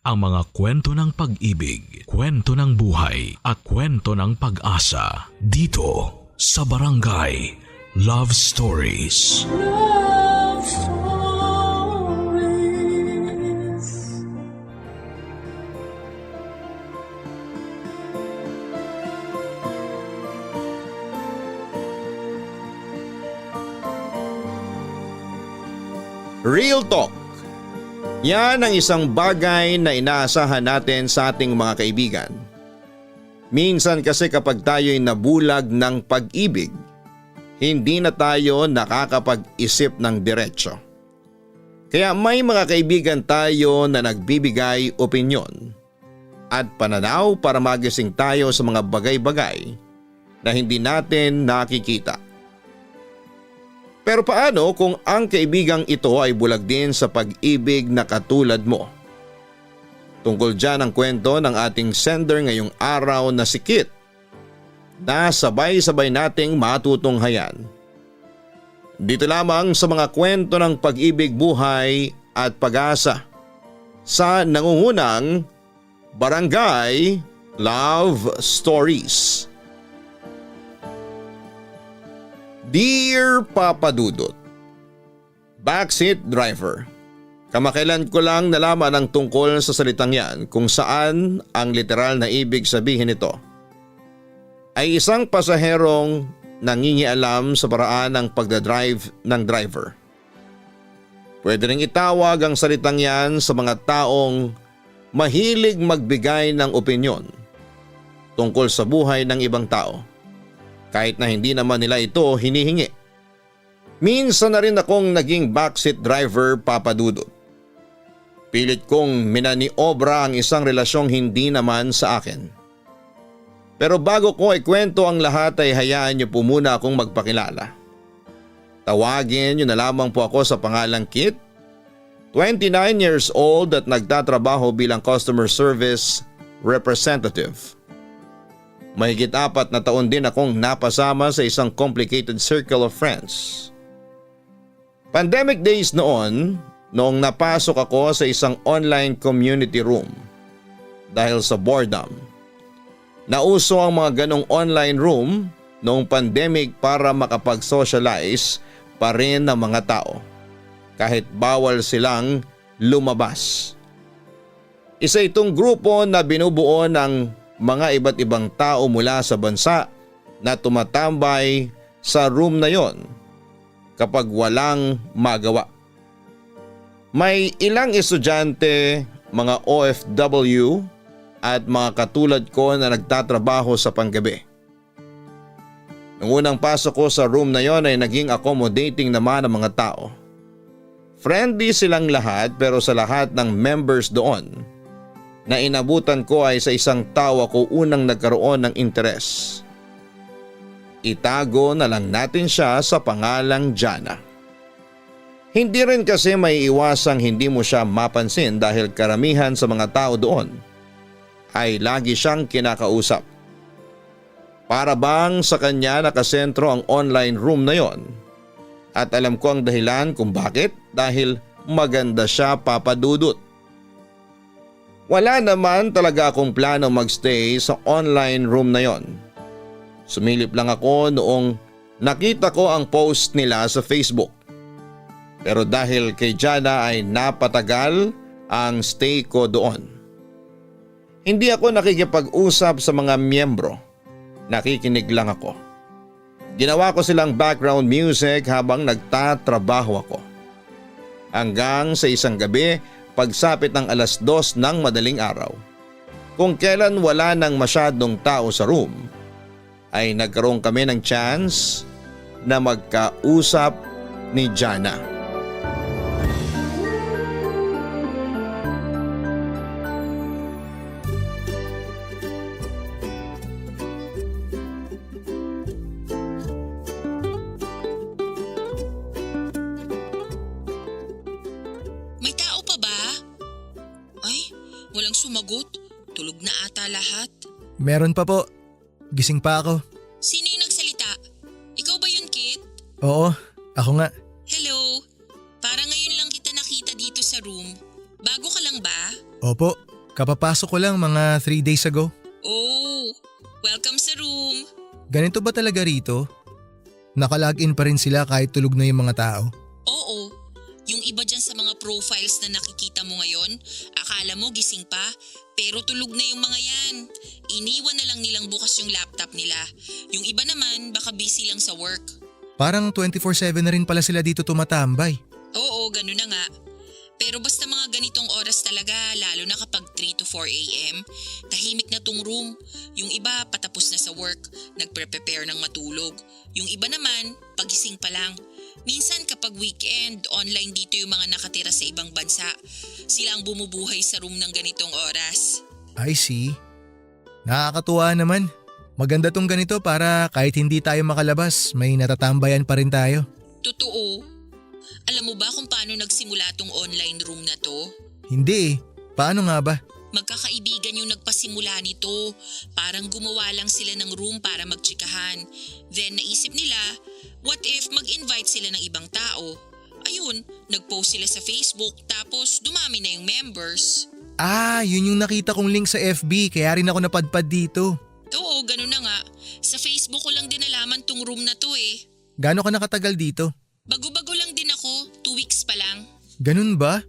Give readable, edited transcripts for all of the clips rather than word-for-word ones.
ang mga kwento ng pag-ibig, kwento ng buhay at kwento ng pag-asa dito sa Barangay Love Stories. Love Stories. Real Talk. Yan ang isang bagay na inaasahan natin sa ating mga kaibigan. Minsan kasi kapag tayo'y nabulag ng pag-ibig, hindi na tayo nakakapag-isip ng diretsyo. Kaya may mga kaibigan tayo na nagbibigay opinyon at pananaw para magising tayo sa mga bagay-bagay na hindi natin nakikita. Pero paano kung ang kaibigang ito ay bulag din sa pag-ibig na katulad mo? Tungkol dyan ang kwento ng ating sender ngayong araw na si Kit na sabay-sabay nating matutunghayan. Dito lamang sa mga kwento ng pag-ibig, buhay at pag-asa sa nangungunang Barangay Love Stories. Dear Papa Dudut, Backseat Driver. Kamakailan ko lang nalaman ang tungkol sa salitang yan kung saan ang literal na ibig sabihin nito ay isang pasaherong nangingialam sa paraan ng pagdadrive ng driver. Pwede ring itawag ang salitang yan sa mga taong mahilig magbigay ng opinyon tungkol sa buhay ng ibang tao, kahit na hindi naman nila ito hinihingi. Minsan na rin akong naging backseat driver, Papa Dudut. Pilit kong minaniobra ang isang relasyong hindi naman sa akin. Pero bago ko ikwento ang lahat ay hayaan niyo po muna akong magpakilala. Tawagin niyo na lamang po ako sa pangalang Kit, 29 years old at nagtatrabaho bilang customer service representative. Mahigit 4 na taon din akong napasama sa isang complicated circle of friends. Pandemic days noong napasok ako sa isang online community room dahil sa boredom. Nauso ang mga ganong online room noong pandemic para makapag-socialize pa rin ng mga tao kahit bawal silang lumabas. Isa itong grupo na binubuo ng mga iba't ibang tao mula sa bansa na tumatambay sa room na yon kapag walang magawa. May ilang estudyante, mga OFW at mga katulad ko na nagtatrabaho sa panggabi. Nung unang pasok ko sa room na yon ay naging accommodating naman ang mga tao. Friendly silang lahat, pero sa lahat ng members doon na inabutan ko ay sa isang tao ako unang nagkaroon ng interes. Itago na lang natin siya sa pangalang Jana. Hindi rin kasi may iwasang hindi mo siya mapansin dahil karamihan sa mga tao doon ay lagi siyang kinakausap. Para bang sa kanya nakasentro ang online room na yon. At alam ko ang dahilan kung bakit, dahil maganda siya, Papa Dudut. Wala naman talaga akong plano magstay sa online room na yon. Sumilip lang ako noong nakita ko ang post nila sa Facebook. Pero dahil kay Jana ay napatagal ang stay ko doon. Hindi ako nakikipag-usap sa mga miyembro. Nakikinig lang ako. Ginawa ko silang background music habang nagtatrabaho ako. Hanggang sa isang gabi, pagsapit ng 2:00 ng madaling araw, kung kailan wala nang masyadong tao sa room, ay nagkaroon kami ng chance na magkausap ni Jana. May tao pa ba? Ay, walang sumagot. Tulog na ata lahat. Meron pa po. Gising pa ako. Sino yung nagsalita? Ikaw ba yun, Kit? Oo, ako nga. Hello? Parang ngayon lang kita nakita dito sa room. Bago ka lang ba? Opo, Kapapasok ko lang mga 3 days ago. Oh, welcome sa room. Ganito ba talaga rito? Naka-login pa rin sila kahit tulog na yung mga tao? Oo, yung iba dyan sa mga profiles na nakikita mo ngayon, akala mo gising pa, pero tulog na yung mga yan. Iniwan na lang nilang bukas yung laptop nila. Yung iba naman, baka busy lang sa work. Parang 24/7 na rin pala sila dito tumatambay. Oo, ganun na nga. Pero basta mga ganitong oras talaga, lalo na kapag 3 to 4 a.m., tahimik na tong room. Yung iba patapos na sa work, nagpre-prepare ng matulog. Yung iba naman, pagising pa lang. Minsan kapag weekend, online dito yung mga nakatira sa ibang bansa. Sila ang bumubuhay sa room ng ganitong oras. I see. Nakakatuwa naman. Maganda tong ganito para kahit hindi tayo makalabas, may natatambayan pa rin tayo. Totoo. Alam mo ba kung paano nagsimula tong online room na to? Hindi eh. Paano nga ba? Magkakaibigan yung nagpasimula nito. Parang gumawa lang sila ng room para magtsikahan. Then naisip nila, what if mag-invite sila ng ibang tao? Ayun, nag-post sila sa Facebook tapos dumami na yung members. Ah, yun yung nakita kong link sa FB kaya rin ako napadpad dito. Oo, ganun na nga. Sa Facebook ko lang din nalaman tong room na to eh. Gaano ka nakatagal dito? Bago-bago lang din ako, 2 weeks pa lang. Ganun ba?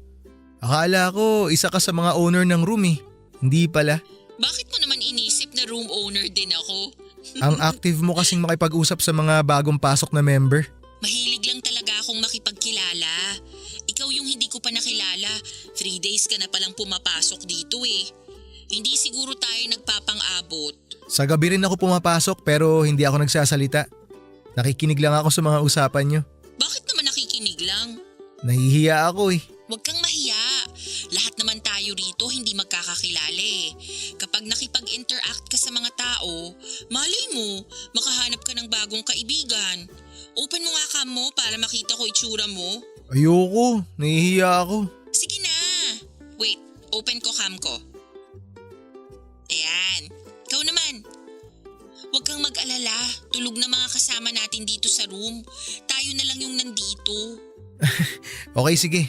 Akala ko isa ka sa mga owner ng room eh. Hindi pala. Bakit mo naman inisip na room owner din ako? Ang active mo kasing makipag-usap sa mga bagong pasok na member. Mahilig lang talaga akong makipagkilala. Ikaw yung hindi ko pa nakilala. 3 days ka na palang pumapasok dito eh. Hindi siguro tayo nagpapang-abot. Sa gabi rin ako pumapasok pero hindi ako nagsasalita. Nakikinig lang ako sa mga usapan nyo. Bakit naman nakikinig lang? Nahihiya ako eh. Huwag kang mahiya. Lahat naman tayo rito hindi magkakakilala eh. Kapag nakipag-interact ka sa mga tao, malay mo, makahanap ka ng bagong kaibigan. Open mo nga cam mo para makita ko itsura mo. Ayoko, nahihiya ako. Sige na. Wait, open ko cam ko. Ayan. Ikaw naman. Huwag kang mag-alala. Tulog na mga kasama natin dito sa room. Tayo na lang yung nandito. Okay, sige.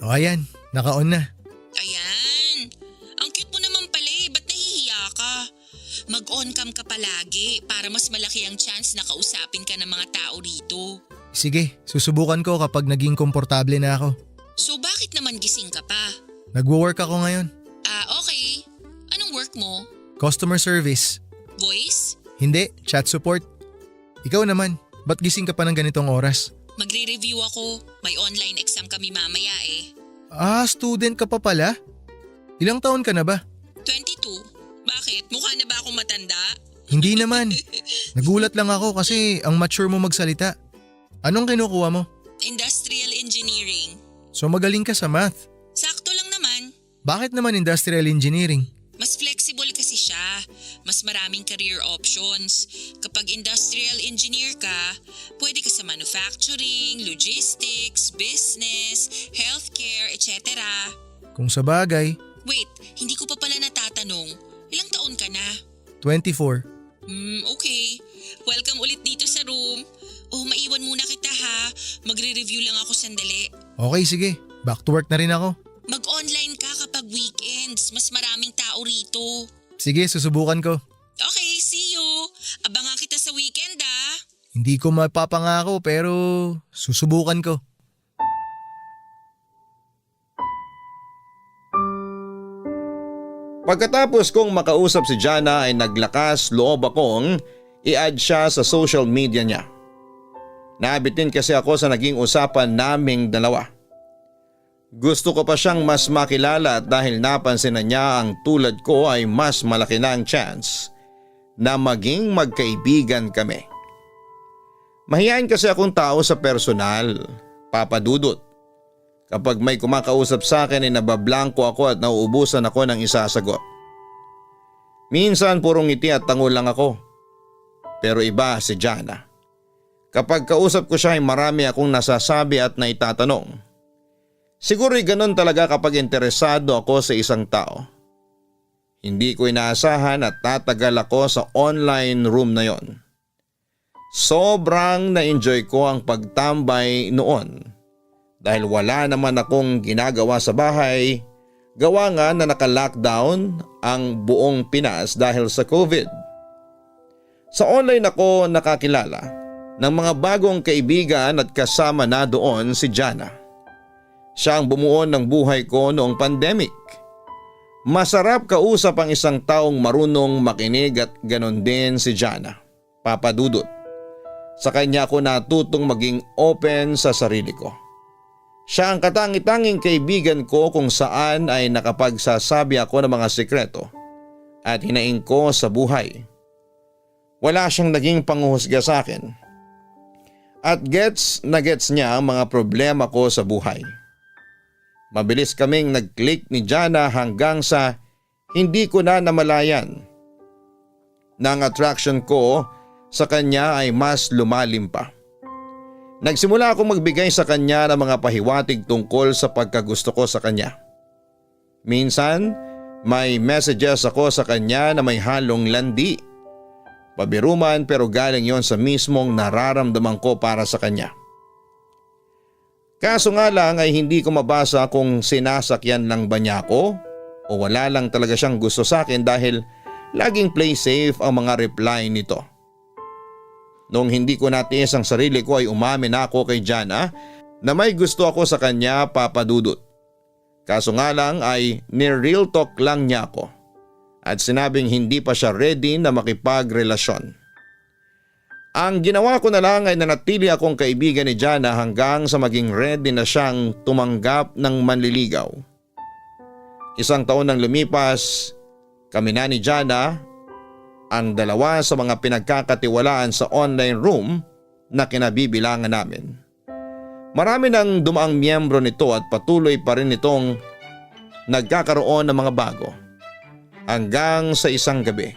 O ayan, naka-on na. Ayan. Ang cute mo naman pala eh. Ba't nahihiya ka? Mag-on cam ka palagi para mas malaki ang chance na kausapin ka ng mga tao rito. Sige, susubukan ko kapag naging komportable na ako. So bakit naman gising ka pa? Nagwo-work ako ngayon. Okay. Anong work mo? Customer service. Voice? Hindi, chat support. Ikaw naman, ba't gising ka pa ng ganitong oras? Magre-review ako. May online exam kami mamaya eh. Ah, student ka pa pala? Ilang taon ka na ba? 22. Bakit? Mukha na ba akong matanda? Hindi naman. Nagulat lang ako kasi ang mature mo magsalita. Anong kinukuha mo? Industrial engineering. So magaling ka sa math. Sakto lang naman. Bakit naman industrial engineering? Mas flexible kasi siya. Mas maraming career options. Kapag industrial engineer ka, pwede ka sa manufacturing, logistics, business, healthcare, etc. Kung sa bagay, Wait, hindi ko pa pala natatanong. Ilang taon ka na? 24. Okay. Welcome ulit dito sa room. Oh, maiwan muna kita ha. Magre-review lang ako sandali. Okay, sige. Back to work na rin ako. Mag-online ka kapag weekends. Mas maraming tao rito. Sige, susubukan ko. Okay, see you. Abangan kita sa weekend ah. Hindi ko mapapangako pero susubukan ko. Pagkatapos kong makausap si Jana ay naglakas loob akong i-add siya sa social media niya. Nabitin kasi ako sa naging usapan naming dalawa. Gusto ko pa siyang mas makilala at dahil napansin na niya ang tulad ko ay mas malaki na ang chance na maging magkaibigan kami. Mahihain kasi akong tao sa personal, Papa Dudut. Kapag may kumakausap sa akin ay nabablangko ako at nauubusan ako ng isasagot. Minsan purong ngiti at tango lang ako. Pero iba si Jana. Kapag kausap ko siya ay marami akong nasasabi at naitatanong. Siguro'y ganun talaga kapag interesado ako sa isang tao. Hindi ko inaasahan at tatagal ako sa online room na yon. Sobrang na-enjoy ko ang pagtambay noon. Dahil wala naman akong ginagawa sa bahay, Gawa nga na naka-lockdown ang buong Pinas dahil sa COVID. Sa online ako nakakilala ng mga bagong kaibigan at kasama na doon si Jana. Siya ang bumuo ng buhay ko noong pandemic. Masarap kausap ang isang taong marunong makinig at ganon din si Jana, Papa Dudut. Sa kanya ako natutong maging open sa sarili ko. Siya ang katangi-tanging kaibigan ko kung saan ay nakapagsasabi ako ng mga sekreto at hinaing ko sa buhay. Wala siyang naging panghuhusga sa akin. At gets na gets niya ang mga problema ko sa buhay. Mabilis kaming nag-click ni Jana hanggang sa hindi ko na namalayan na ang attraction ko sa kanya ay mas lumalim pa. Nagsimula akong magbigay sa kanya ng mga pahiwatig tungkol sa pagkagusto ko sa kanya. Minsan, may messages ako sa kanya na may halong landi. Pabiruman pero galing yon sa mismong nararamdaman ko para sa kanya. Kaso nga lang ay hindi ko mabasa kung sinasakyan lang ba niya ako o wala lang talaga siyang gusto sa akin dahil laging play safe ang mga reply nito. Noong hindi ko natiis ang sarili ko ay umamin ako kay Jana na may gusto ako sa kanya, Papa Dudut. Kaso nga lang ay ni-real talk lang niya ako at sinabing hindi pa siya ready na makipagrelasyon. Ang ginawa ko na lang ay nanatili akong kaibigan ni Jana hanggang sa maging ready na siyang tumanggap ng manliligaw. Isang taon nang lumipas, kami na ni Jana ang dalawa sa mga pinagkakatiwalaan sa online room na kinabibilangan namin. Marami nang dumaang miyembro nito at patuloy pa rin itong nagkakaroon ng mga bago. Hanggang sa isang gabi,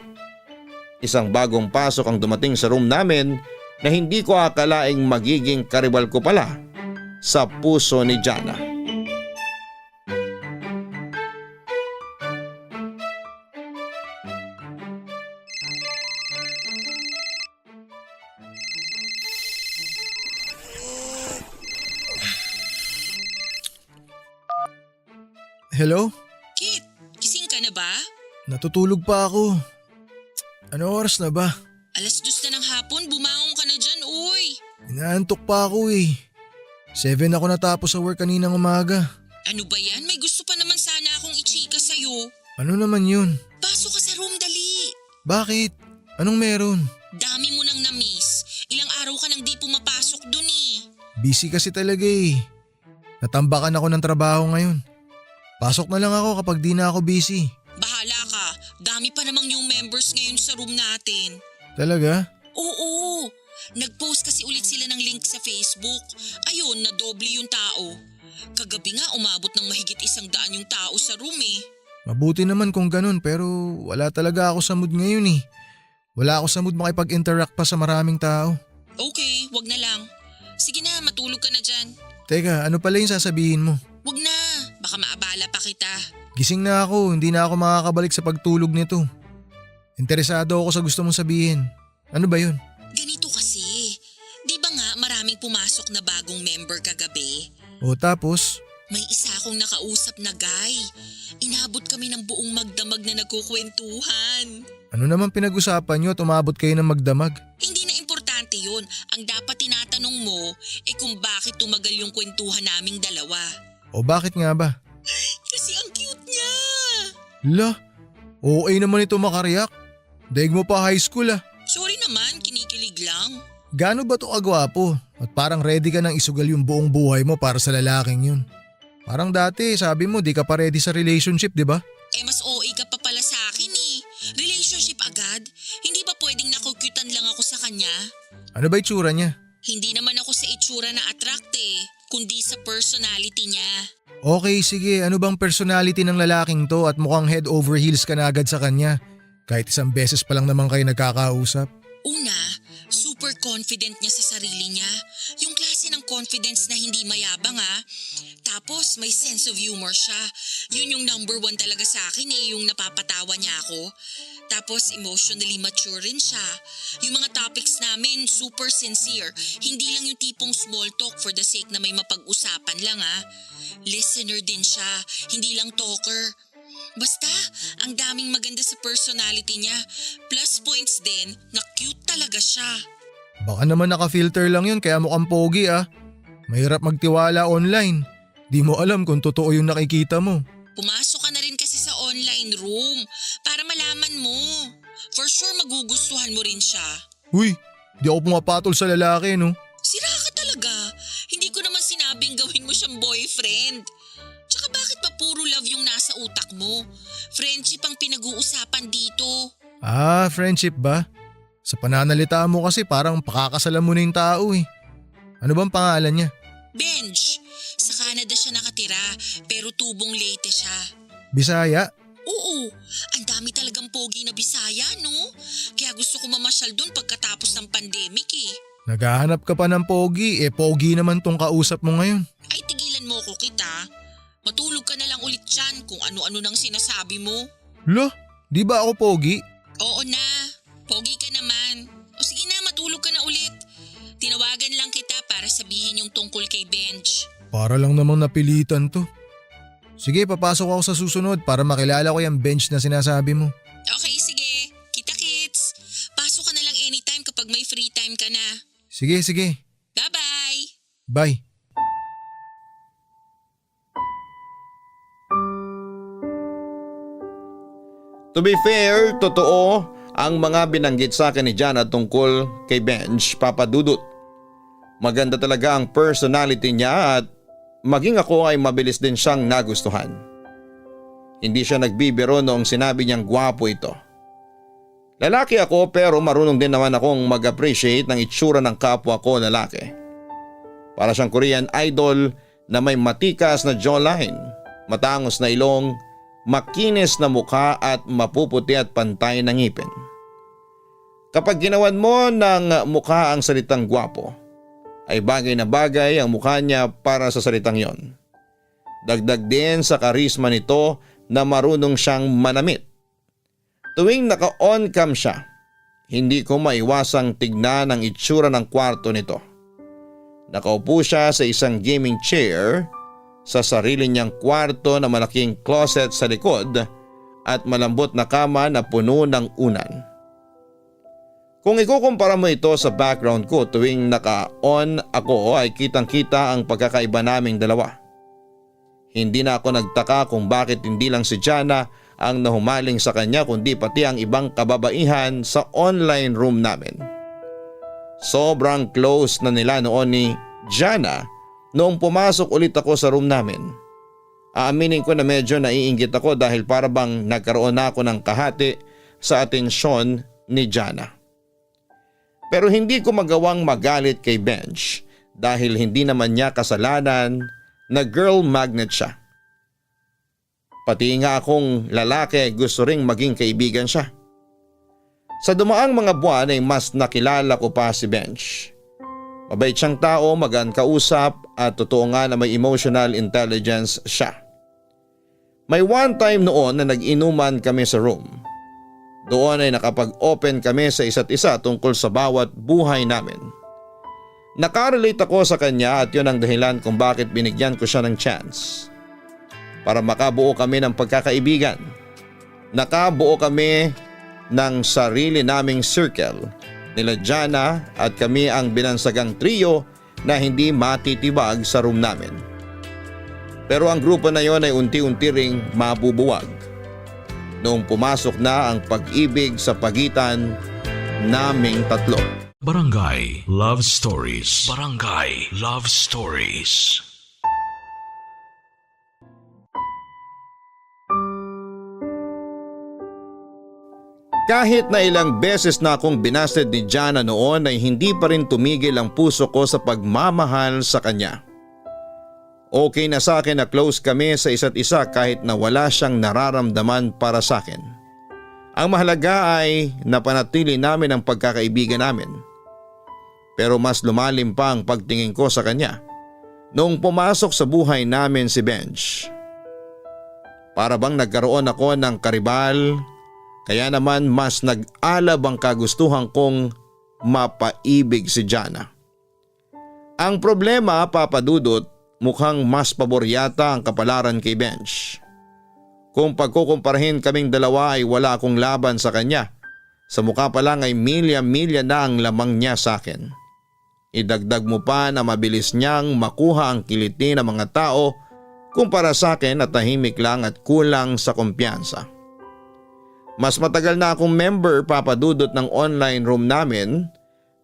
isang bagong pasok ang dumating sa room namin na hindi ko akalaing magiging karibal ko pala sa puso ni Jana. Hello? Kit, gising ka na ba? Natutulog pa ako. Ano oras na ba? 2:00 na ng hapon, bumangon ka na dyan, uy. Inaantok pa ako eh. 7 ako natapos sa work kaninang umaga. Ano ba yan? May gusto pa naman sana akong ichika sa'yo. Ano naman yun? Pasok ka sa room, dali. Bakit? Anong meron? Dami mo nang na-miss. Ilang araw ka nang di pumapasok dun eh. Busy kasi talaga eh. Natambakan ako ng trabaho ngayon. Pasok na lang ako kapag di na ako busy. Bahala ka. Dami pa namang new members ngayon sa room natin. Talaga? Oo. Nag-post kasi ulit sila ng link sa Facebook. Ayun, nadoble yung tao. Kagabi nga umabot ng mahigit 100 yung tao sa room eh. Mabuti naman kung ganun pero wala talaga ako sa mood ngayon eh. Wala ako sa mood makipag-interact pa sa maraming tao. Okay, wag na lang. Sige na, matulog ka na dyan. Teka, ano pala yung sasabihin mo? Wag na, baka maabala pa kita. Gising na ako, hindi na ako makakabalik sa pagtulog nito. Interesado ako sa gusto mong sabihin. Ano ba yun? Ganito kasi, di ba nga maraming pumasok na bagong member kagabi? O tapos? May isa akong nakausap na guy. Inabot kami ng buong magdamag na nagkukwentuhan. Ano naman pinag-usapan nyo at umabot kayo ng magdamag? Hindi na importante yun. Ang dapat tinatanong mo kung bakit tumagal yung kwentuhan naming dalawa. O bakit nga ba? Kasi ang cute niya. La, okay naman ito makariyak. Daig mo pa high school ah. Sorry naman, kinikilig lang. Gaano ba to kagwapo? At parang ready ka nang isugal yung buong buhay mo para sa lalaking yun. Parang dati sabi mo di ka pa ready sa relationship, di ba? Mas OA ka pa pala sa akin eh. Relationship agad? Hindi ba pwedeng nakukyutan lang ako sa kanya? Ano ba itsura niya? Hindi naman ako sa itsura na attract kundi sa personality niya. Okay, sige. Ano bang personality ng lalaking to at mukhang head over heels ka na agad sa kanya? Kahit isang beses pa lang naman kayo nagkakausap. Una, super confident niya sa sarili niya. Yung klase ng siyang confidence na hindi mayabang Tapos may sense of humor siya. Yun yung number one talaga sa akin yung napapatawa niya ako. Tapos emotionally mature rin siya. Yung mga topics namin super sincere. Hindi lang yung tipong small talk for the sake na may mapag-usapan lang Listener din siya, hindi lang talker. Basta, ang daming maganda sa personality niya. Plus points din na cute talaga siya. Baka naman naka-filter lang yun kaya mukhang pogi Mahirap magtiwala online. Di mo alam kung totoo yung nakikita mo. Pumasok ka na rin kasi sa online room para malaman mo. For sure magugustuhan mo rin siya. Uy, di ako pumapatol sa lalaki no. Sira ka talaga. Hindi ko naman sinabing gawin mo siyang boyfriend. Tsaka bakit pa puro love yung nasa utak mo? Friendship ang pinag-uusapan dito. Friendship ba? Sa pananalita mo kasi parang pakakasalan mo na yung tao Ano bang pangalan niya? Benj. Sa Canada siya nakatira pero tubong Leyte siya. Bisaya? Oo, ang dami talagang pogi na Bisaya no? Kaya gusto ko mamasyal dun pagkatapos ng pandemic Naghahanap ka pa ng pogi, pogi naman tong kausap mo ngayon. Ay tigilan mo ko kita. Matulog ka na lang ulit dyan kung ano-ano nang sinasabi mo. Lo, di ba ako pogi? Oo na, pogi ka naman. O sige na, matulog ka na ulit. Tinawagan lang kita para sabihin yung tungkol kay Benj. Para lang namang napilitan to. Sige, papasok ako sa susunod para makilala ko yung bench na sinasabi mo. Okay, sige. Kita-kits. Pasok ka na lang anytime kapag may free time ka na. Sige. Bye-bye! Bye. To be fair, totoo ang mga binanggit sa akin ni Jana tungkol kay Benj, Papa Dudut. Maganda talaga ang personality niya at maging ako ay mabilis din siyang nagustuhan. Hindi siya nagbibiro noong sinabi niyang gwapo ito. Lalaki ako pero marunong din naman akong mag-appreciate ng itsura ng kapwa ko lalaki. Para siyang Korean idol na may matikas na jawline, matangos na ilong, makinis na mukha at mapuputi at pantay na ngipin. Kapag ginawan mo ng mukha ang salitang gwapo, ay bagay na bagay ang mukha niya para sa salitang yon. Dagdag din sa karisma nito na marunong siyang manamit. Tuwing naka-on cam siya, hindi ko maiwasang tignan ang itsura ng kwarto nito. Nakaupo siya sa isang gaming chair sa sarili niyang kwarto na malaking closet sa likod at malambot na kama na puno ng unan. Kung ikukumpara mo ito sa background ko tuwing naka-on ako ay kitang-kita ang pagkakaiba naming dalawa. Hindi na ako nagtaka kung bakit hindi lang si Jana ang nahumaling sa kanya kundi pati ang ibang kababaihan sa online room namin. Sobrang close na nila noon ni Jana noong pumasok ulit ako sa room namin. Aaminin ko na medyo naiinggit ako dahil para bang nagkaroon na ako ng kahati sa atensyon ni Jana. Pero hindi ko magawang magalit kay Benj dahil hindi naman niya kasalanan na girl magnet siya. Pati nga akong lalaki gusto ring maging kaibigan siya. Sa dumaang mga buwan ay mas nakilala ko pa si Benj. Mabait siyang tao, magaan kausap at totoo nga na may emotional intelligence siya. May one time noon na nag-inuman kami sa room. Doon ay nakapag-open kami sa isa't isa tungkol sa bawat buhay namin. Nakarelate ako sa kanya at yun ang dahilan kung bakit binigyan ko siya ng chance. Para makabuo kami ng pagkakaibigan. Nakabuo kami ng sarili naming circle. Nila Jana at kami ang binansagang trio na hindi matitibag sa room namin. Pero ang grupo na yon ay unti-unti ring mabubuwag. Noong pumasok na ang pag-ibig sa pagitan naming tatlo. Barangay Love Stories. Barangay Love Stories. Kahit na ilang beses na akong binasted ni Jana noon ay hindi pa rin tumigil ang puso ko sa pagmamahal sa kanya. Okay na sa akin na close kami sa isa't isa kahit na wala siyang nararamdaman para sa akin. Ang mahalaga ay napanatili namin ang pagkakaibigan namin. Pero mas lumalim pa ang pagtingin ko sa kanya noong pumasok sa buhay namin si Benj. Para bang nagkaroon ako ng karibal, kaya naman mas nag-alab ang kagustuhan kong mapaibig si Jana. Ang problema, Papa Dudut, mukhang mas pabor yata ang kapalaran kay Benj. Kung pagkukumparahin kaming dalawa ay wala akong laban sa kanya. Sa mukha pa lang ay milya-milya na ang lamang niya sa akin. Idagdag mo pa na mabilis niyang makuha ang kiliti ng mga tao kumpara sa akin na tahimik lang at kulang sa kumpiyansa. Mas matagal na akong member, Papa Dudut, ng online room namin,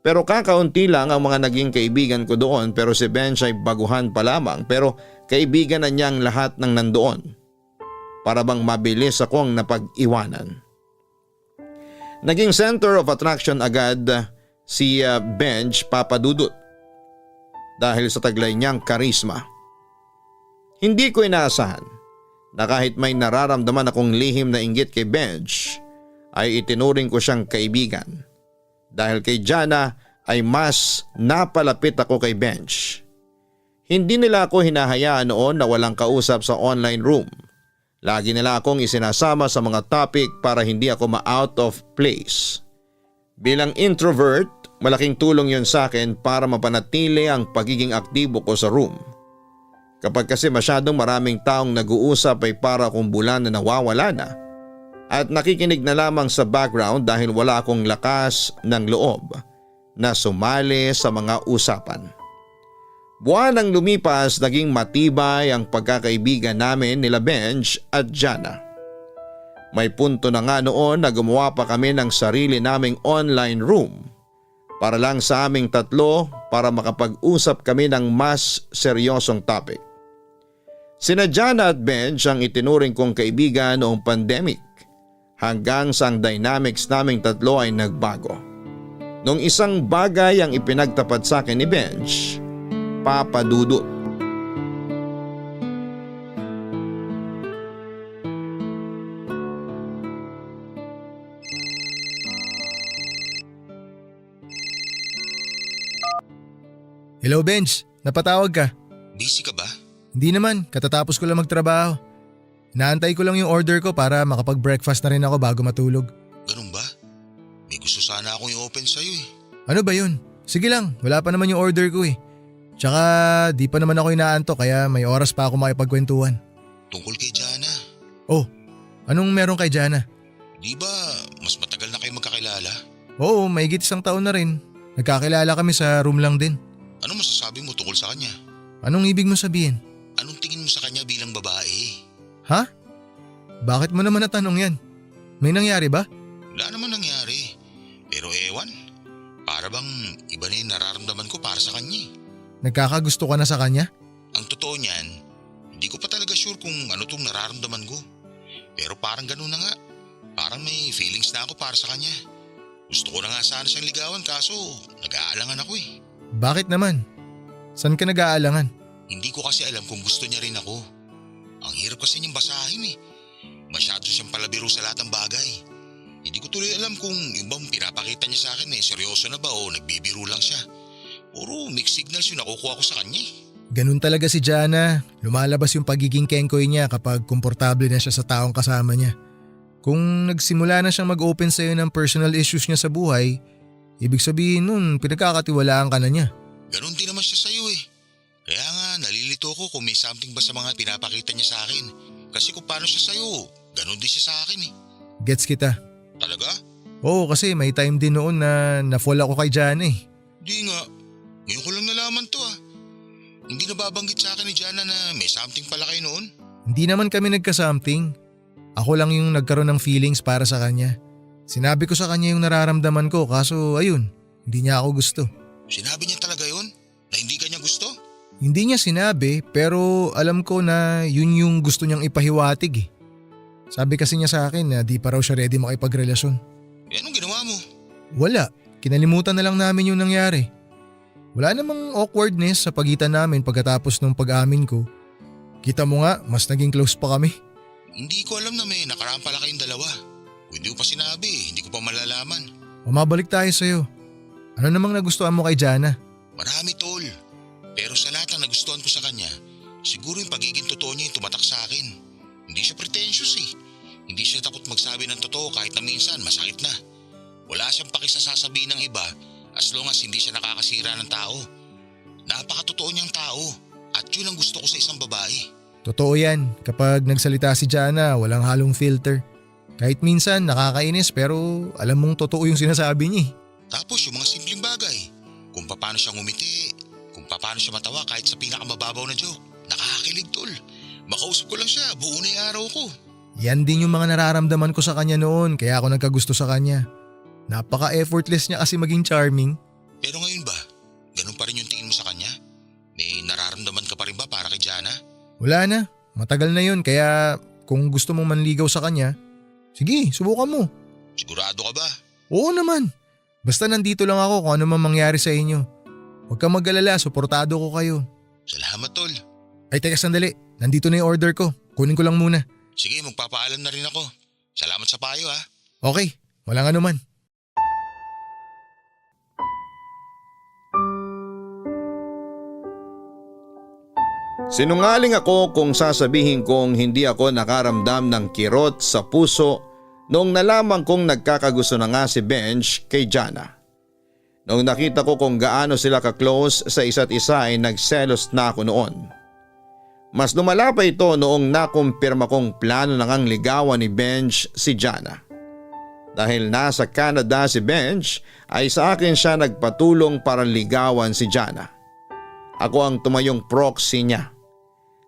pero kakaunti lang ang mga naging kaibigan ko doon. Pero si Benj ay baguhan pa lamang, pero kaibigan na niyang lahat ng nandoon. Para bang mabilis akong napag-iwanan. Naging center of attraction agad si Benj, Papa Dudut, dahil sa taglay niyang karisma. Hindi ko inaasahan na kahit may nararamdaman akong lihim na inggit kay Benj ay itinuring ko siyang kaibigan. Dahil kay Jana ay mas napalapit ako kay Benj. Hindi nila ako hinahayaan noon na walang kausap sa online room. Lagi nila akong isinasama sa mga topic para hindi ako ma-out of place. Bilang introvert, malaking tulong yon sa akin para mapanatili ang pagiging aktibo ko sa room. Kapag kasi masyadong maraming taong nag-uusap ay para akong bulan na nawawala na at nakikinig na lamang sa background dahil wala akong lakas ng loob na sumali sa mga usapan. Buwan ang lumipas, naging matibay ang pagkakaibigan namin nila Benj at Jana. May punto na nga noon na gumawa pa kami ng sarili naming online room para lang sa aming tatlo para makapag-usap kami ng mas seryosong topic. Sina Jana at Benj ang itinuring kong kaibigan noong pandemic hanggang sa ang dynamics naming tatlo ay nagbago. Nung isang bagay ang ipinagtapat sa akin ni Benj, Papa Dudut. Hello Benj, napatawag ka. Busy ka ba? Hindi naman, katatapos ko lang magtrabaho. Inaantay ko lang yung order ko para makapag-breakfast na rin ako bago matulog. Ganun ba? May gusto sana akong i-open sa'yo eh. Ano ba yun? Sige lang, wala pa naman yung order ko eh. Tsaka di pa naman ako inaantok kaya may oras pa ako makipagkwentuhan. Tungkol kay Jana. Oh, anong meron kay Jana? Di ba mas matagal na kayo magkakilala? Oo, mahigit 1 taon na rin. Nagkakilala kami sa room lang din. Ano masasabi mo tungkol sa kanya? Anong ibig mo sabihin? Anong tingin mo sa kanya bilang babae? Ha? Bakit mo naman natanong yan? May nangyari ba? Wala naman nangyari. Pero ewan, para bang iba na yung nararamdaman ko para sa kanya eh. Nagkakagusto ka na sa kanya? Ang totoo niyan, hindi ko pa talaga sure kung ano tong nararamdaman ko. Pero parang ganun na nga. Parang may feelings na ako para sa kanya. Gusto ko na nga sana siyang ligawan kaso nag-aalangan ako eh. Bakit naman? Saan ka nag-aalangan? Hindi ko kasi alam kung gusto niya rin ako. Ang hirap kasi niyang basahin eh. Masyado siyang palabiro sa lahat ng bagay. Hindi ko tuloy alam kung yung bang pinapakita niya sa akin eh seryoso na ba o nagbibiro lang siya. Puro mixed signals yung nakukuha ko sa kanya eh. Ganun talaga si Jana. Lumalabas yung pagiging kengkoy niya kapag komportable na siya sa taong kasama niya. Kung nagsimula na siyang mag-open sa'yo ng personal issues niya sa buhay, ibig sabihin nun pinagkakatiwalaan ka na niya. Ganon din naman siya sa'yo eh. Kaya nga nalilito ko kung may something ba sa mga pinapakita niya sa akin. Kasi kung paano siya sa'yo, ganon din siya sa akin eh. Gets kita. Talaga? Oo, kasi may time din noon na na-fall ako kay Jana eh. Di nga. Ngayon ko lang nalaman to ah. Hindi nababanggit sa akin ni Jana na may something pala kayo noon? Hindi naman kami nagka-something. Ako lang yung nagkaroon ng feelings para sa kanya. Sinabi ko sa kanya yung nararamdaman ko kaso ayun, hindi niya ako gusto. Sinabi niya talaga yun? Na hindi ka niya gusto? Hindi niya sinabi pero alam ko na yun yung gusto niyang ipahiwatig eh. Sabi kasi niya sa akin na di pa raw siya ready makipagrelasyon. Eh anong ginawa mo? Wala, kinalimutan na lang namin yung nangyari. Wala namang awkwardness sa pagitan namin pagkatapos nung pag-amin ko. Kita mo nga, mas naging close pa kami. Hindi ko alam na may nakaraan pala kayong dalawa. Kung hindi ko pa sinabi, hindi ko pa malalaman. Umabalik tayo sa'yo. Ano namang nagustuhan mo kay Jana? Marami tol. Pero sa lahat ng nagustuhan ko sa kanya, siguro yung pagiging totoo niya yung tumatak sa akin. Hindi siya pretentious eh. Hindi siya takot magsabi ng totoo kahit na minsan masakit na. Wala siyang pakisasasabihin ng iba as long as hindi siya nakakasira ng tao. Napakatotoo niyang tao at yun ang gusto ko sa isang babae. Totoo yan, kapag nagsalita si Jana walang halong filter. Kahit minsan nakakainis pero alam mong totoo yung sinasabi niya eh. Tapos yung mga simpleng bagay. Kung paano siya ngumiti, kung paano siya matawa kahit sa pinakamababaw na joke. Nakakakilig tol. Makausap ko lang siya, buo na yung araw ko. Yan din yung mga nararamdaman ko sa kanya noon kaya ako nagkagusto sa kanya. Napaka-effortless niya kasi maging charming. Pero ngayon ba, ganun pa rin yung tingin mo sa kanya? May nararamdaman ka pa rin ba para kay Jana? Wala na, matagal na yun kaya kung gusto mong manligaw sa kanya, sige subukan mo. Sigurado ka ba? Oo naman, basta nandito lang ako kung ano man mangyari sa inyo. Huwag kang mag-alala, suportado ko kayo. Salamat tol. Ay teka sandali, nandito na yung order ko, kunin ko lang muna. Sige, magpapaalam na rin ako. Salamat sa payo ha. Okay, walang anuman. Sinungaling ako kung sasabihin kong hindi ako nakaramdam ng kirot sa puso noong nalaman kong nagkakagusto na nga si Benj kay Jana. Noong nakita ko kung gaano sila ka-close sa isa't isa ay nagselos na ako noon. Mas lumala pa ito noong nakumpirma kong plano na ngang ligawan ni Benj si Jana. Dahil nasa Canada si Benj ay sa akin siya nagpatulong para ligawan si Jana. Ako ang tumayong proxy niya.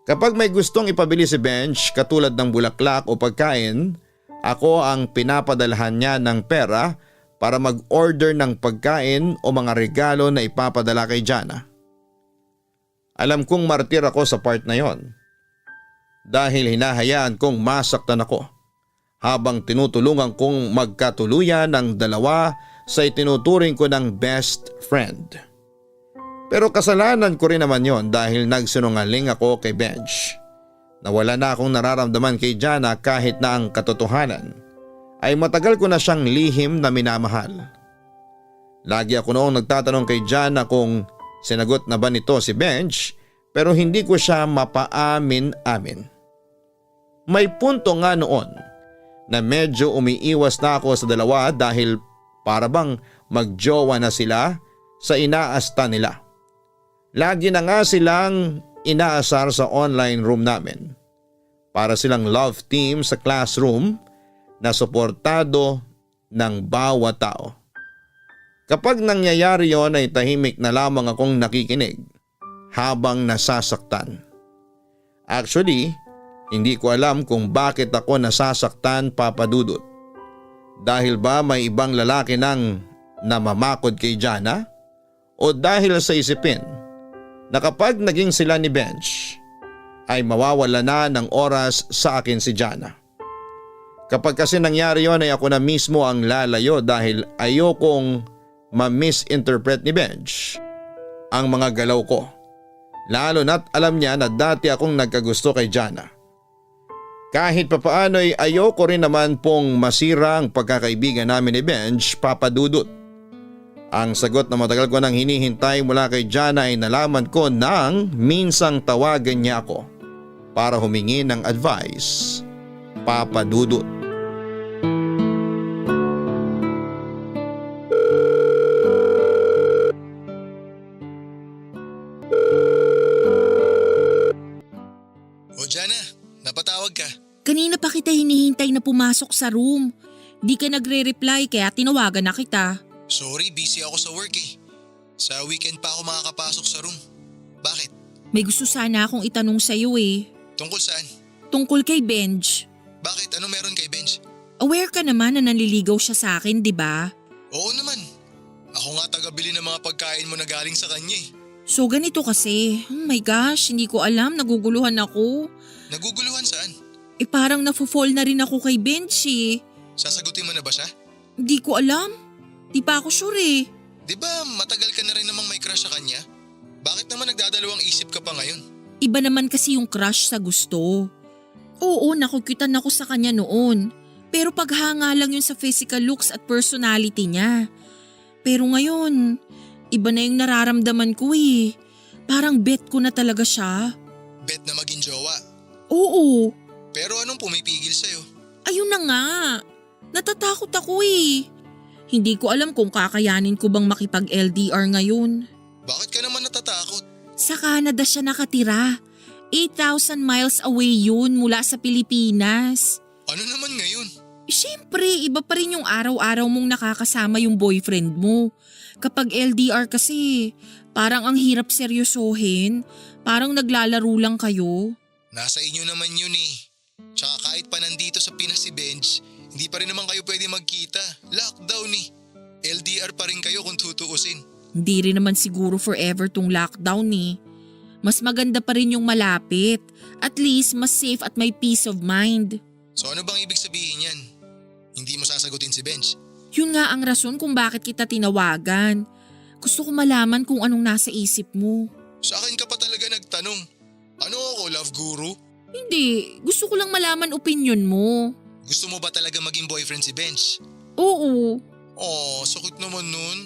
Kapag may gustong ipabili si Benj katulad ng bulaklak o pagkain, ako ang pinapadalhan niya ng pera para mag-order ng pagkain o mga regalo na ipapadala kay Jana. Alam kong martir ako sa part na yon dahil hinahayaan kong masaktan ako habang tinutulungan kong magkatuluyan ng dalawa sa itinuturing ko ng best friend. Pero kasalanan ko rin naman yon dahil nagsinungaling ako kay Benj. Nawala na akong nararamdaman kay Jana kahit na ang katotohanan ay matagal ko na siyang lihim na minamahal. Lagi ako noong nagtatanong kay Jana kung sinagot na ba nito si Benj pero hindi ko siya mapaamin-amin. May punto nga noon na medyo umiiwas na ako sa dalawa dahil para bang magjowa na sila sa inaasta nila. Lagi na nga silang inaasar sa online room namin. Para silang love team sa classroom na suportado ng bawat tao. Kapag nangyayari yon ay tahimik na lamang akong nakikinig habang nasasaktan. Actually, hindi ko alam kung bakit ako nasasaktan, Papa Dudut. Dahil ba may ibang lalaki nang namamakod kay Jana? O dahil sa isipin na kapag naging sila ni Benj ay mawawala na ng oras sa akin si Jana. Kapag kasi nangyari yon ay ako na mismo ang lalayo dahil ayokong ma-misinterpret ni Benj ang mga galaw ko. Lalo na't alam niya na dati akong nagkagusto kay Jana. Kahit papaano ay ayoko rin naman pong masira ang pagkakaibigan namin ni Benj, Papa Dudut. Ang sagot na matagal ko nang hinihintay mula kay Jana ay nalaman ko nang minsang tawagan niya ako para humingi ng advice, Papa Dudut. O Jana, napatawag ka. Kanina pa kita hinihintay na pumasok sa room. Di ka nagre-reply kaya tinawagan na kita. Sorry, busy ako sa work eh. Sa weekend pa ako makakapasok sa room. Bakit? May gusto sana akong itanong sa'yo eh. Tungkol saan? Tungkol kay Benj. Bakit? Ano meron kay Benj? Aware ka naman na nanliligaw siya sa akin, di ba? Oo naman. Ako nga tagabili ng mga pagkain mo na galing sa kanya eh. So ganito kasi, oh my gosh, hindi ko alam, naguguluhan ako. Naguguluhan saan? Eh parang nafo-fall na rin ako kay Benj eh. Sasagutin mo na ba siya? Hindi ko alam. Di pa ako sure eh. Di ba matagal ka na rin namang may crush sa kanya? Bakit naman nagdadalawang isip ka pa ngayon? Iba naman kasi yung crush sa gusto. Oo, nakukitan ako sa kanya noon. Pero paghanga lang yun sa physical looks at personality niya. Pero ngayon, iba na yung nararamdaman ko eh. Parang bet ko na talaga siya. Bet na maging jowa. Oo, Pero anong pumipigil sa'yo? ayun na nga. Natatakot ako eh. Hindi ko alam kung kakayanin ko bang makipag-LDR ngayon. Bakit ka naman natatakot? Sa Canada siya nakatira. 8,000 miles away yun mula sa Pilipinas. Ano naman ngayon? Siyempre, iba pa rin yung araw-araw mong nakakasama yung boyfriend mo. Kapag LDR kasi, parang ang hirap seryosohin. Parang naglalaro lang kayo. Nasa inyo naman yun eh. Tsaka kahit pa nandito sa Pinas si Benj, hindi pa rin naman kayo pwede magkita. Lockdown eh. LDR pa rin kayo kung tutuusin. Hindi rin naman siguro forever tong lockdown eh. Mas maganda pa rin yung malapit. At least mas safe at may peace of mind. So ano bang ibig sabihin yan? Hindi mo sasagutin si Benj? Yun nga ang rason kung bakit kita tinawagan. Gusto ko malaman kung anong nasa isip mo. Sa akin ka pa talaga nagtanong. Ano ako, love guru? Hindi, gusto ko lang malaman opinion mo. Gusto mo ba talaga maging boyfriend si Benj? Oo. Oh, sakit naman nun.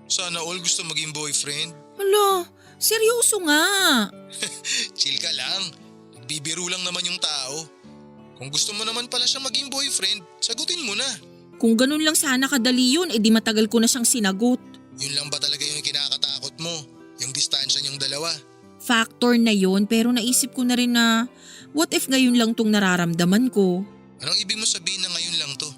Sana all gusto maging boyfriend. Hala, seryoso nga. Chill ka lang. Nagbibiro lang naman yung tao. Kung gusto mo naman pala siya maging boyfriend, sagutin mo na. Kung ganun lang sana kadali yun, edi matagal ko na siyang sinagot. Yun lang ba talaga yung kinakatakot mo? Yung distansya niyong dalawa? Factor na yun pero naisip ko na rin na what if ngayon lang tong nararamdaman ko? Anong ibig mo sabihin na ngayon lang to?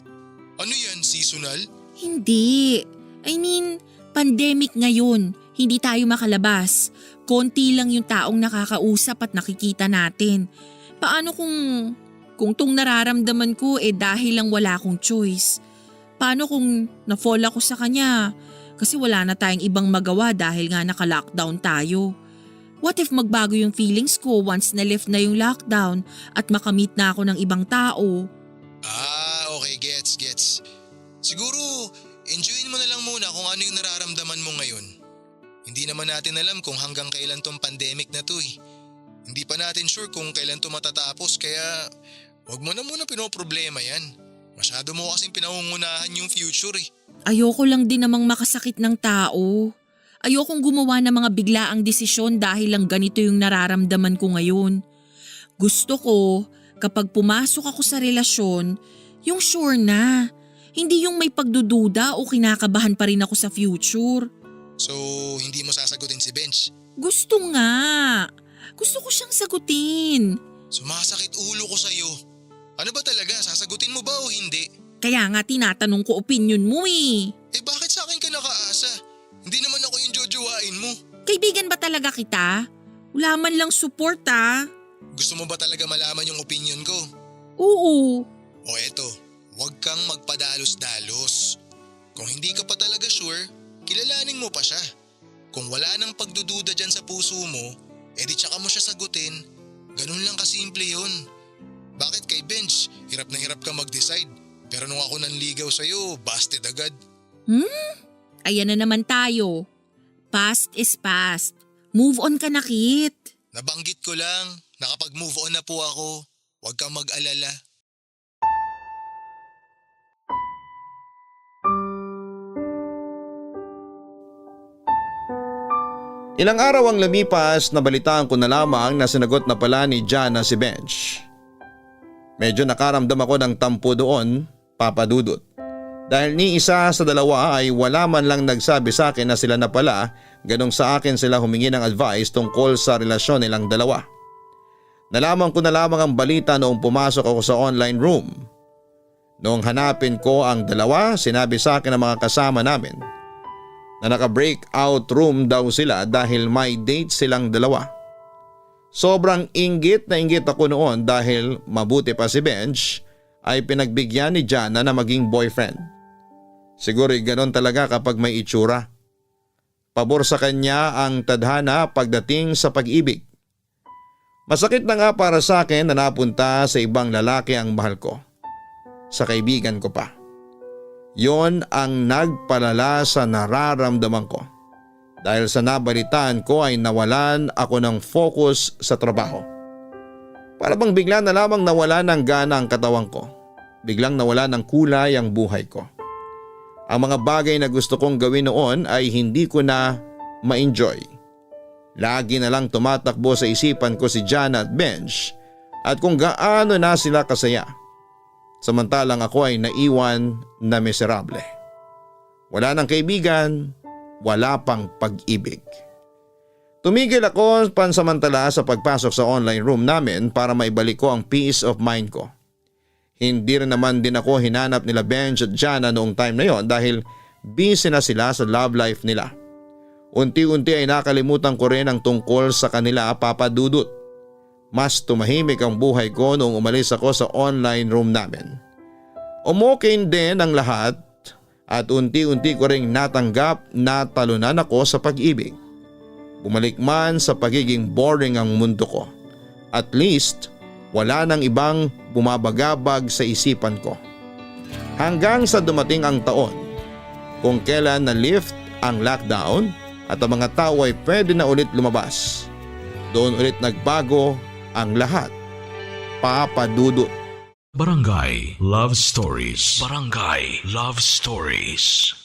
Ano yan, seasonal? Hindi. I mean, pandemic ngayon. Hindi tayo makalabas. Konti lang yung taong nakakausap at nakikita natin. Paano kung tong nararamdaman ko dahil lang wala akong choice? Paano kung na-fall ako sa kanya? Kasi wala na tayong ibang magawa dahil nga naka-lockdown tayo. What if magbago yung feelings ko once na-lift na yung lockdown at makamit na ako ng ibang tao? Ah, okay, gets. Siguro, enjoyin mo na lang muna kung ano yung nararamdaman mo ngayon. Hindi naman natin alam kung hanggang kailan tong pandemic na to eh. Hindi pa natin sure kung kailan to matatapos kaya wag mo na muna pinoproblema yan. Masyado mo kasing pinangungunahan yung future eh. Ayoko lang din namang makasakit ng tao. Ayokong gumawa ng mga biglaang desisyon dahil lang ganito yung nararamdaman ko ngayon. Gusto ko, kapag pumasok ako sa relasyon, yung sure na. Hindi yung may pagdududa o kinakabahan pa rin ako sa future. So, hindi mo sasagutin si Benj? Gusto nga. Gusto ko siyang sagutin. Sumasakit ulo ko sa'yo. Ano ba talaga? Sasagutin mo ba o hindi? Kaya nga tinatanong ko opinion mo eh. Eh bakit sa akin ka nakaasa? Hindi naman ako yung jojowain mo. Kaibigan ba talaga kita? Wala man lang support ah. Gusto mo ba talaga malaman yung opinion ko? Oo. O eto, huwag kang magpadalos-dalos. Kung hindi ka pa talaga sure, kilalanin mo pa siya. Kung wala nang pagdududa dyan sa puso mo, edi tsaka mo siya sagutin. Ganun lang kasimple yun. Bakit kay Benj, hirap na hirap ka mag-decide. Pero nung ako nanligaw sa'yo, busted agad. Ayan na naman tayo. Past is past. Move on ka na, Kit. Nabanggit ko lang, nakapag-move on na po ako. Huwag kang mag-alala. Ilang araw ang lumipas na balitaan ko na lamang na sinagot na pala ni Jana si Benj. Medyo nakaramdam ako ng tampo doon, Papa Dudut. Dahil ni isa sa dalawa ay wala man lang nagsabi sa akin na sila na pala, ganong sa akin sila humingi ng advice tungkol sa relasyon nilang dalawa. Nalaman ko na lamang ang balita noong pumasok ako sa online room. Noong hanapin ko ang dalawa, sinabi sa akin ng mga kasama namin na naka-breakout room daw sila dahil may date silang dalawa. Sobrang inggit na inggit ako noon dahil mabuti pa si Benj ay pinagbigyan ni Jana na maging boyfriend. Siguro'y ganon talaga kapag may itsura. Pabor sa kanya ang tadhana pagdating sa pag-ibig. Masakit na nga para sa akin na napunta sa ibang lalaki ang mahal ko. Sa kaibigan ko pa. Yon ang nagpalala sa nararamdaman ko. Dahil sa nabalitaan ko ay nawalan ako ng focus sa trabaho. Para bang bigla na lamang nawala ng gana ang katawan ko. Biglang nawala ng kulay ang buhay ko. Ang mga bagay na gusto kong gawin noon ay hindi ko na ma-enjoy. Lagi na lang tumatakbo sa isipan ko si Jana at Benj at kung gaano na sila kasaya. Samantalang ako ay naiwan na miserable. Wala nang kaibigan, wala pang pag-ibig. Tumigil ako pansamantala sa pagpasok sa online room namin para maibalik ko ang peace of mind ko. Hindi rin naman din ako hinanap nila Benj at Jana noong time na yon dahil busy na sila sa love life nila. Unti-unti ay nakalimutan ko rin ang tungkol sa kanila, Papa Dudut. Mas tumahimik ang buhay ko noong umalis ako sa online room namin. Umokin din ang lahat at unti-unti ko ring natanggap na talunan ako sa pag-ibig. Bumalik man sa pagiging boring ang mundo ko. At least, wala nang ibang bumabagabag sa isipan ko. Hanggang sa dumating ang taon, kung kailan na-lift ang lockdown at ang mga tao ay pwede na ulit lumabas. Doon ulit nagbago ang lahat. Papa Dudut. Barangay Love Stories. Barangay Love Stories.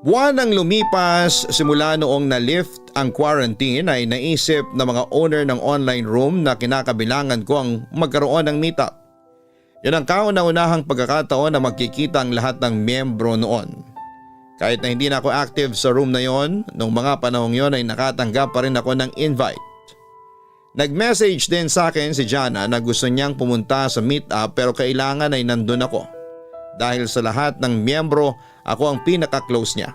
Buwan ang lumipas simula noong na-lift ang quarantine ay naisip ng mga owner ng online room na kinakabilangan ko ang magkaroon ng meetup. Yan ang kauna-unahang pagkakataon na magkikita ang lahat ng miyembro noon. Kahit na hindi na ako active sa room na yon, noong mga panahong yon ay nakatanggap pa rin ako ng invite. Nag-message din sa akin si Jana na gusto niyang pumunta sa meetup pero kailangan ay nandun ako. Dahil sa lahat ng miyembro, ako ang pinaka-close niya.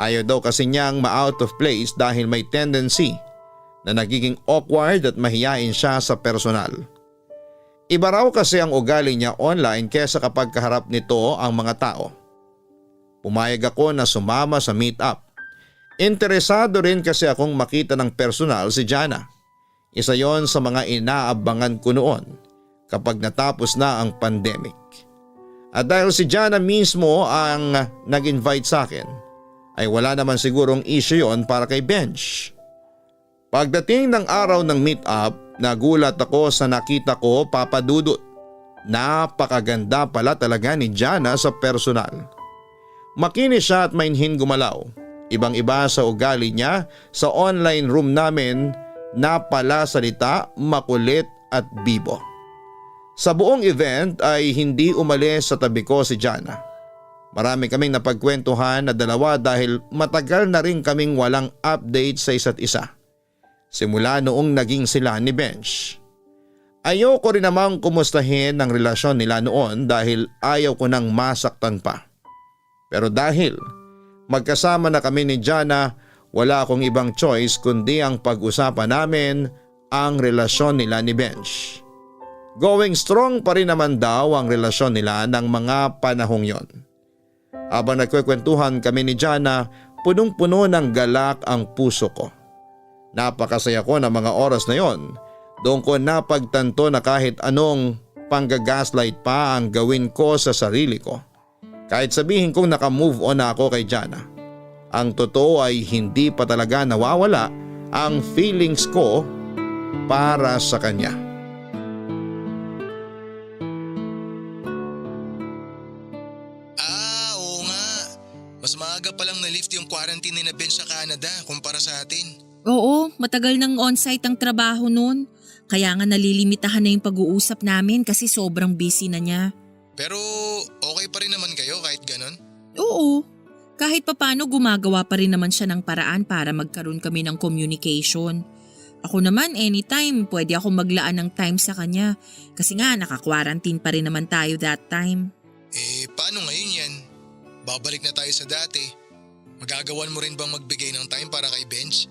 Ayaw daw kasi niyang ma-out of place dahil may tendency na nagiging awkward at mahiyain siya sa personal. Iba raw kasi ang ugali niya online kesa kapag kaharap nito ang mga tao. Pumayag ako na sumama sa meetup. Interesado rin kasi akong makita ng personal si Jana. Isa yon sa mga inaabangan ko noon kapag natapos na ang pandemic. At dahil si Jana mismo ang nag-invite sa akin, ay wala naman sigurong issue yon para kay Benj. Pagdating ng araw ng meet-up, nagulat ako sa nakita ko, Papa Dudut. Napakaganda pala talaga ni Jana sa personal. Makinis siya at mainhin gumalaw. Ibang-iba sa ugali niya sa online room namin, napalasalita, makulit at bibo. Sa buong event ay hindi umalis sa tabi ko si Jana. Marami kaming napagkwentuhan na dalawa dahil matagal na rin kaming walang update sa isa't isa. Simula noong naging sila ni Benj. Ayoko rin namang kumustahin ang relasyon nila noon dahil ayaw ko nang masaktan pa. Pero dahil magkasama na kami ni Jana, wala akong ibang choice kundi ang pag-usapan namin ang relasyon nila ni Benj. Going strong pa rin naman daw ang relasyon nila ng mga panahong yon. Habang nagkwekwentuhan kami ni Jana, punong-puno ng galak ang puso ko. Napakasaya ko ng mga oras na yon. Doon ko napagtanto na kahit anong panggagaslight pa ang gawin ko sa sarili ko. Kahit sabihin kong naka-move on na ako kay Jana, ang totoo ay hindi pa talaga nawawala ang feelings ko para sa kanya. Oo nga. Mas maaga palang na-lift yung quarantine na Benj sa Canada kumpara sa atin. Oo, matagal ng on-site ang trabaho nun. Kaya nga nalilimitahan na yung pag-uusap namin kasi sobrang busy na niya. Pero okay pa rin naman kayo kahit ganon? Oo, kahit papano gumagawa pa rin naman siya ng paraan para magkaroon kami ng communication. Ako naman anytime pwede ako maglaan ng time sa kanya kasi nga naka-quarantine pa rin naman tayo that time. Paano ngayon yan? Babalik na tayo sa dati. Magagawan mo rin bang magbigay ng time para kay Benj?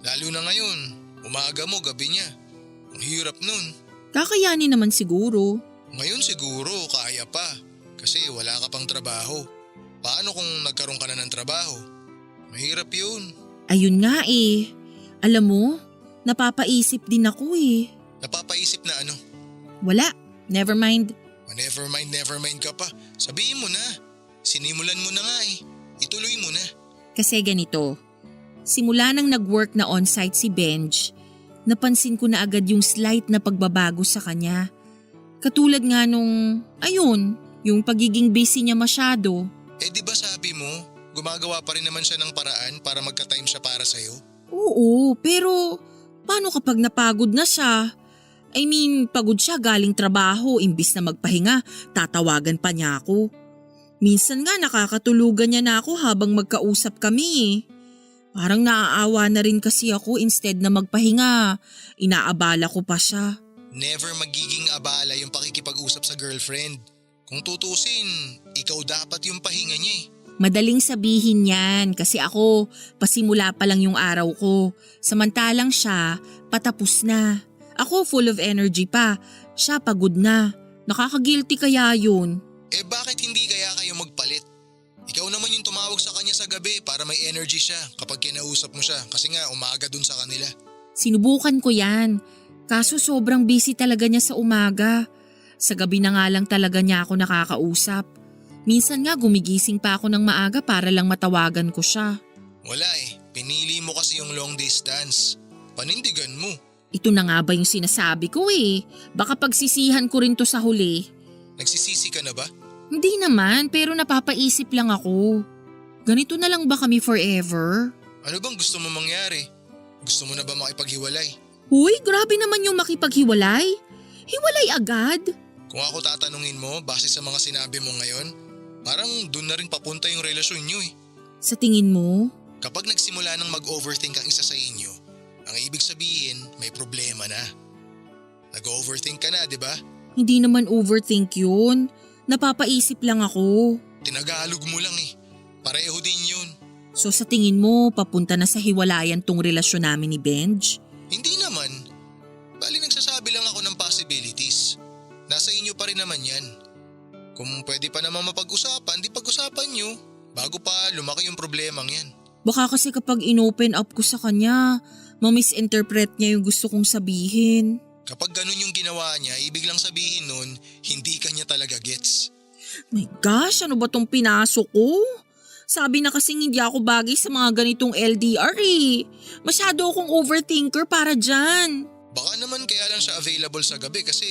Lalo na ngayon, umaga mo, gabi niya. Ang hirap nun. Kakayanin naman siguro. Ngayon siguro kaya pa kasi wala ka pang trabaho. Paano kung nagkaroon ka na ng trabaho? Mahirap yun. Ayun nga eh. Alam mo, napapaisip din ako eh. Napapaisip na ano? Wala, never mind. Never mind ka pa. Sabihin mo na. Sinimulan mo na nga eh. Ituloy mo na. Kasi ganito, simula nang nag-work na on-site si Benj, napansin ko na agad yung slight na pagbabago sa kanya. Katulad nga nung, ayun, yung pagiging busy niya masyado. Eh di ba sabi mo, gumagawa pa rin naman siya ng paraan para magka-time siya para sa'yo? Oo, pero paano kapag napagod na siya? I mean, pagod siya galing trabaho, imbis na magpahinga, tatawagan pa niya ako. Minsan nga nakakatulugan niya na ako habang magkausap kami eh. Parang naaawa na rin kasi ako instead na magpahinga, inaabala ko pa siya. Never magiging abala yung pakikipag-usap sa girlfriend. Kung tutusin, ikaw dapat yung pahinga niya eh. Madaling sabihin yan kasi ako pasimula pa lang yung araw ko. Samantalang siya patapos na. Ako full of energy pa, siya pagod na. Nakaka-guilty kaya yun. Eh bakit hindi kaya kayo magpalit? Ikaw naman yung tumawag sa kanya sa gabi para may energy siya kapag kinausap mo siya kasi nga umaga dun sa kanila. Sinubukan ko yan. Kaso sobrang busy talaga niya sa umaga. Sa gabi na nga lang talaga niya ako nakakausap. Minsan nga gumigising pa ako ng maaga para lang matawagan ko siya. Wala eh, pinili mo kasi yung long distance. Panindigan mo. Ito na nga ba yung sinasabi ko eh. Baka pagsisihan ko rin to sa huli. Nagsisisi ka na ba? Hindi naman, pero napapaisip lang ako. Ganito na lang ba kami forever? Ano bang gusto mo mangyari? Gusto mo na ba makipaghiwalay? Huy, grabe naman yung makipaghiwalay. Hiwalay agad. Kung ako tatanungin mo base sa mga sinabi mo ngayon, parang dun na rin papunta yung relasyon nyo eh. Sa tingin mo? Kapag nagsimula ng mag-overthink ang isa sa inyo, ang ibig sabihin may problema na. Nag-overthink ka na, di ba? Hindi naman overthink yun. Napapaisip lang ako. Tinagalog mo lang eh. Pareho din yun. So sa tingin mo, papunta na sa hiwalayan tong relasyon namin ni Benj? Hindi naman. Bali nagsasabi lang ako ng possibilities. Nasa inyo pa rin naman yan. Kung pwede pa naman mapag-usapan, di pag-usapan nyo. Bago pa lumaki yung problemang yan. Baka kasi kapag inopen up ko sa kanya, ma-misinterpret niya yung gusto kong sabihin. Kapag ganun yung ginawa niya, ibig lang sabihin nun, hindi ka niya talaga gets. My gosh, ano ba tong pinasok ko? Sabi na kasing hindi ako bagay sa mga ganitong LDR eh. Masyado akong overthinker para dyan. Baka naman kaya lang siya available sa gabi kasi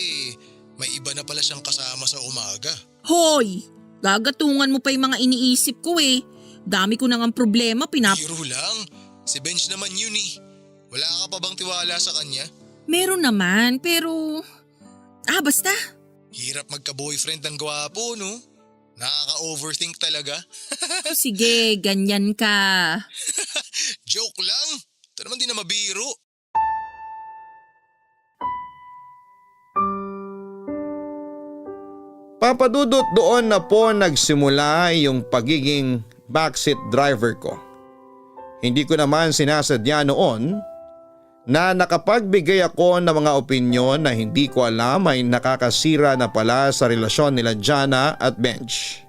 may iba na pala siyang kasama sa umaga. Hoy! Gagatungan mo pa yung mga iniisip ko eh. Dami ko nang ang problema Biro lang. Si Benj naman yun eh. Wala ka pa bang tiwala sa kanya? Meron naman, pero… basta. Hirap magka-boyfriend ng gwapo, no? Nakaka-overthink talaga. Sige, ganyan ka. Joke lang. Ito naman di na mabiro. Papadudot doon na po nagsimula yung pagiging backseat driver ko. Hindi ko naman sinasadya noon na nakapagbigay ako ng mga opinyon na hindi ko alam ay nakakasira na pala sa relasyon nila Jana at Benj.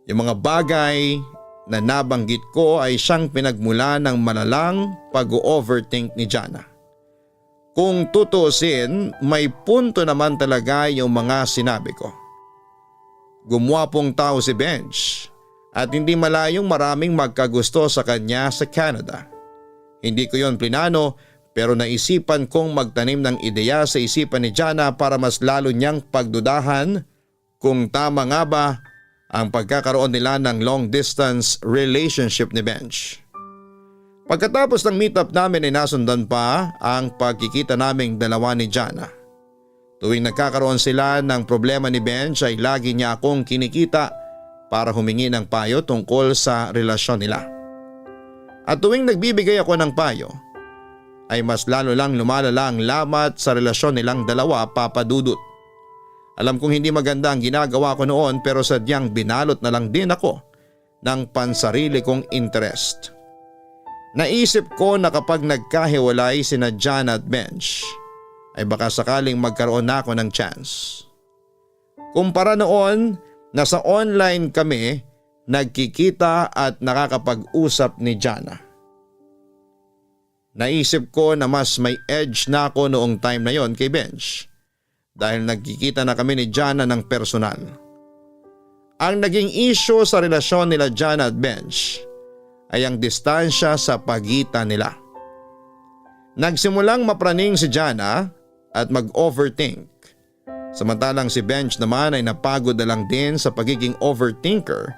Yung mga bagay na nabanggit ko ay siyang pinagmula ng malalang pag-overthink ni Jana. Kung tutusin, may punto naman talaga yung mga sinabi ko. Gumwapong tao si Benj at hindi malayong maraming magkagusto sa kanya sa Canada. Hindi ko yon plinano pero naisipan kong magtanim ng ideya sa isipan ni Jana para mas lalo niyang pagdudahan kung tama nga ba ang pagkakaroon nila ng long distance relationship ni Benj. Pagkatapos ng meetup namin ay nasundan pa ang pagkikita naming dalawa ni Jana. Tuwing nagkakaroon sila ng problema ni Benj ay lagi niya akong kinikita para humingi ng payo tungkol sa relasyon nila. At tuwing nagbibigay ako ng payo ay mas lalo lang lumalala ang lamat sa relasyon nilang dalawa, Papa Dudut. Alam kong hindi maganda ang ginagawa ko noon pero sadyang binalot na lang din ako ng pansarili kong interest. Naisip ko na kapag nagkahiwalay sina Jana at Benj ay baka sakaling magkaroon na ako ng chance. Kumpara noon, nasa online kami nagkikita at nakakapag-usap ni Jana. Naisip ko na mas may edge na ako noong time na yon kay Benj dahil nagkikita na kami ni Jana ng personal. Ang naging issue sa relasyon nila Jana at Benj ay ang distansya sa pagitan nila. Nagsimulang mapraning si Jana at mag-overthink Samantalang si Benj naman ay napagod na lang din sa pagiging overthinker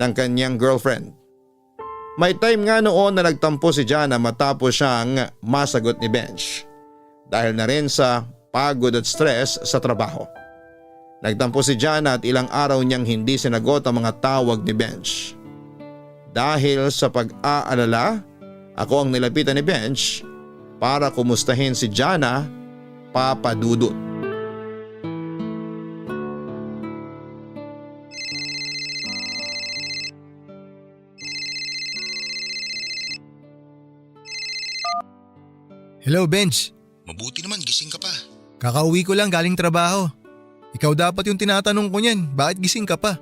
ng kanyang girlfriend. May time nga noon na nagtampo si Jana matapos siyang masagot ni Benj dahil na rin sa pagod at stress sa trabaho. Nagtampo si Jana at ilang araw niyang hindi sinagot ang mga tawag ni Benj. Dahil sa pag-aalala, ako ang nilapitan ni Benj para kumustahin si Jana, Papa Dudut. Hello, Benj. Mabuti naman, gising ka pa. Kakauwi ko lang galing trabaho. Ikaw dapat yung tinatanong ko niyan, bakit gising ka pa?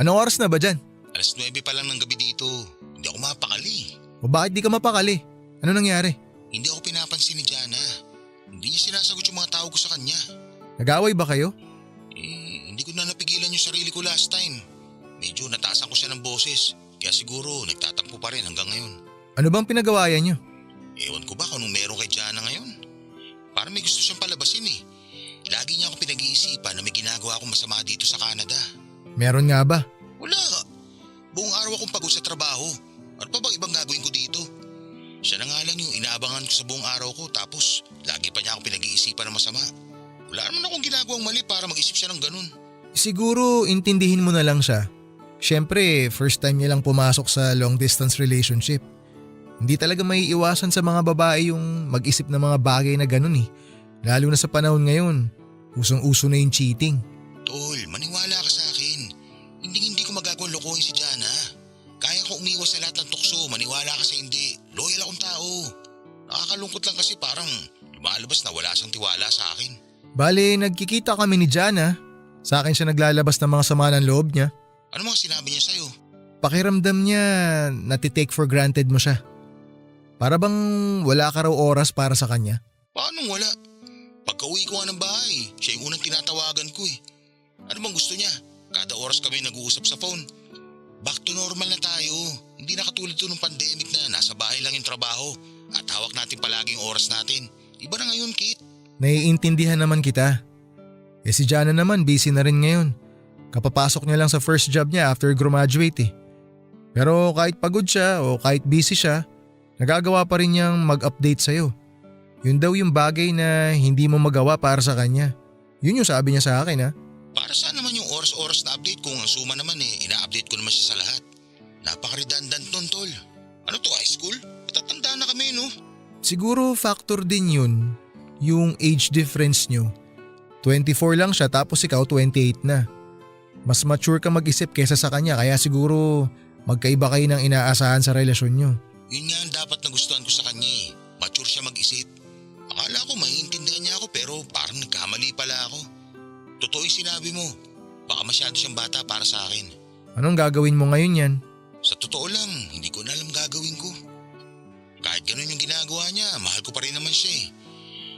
Anong oras na ba dyan? Alas 9 pa lang ng gabi dito. Hindi ako mapakali. O bakit di ka mapakali? Ano nangyari? Hindi ako pinapansin ni Jana. Hindi niya sinasagot yung mga tawag ko sa kanya. Nag-away ba kayo? Hindi ko na napigilan yung sarili ko last time. Medyo nataasan ko siya ng boses. Kaya siguro nagtatampo pa rin hanggang ngayon. Ano bang pinagawayan niyo? Ewan ko ba kung anong meron kay Jana ngayon? Parang may gusto siyang palabasin eh. Lagi niya ako pinag-iisipan na may ginagawa akong masama dito sa Canada. Meron nga ba? Wala. Buong araw akong pagod sa trabaho. Ano pa bang ibang gagawin ko dito? Siya na nga lang yung inaabangan ko sa buong araw ko tapos lagi pa niya ako pinag-iisipan ng masama. Wala naman akong ginagawang mali para mag-isip siya ng ganun. Siguro intindihin mo na lang siya. Siyempre, first time niya lang pumasok sa long distance relationship. Hindi talaga may iwasan sa mga babae yung mag-isip ng mga bagay na ganun eh. Lalo na sa panahon ngayon, usong-uso na yung cheating. Tol, maniwala ka sa akin. Hindi ko magagawang lokohin si Jana. Kaya ko umiwas sa lahat ng tukso, maniwala ka sa hindi. Loyal akong tao. Nakakalungkot lang kasi parang lumalabas na wala siyang tiwala sa akin. Bale, nagkikita kami ni Jana. Sa akin siya naglalabas ng mga sama ng loob niya. Ano mga sinabi niya sa'yo? Pakiramdam niya natitake for granted mo siya. Para bang wala ka raw oras para sa kanya? Paano wala? Pagka-uwi ko nga ng bahay, siya yung unang tinatawagan ko eh. Ano bang gusto niya? Kada oras kami nag-uusap sa phone. Back to normal na tayo. Hindi na katulad to nung pandemic na nasa bahay lang yung trabaho at hawak natin palaging oras natin. Iba na ngayon, Kit. Naiintindihan naman kita. Si Jana naman busy na rin ngayon. Kapapasok niya lang sa first job niya after graduate eh. Pero kahit pagod siya o kahit busy siya, nagagawa pa rin niyang mag-update sa'yo. Yun daw yung bagay na hindi mo magawa para sa kanya. Yun yung sabi niya sa akin ha. Para saan naman yung oras-oras na update kung ang suma naman eh, ina-update ko naman siya sa lahat. Napaka-redundant nun, Tol. Ano to, high school? Matatanda na kami, no? Siguro factor din yun, yung age difference nyo. 24 lang siya tapos ikaw 28 na. Mas mature ka mag-isip kesa sa kanya kaya siguro magkaiba kayo ng inaasahan sa relasyon nyo. Yun nga ang dapat nagustuhan ko sa kanya eh. Mature siya mag-isip. Akala ko maiintindihan niya ako pero parang nagkamali pala ako. Totoo yung sinabi mo. Baka masyado siyang bata para sa akin. Anong gagawin mo ngayon yan? Sa totoo lang, hindi ko na alam gagawin ko. Kahit ganun yung ginagawa niya, mahal ko pa rin naman siya eh.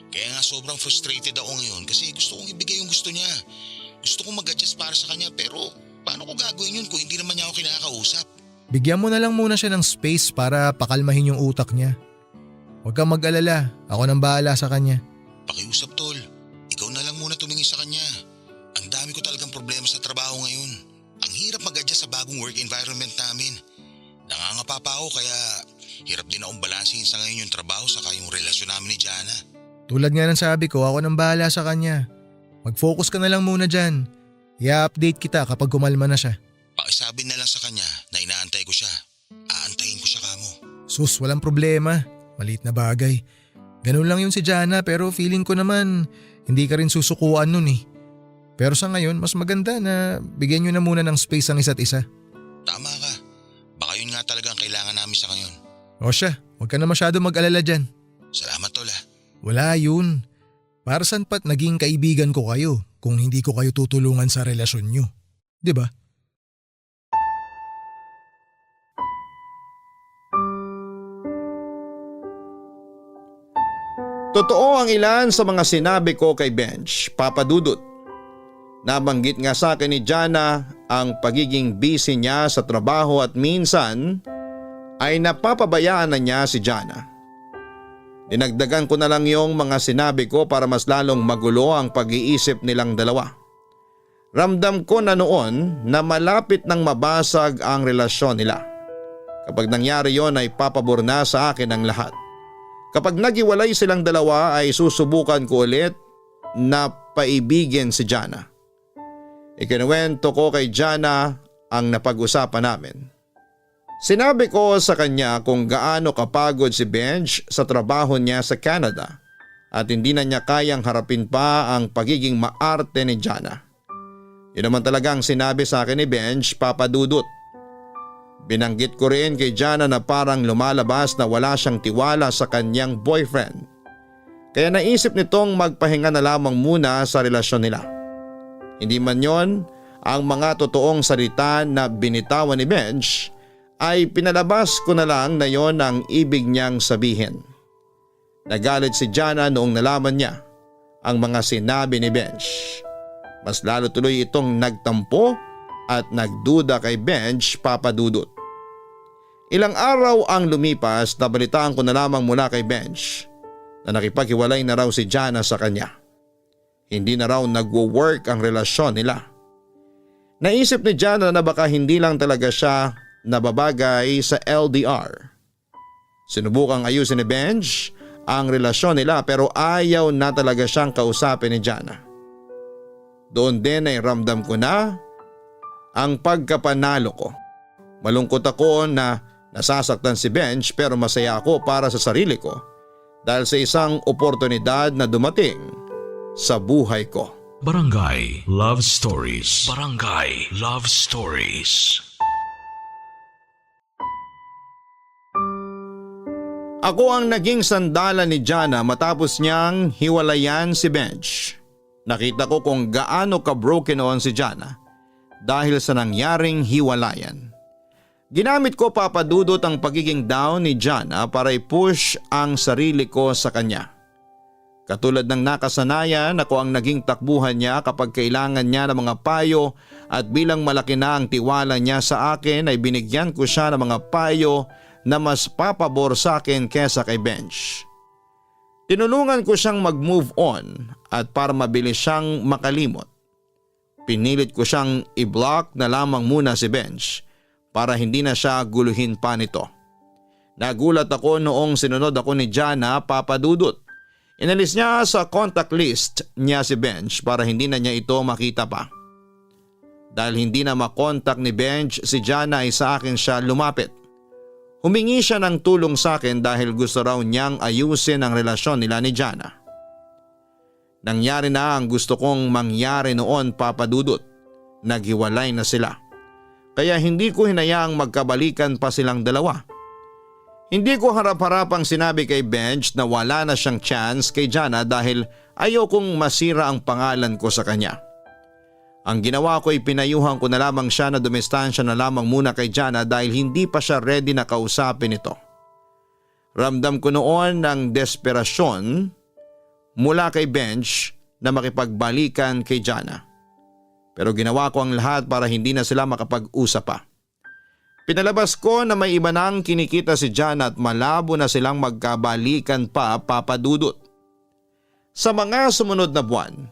Kaya nga sobrang frustrated ako ngayon kasi gusto kong ibigay yung gusto niya. Gusto kong mag-adjust para sa kanya pero paano ko gagawin yun kung hindi naman niya ako kinakausap? Bigyan mo na lang muna siya ng space para pakalmahin yung utak niya. Huwag kang mag-alala, ako nang bahala sa kanya. Pakiusap, Tol. Ikaw na lang muna tumingin sa kanya. Ang dami ko talagang problema sa trabaho ngayon. Ang hirap mag-adjust sa bagong work environment namin. Nangangapa pa ako kaya hirap din akong balansin sa ngayon yung trabaho saka yung relasyon namin ni Jana. Tulad nga ng sabi ko, ako nang bahala sa kanya. Mag-focus ka na lang muna dyan. I-update kita kapag kumalma na siya. Pakisabi na lang sa kanya na inaantay ko siya. Aantayin ko siya kamo. Sus, walang problema. Maliit na bagay. Ganun lang yun si Jana pero feeling ko naman hindi ka rin susukuan nun eh. Pero sa ngayon, mas maganda na bigyan nyo na muna ng space ang isa't isa. Tama ka. Baka yun nga talagang kailangan namin sa ngayon. O siya, huwag ka na masyado mag-alala dyan. Salamat, Tol ah. Wala yun. Para saan pat naging kaibigan ko kayo kung hindi ko kayo tutulungan sa relasyon nyo. 'Di ba? Totoo ang ilan sa mga sinabi ko kay Benj, Papa Dudut. Nabanggit nga sa akin ni Jana ang pagiging busy niya sa trabaho at minsan ay napapabayaan na niya si Jana. Dinagdagan ko na lang yung mga sinabi ko para mas lalong magulo ang pag-iisip nilang dalawa. Ramdam ko na noon na malapit nang mabasag ang relasyon nila. Kapag nangyari yon ay papabor na sa akin ang lahat. Kapag naghiwalay silang dalawa ay susubukan ko ulit na paibigin si Jana. Ikinuwento ko kay Jana ang napag-usapan namin. Sinabi ko sa kanya kung gaano kapagod si Benj sa trabaho niya sa Canada at hindi na niya kayang harapin pa ang pagiging maarte ni Jana. Yun naman talagang sinabi sa akin ni Benj, Papa Dudut. Binanggit ko rin kay Jana na parang lumalabas na wala siyang tiwala sa kanyang boyfriend. Kaya naisip nitong magpahinga na lamang muna sa relasyon nila. Hindi man yon ang mga totoong salita na binitawan ni Benj, ay pinalabas ko na lang na yon ang ibig niyang sabihin. Nagalit si Jana noong nalaman niya ang mga sinabi ni Benj. Mas lalo tuloy itong nagtampo at nagduda kay Benj, Papa Dudut. Ilang araw ang lumipas na balitaan ko na lamang mula kay Benj na nakipaghiwalay na raw si Jana sa kanya. Hindi na raw nagwo-work ang relasyon nila. Naisip ni Jana na baka hindi lang talaga siya nababagay sa LDR. Sinubukang ayusin ni Benj ang relasyon nila pero ayaw na talaga siyang kausapin ni Jana. Doon din ay ramdam ko na ang pagkapanalo ko. Malungkot ako na nasasaktan si Benj pero masaya ako para sa sarili ko dahil sa isang oportunidad na dumating sa buhay ko. Barangay Love Stories. Barangay Love Stories. Ako ang naging sandalan ni Jana matapos niyang hiwalayan si Benj. Nakita ko kung gaano ka-broken noon si Jana dahil sa nangyaring hiwalayan. Ginamit ko, Papa Dudut, ang pagiging down ni Jana para i-push ang sarili ko sa kanya. Katulad ng nakasanayan, ako ang naging takbuhan niya kapag kailangan niya ng mga payo at bilang malaki na ang tiwala niya sa akin ay binigyan ko siya ng mga payo na mas papabor sa akin kesa kay Benj. Tinulungan ko siyang mag-move on at para mabilis siyang makalimot. Pinilit ko siyang i-block na lamang muna si Benj para hindi na siya guluhin pa nito. Nagulat ako noong sinunod ako ni Jana, Papa Dudut. Inalis niya sa contact list niya si Benj para hindi na niya ito makita pa. Dahil hindi na makontak ni Benj si Jana ay sa akin siya lumapit. Humingi siya ng tulong sa akin dahil gusto raw niyang ayusin ang relasyon nila ni Jana. Nangyari na ang gusto kong mangyari noon, Papa Dudut. Naghiwalay na sila. Kaya hindi ko hinayaang magkabalikan pa silang dalawa. Hindi ko harap-harapang sinabi kay Benj na wala na siyang chance kay Jana dahil ayokong masira ang pangalan ko sa kanya. Ang ginawa ko ay pinayuhan ko na lamang siya na dumistansya na lamang muna kay Jana dahil hindi pa siya ready na kausapin ito. Ramdam ko noon ng desperasyon mula kay Benj na makipagbalikan kay Jana. Pero ginawa ko ang lahat para hindi na sila makapag-usap pa. Pinalabas ko na may iba nang kinikita si Jana at malabo na silang magkabalikan pa, Papa Dudut. Sa mga sumunod na buwan,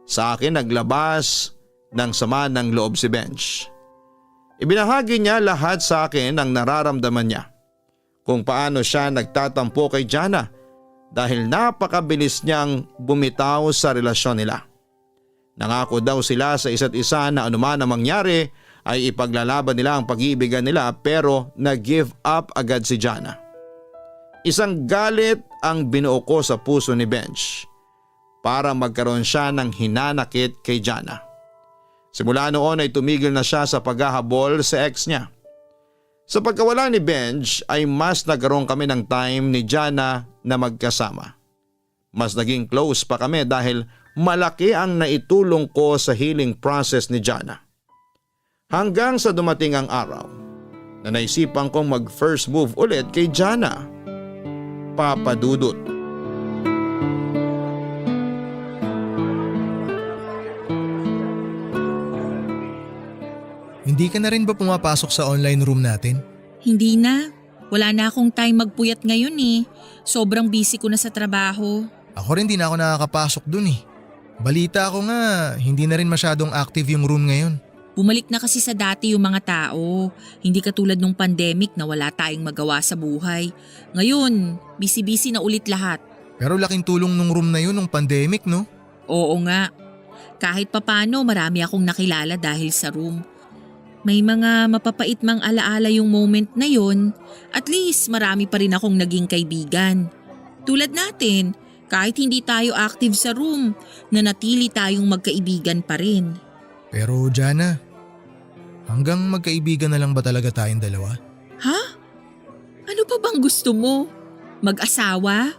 sa akin naglabas ng sama ng loob si Benj. Ibinahagi niya lahat sa akin ang nararamdaman niya. Kung paano siya nagtatampo kay Jana dahil napakabilis niyang bumitaw sa relasyon nila. Nangako daw sila sa isa't isa na anuman ang mangyari ay ipaglalaban nila ang pag-iibigan nila pero nag-give up agad si Jana. Isang galit ang binuo ko sa puso ni Benj para magkaroon siya ng hinanakit kay Jana. Simula noon ay tumigil na siya sa paghahabol sa ex niya. Sa pagkawala ni Benj ay mas nagkaroon kami ng time ni Jana na magkasama. Mas naging close pa kami dahil malaki ang naitulong ko sa healing process ni Jana. Hanggang sa dumating ang araw na naisipan kong mag-first move ulit kay Jana, Papa Dudut. Hindi ka na rin ba pumapasok sa online room natin? Hindi na. Wala na akong time magpuyat ngayon eh. Sobrang busy ko na sa trabaho. Ako rin di na ako nakakapasok dun eh. Balita ko nga, hindi na rin masyadong active yung room ngayon. Bumalik na kasi sa dati yung mga tao. Hindi katulad nung pandemic na wala tayong magawa sa buhay. Ngayon, busy-busy na ulit lahat. Pero laking tulong nung room na yun nung pandemic, no? Oo nga. Kahit papano marami akong nakilala dahil sa room. May mga mapapait mang alaala yung moment na yon. At least marami pa rin akong naging kaibigan. Tulad natin, kahit hindi tayo active sa room, nanatili tayong magkaibigan pa rin. Pero Jana, hanggang magkaibigan na lang ba talaga tayong dalawa? Ha? Ano pa bang gusto mo? Mag-asawa?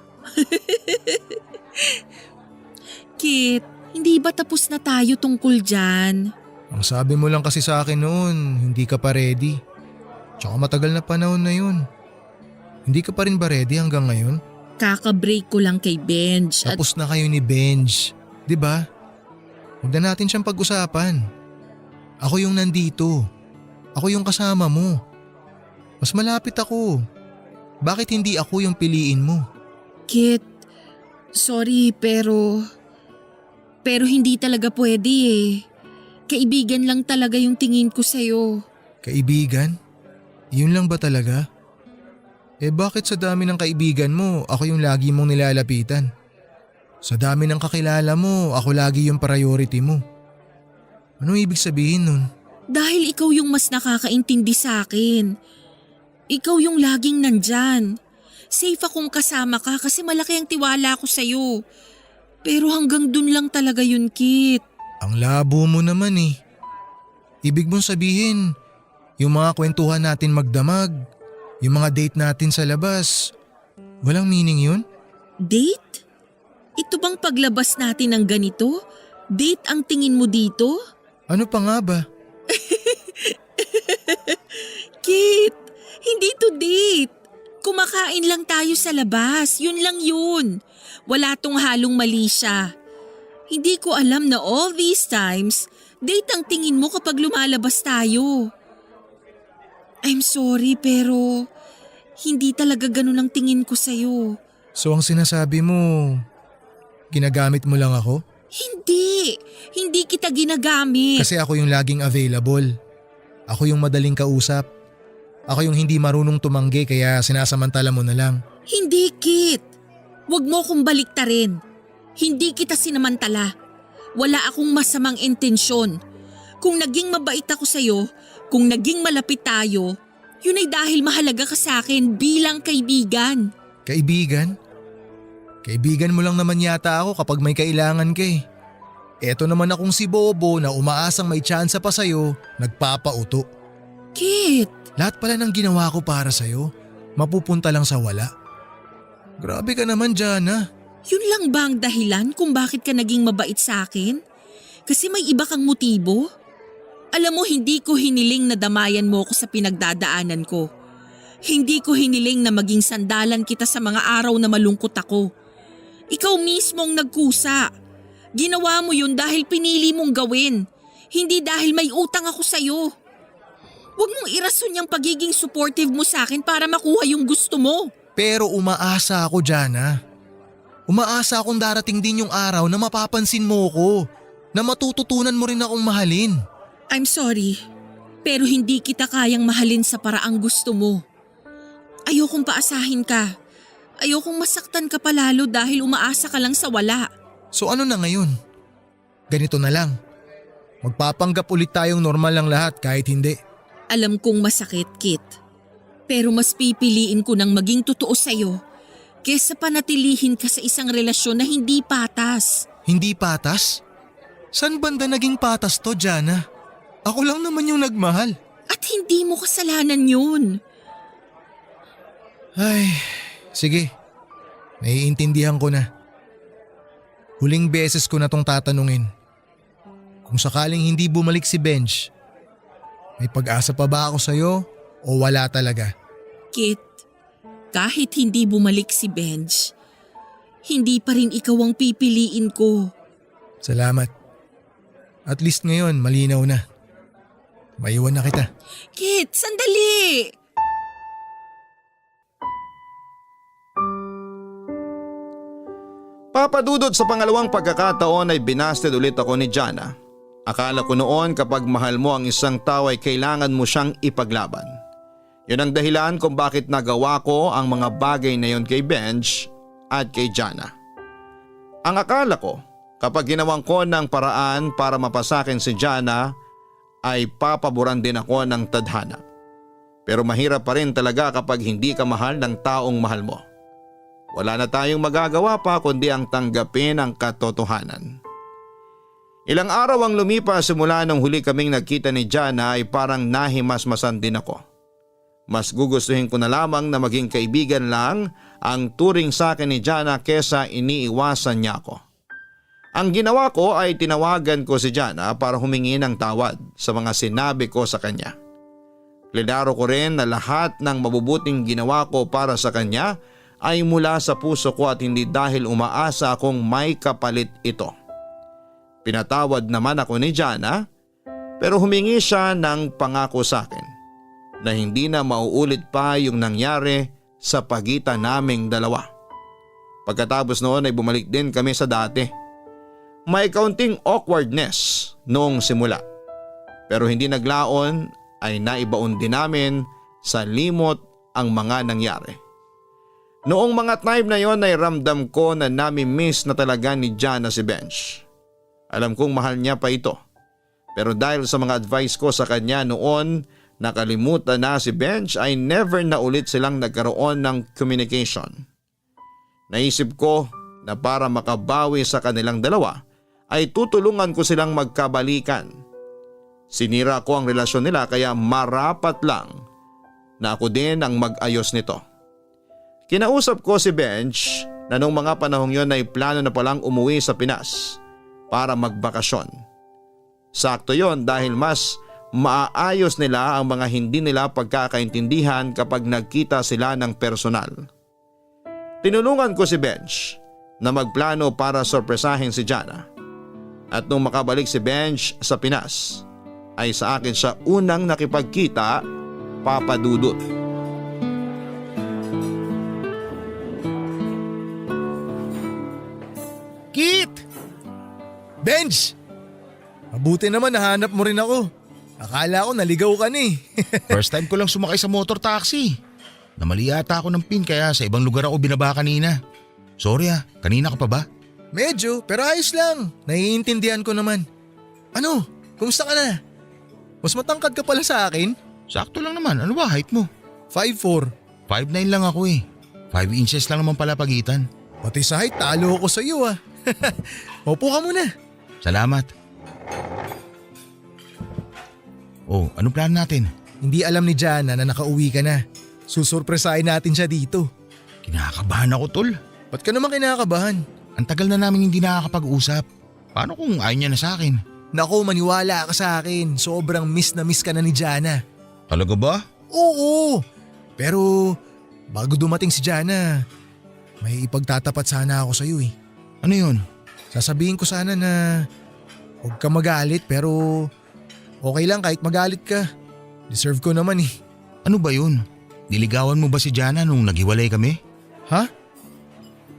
Kit, hindi ba tapos na tayo tungkol dyan? Ang sabi mo lang kasi sa akin noon, hindi ka pa ready. Tsaka matagal na panahon na yun. Hindi ka pa rin ba ready hanggang ngayon? Kaka-break ko lang kay Benj at Tapos na kayo ni Benj, di ba? Huwag na natin siyang pag-usapan. Ako yung nandito. Ako yung kasama mo. Mas malapit ako. Bakit hindi ako yung piliin mo? Kit, sorry pero hindi talaga pwede eh. Kaibigan lang talaga yung tingin ko sa'yo. Kaibigan? Yun lang ba talaga? Eh bakit sa dami ng kaibigan mo, ako yung lagi mong nilalapitan? Sa dami ng kakilala mo, ako lagi yung priority mo. Anong ibig sabihin nun? Dahil ikaw yung mas nakakaintindi sa akin. Ikaw yung laging nandyan. Safe akong kasama ka kasi malaki ang tiwala ko sa'yo. Pero hanggang dun lang talaga yun, Kit. Ang labo mo naman eh. Ibig mong sabihin, yung mga kwentuhan natin magdamag, yung mga date natin sa labas, walang meaning yun? Date? Ito bang paglabas natin ng ganito? Date ang tingin mo dito? Ano pa nga ba? Kit, hindi to date. Kumakain lang tayo sa labas, yun lang yun. Wala tong halong mali siya. Hindi ko alam na all these times, date ang tingin mo kapag lumalabas tayo. I'm sorry pero hindi talaga ganun ang tingin ko sa'yo. So ang sinasabi mo, ginagamit mo lang ako? Hindi kita ginagamit. Kasi ako yung laging available. Ako yung madaling kausap. Ako yung hindi marunong tumanggi kaya sinasamantala mo na lang. Hindi, Kit. Huwag mo akong baliktarin. Hindi kita sinamantala. Wala akong masamang intensyon. Kung naging mabait ako sa'yo, kung naging malapit tayo, yun ay dahil mahalaga ka sa akin bilang kaibigan. Kaibigan? Kaibigan mo lang naman yata ako kapag may kailangan ka eh. Eto naman akong si Bobo na umaasang may tsansa pa sa'yo, nagpapauto. Kit, Lahat pala ng ginawa ko para sa'yo, mapupunta lang sa wala. Grabe ka naman, Jana. yun lang ba ang dahilan kung bakit ka naging mabait sa akin? Kasi may iba kang motibo? Alam mo, hindi ko hiniling na damayan mo ako sa pinagdadaanan ko. Hindi ko hiniling na maging sandalan kita sa mga araw na malungkot ako. Ikaw mismo ang nagkusa. Ginawa mo yun dahil pinili mong gawin. Hindi dahil may utang ako sa'yo. Huwag mong irason yung pagiging supportive mo sa akin para makuha yung gusto mo. Pero umaasa ako, Jana. Umaasa akong darating din yung araw na mapapansin mo ko. Na matututunan mo rin akong mahalin. I'm sorry, pero hindi kita kayang mahalin sa paraang gusto mo. Ayokong paasahin ka. Ayokong masaktan ka pa lalo dahil umaasa ka lang sa wala. So ano na ngayon? Ganito na lang. Magpapanggap ulit tayong normal lang lahat kahit hindi. Alam kong masakit, Kit. Pero mas pipiliin ko ng maging totoo sa'yo kesa panatilihin ka sa isang relasyon na hindi patas. Hindi patas? San banda naging patas to, Jana? Ako lang naman yung nagmahal. At hindi mo kasalanan yun. Ay, sige. Naiintindihan ko na. Huling beses ko na tong tatanungin. Kung sakaling hindi bumalik si Benj, may pag-asa pa ba ako sa'yo o wala talaga? Kit, kahit hindi bumalik si Benj, hindi pa rin ikaw ang pipiliin ko. Salamat. At least ngayon malinaw na. Maiwan na kita. Kit, sandali! Papadudot sa pangalawang pagkakataon ay binasted ulit ako ni Jana. Akala ko noon kapag mahal mo ang isang tao ay kailangan mo siyang ipaglaban. Yun ang dahilan kung bakit nagawa ko ang mga bagay na yon kay Benj at kay Jana. Ang akala ko kapag ginawan ko ng paraan para mapasakin si Jana ay papaboran din ako ng tadhana. Pero mahirap pa rin talaga kapag hindi ka mahal ng taong mahal mo. Wala na tayong magagawa pa kundi ang tanggapin ang katotohanan. Ilang araw ang lumipas simula nung huli kaming nagkita ni Jana ay parang nahimasmasan din ako. Mas gugustuhin ko na lamang na maging kaibigan lang ang turing sa akin ni Jana kesa iniiwasan niya ako. Ang ginawa ko ay tinawagan ko si Jana para humingi ng tawad sa mga sinabi ko sa kanya. Plenaro ko rin na lahat ng mabubuting ginawa ko para sa kanya ay mula sa puso ko at hindi dahil umaasa akong may kapalit ito. Pinatawad naman ako ni Jana pero humingi siya ng pangako sa akin na hindi na mauulit pa yung nangyari sa pagitan naming dalawa. Pagkatapos noon ay bumalik din kami sa dati. May kaunting awkwardness noong simula pero hindi naglaon ay naibaon din namin sa limot ang mga nangyari. Noong mga time na yon ay ramdam ko na nami-miss na talaga ni Jana si Benj. Alam kong mahal niya pa ito pero dahil sa mga advice ko sa kanya noon nakalimutan na si Benj ay never na ulit silang nagkaroon ng communication. Naisip ko na para makabawi sa kanilang dalawa ay tutulungan ko silang magkabalikan. Sinira ko ang relasyon nila kaya marapat lang na ako din ang mag-ayos nito. Kinausap ko si Benj na nung mga panahong yon ay plano na palang umuwi sa Pinas para magbakasyon. Sakto yon dahil mas maaayos nila ang mga hindi nila pagkakaintindihan kapag nagkita sila ng personal. Tinulungan ko si Benj na magplano para sorpresahin si Jana. At nung makabalik si Benj sa Pinas ay sa akin siya unang nakipagkita, Papa Dudut. Kit! Benj! Mabuti naman nahanap mo rin ako. Akala ko naligaw ka na eh. First time ko lang sumakay sa motor taxi. Namali yata ako ng pin kaya sa ibang lugar ako binaba kanina. Sorry kanina ka pa ba? Medyo, pero ayos lang. Naiintindihan ko naman. Ano? Kumusta ka na? Mas matangkad ka pala sa akin? Sakto lang naman. Ano ba height mo? 5'4". 5'9" lang ako 5 inches lang naman pala pagitan. Pati sa height, talo ako sa iyo Maupo ka muna. Salamat. Oh, anong plan natin? Hindi alam ni Jana na nakauwi ka na. Susurpresahin natin siya dito. Kinakabahan ako tol. Ba't ka naman kinakabahan? Ang tagal na namin hindi nakakapag-usap. Paano kung ayaw niya na sa akin? Naku, maniwala ka sa akin. Sobrang miss na miss ka na ni Jana. Talaga ba? Oo. Pero bago dumating si Jana, may ipagtatapat sana ako sa iyo Ano yun? Sasabihin ko sana na huwag ka magalit pero okay lang kahit magalit ka. Deserve ko naman Ano ba yun? Niligawan mo ba si Jana nung naghiwalay kami? Ha?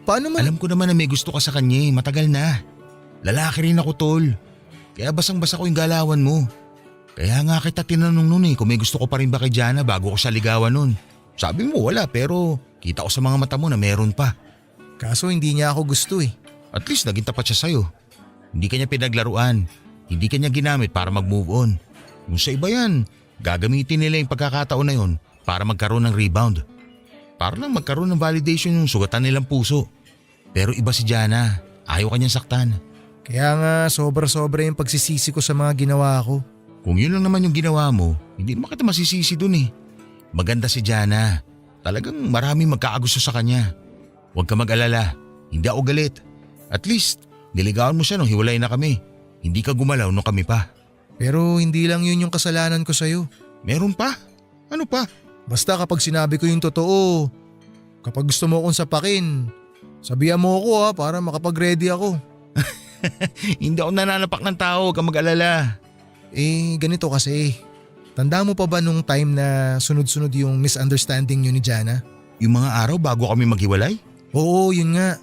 Paano man? Alam ko naman na may gusto ka sa kanya matagal na. Lalaki rin ako tol. Kaya basang-basa ko yung galawan mo. Kaya nga kita tinanong nun kung may gusto ko pa rin ba kay Jana bago ko siya ligawan nun. Sabi mo wala pero kita ko sa mga mata mo na meron pa. Kaso hindi niya ako gusto At least naging tapat siya sa'yo. Hindi ka niya pinaglaruan. Hindi ka niya ginamit para mag-move on. Kung sa iba yan, gagamitin nila yung pagkakataon na yun para magkaroon ng rebound. Para lang magkaroon ng validation yung sugatan nilang puso. Pero iba si Jana. Ayaw ka niyang saktan. Kaya nga sobra-sobra yung pagsisisi ko sa mga ginawa ko. Kung yun lang naman yung ginawa mo, hindi naman kita masisisi dun Maganda si Jana. Talagang maraming magkakagusto sa kanya. Huwag ka mag-alala. Hindi ako galit. At least, niligawan mo siya nung hiwalay na kami. Hindi ka gumalaw nung kami pa. Pero hindi lang yun yung kasalanan ko sa'yo. Meron pa? Ano pa? Basta kapag sinabi ko yung totoo, kapag gusto mo akong sapakin, sabihan mo ako para makapag-ready ako. Hindi ako nananapak ng tao, huwag ka mag-alala. Ganito kasi. Tanda mo pa ba nung time na sunod-sunod yung misunderstanding nyo ni Jana? Yung mga araw bago kami maghiwalay? Oo, yun nga.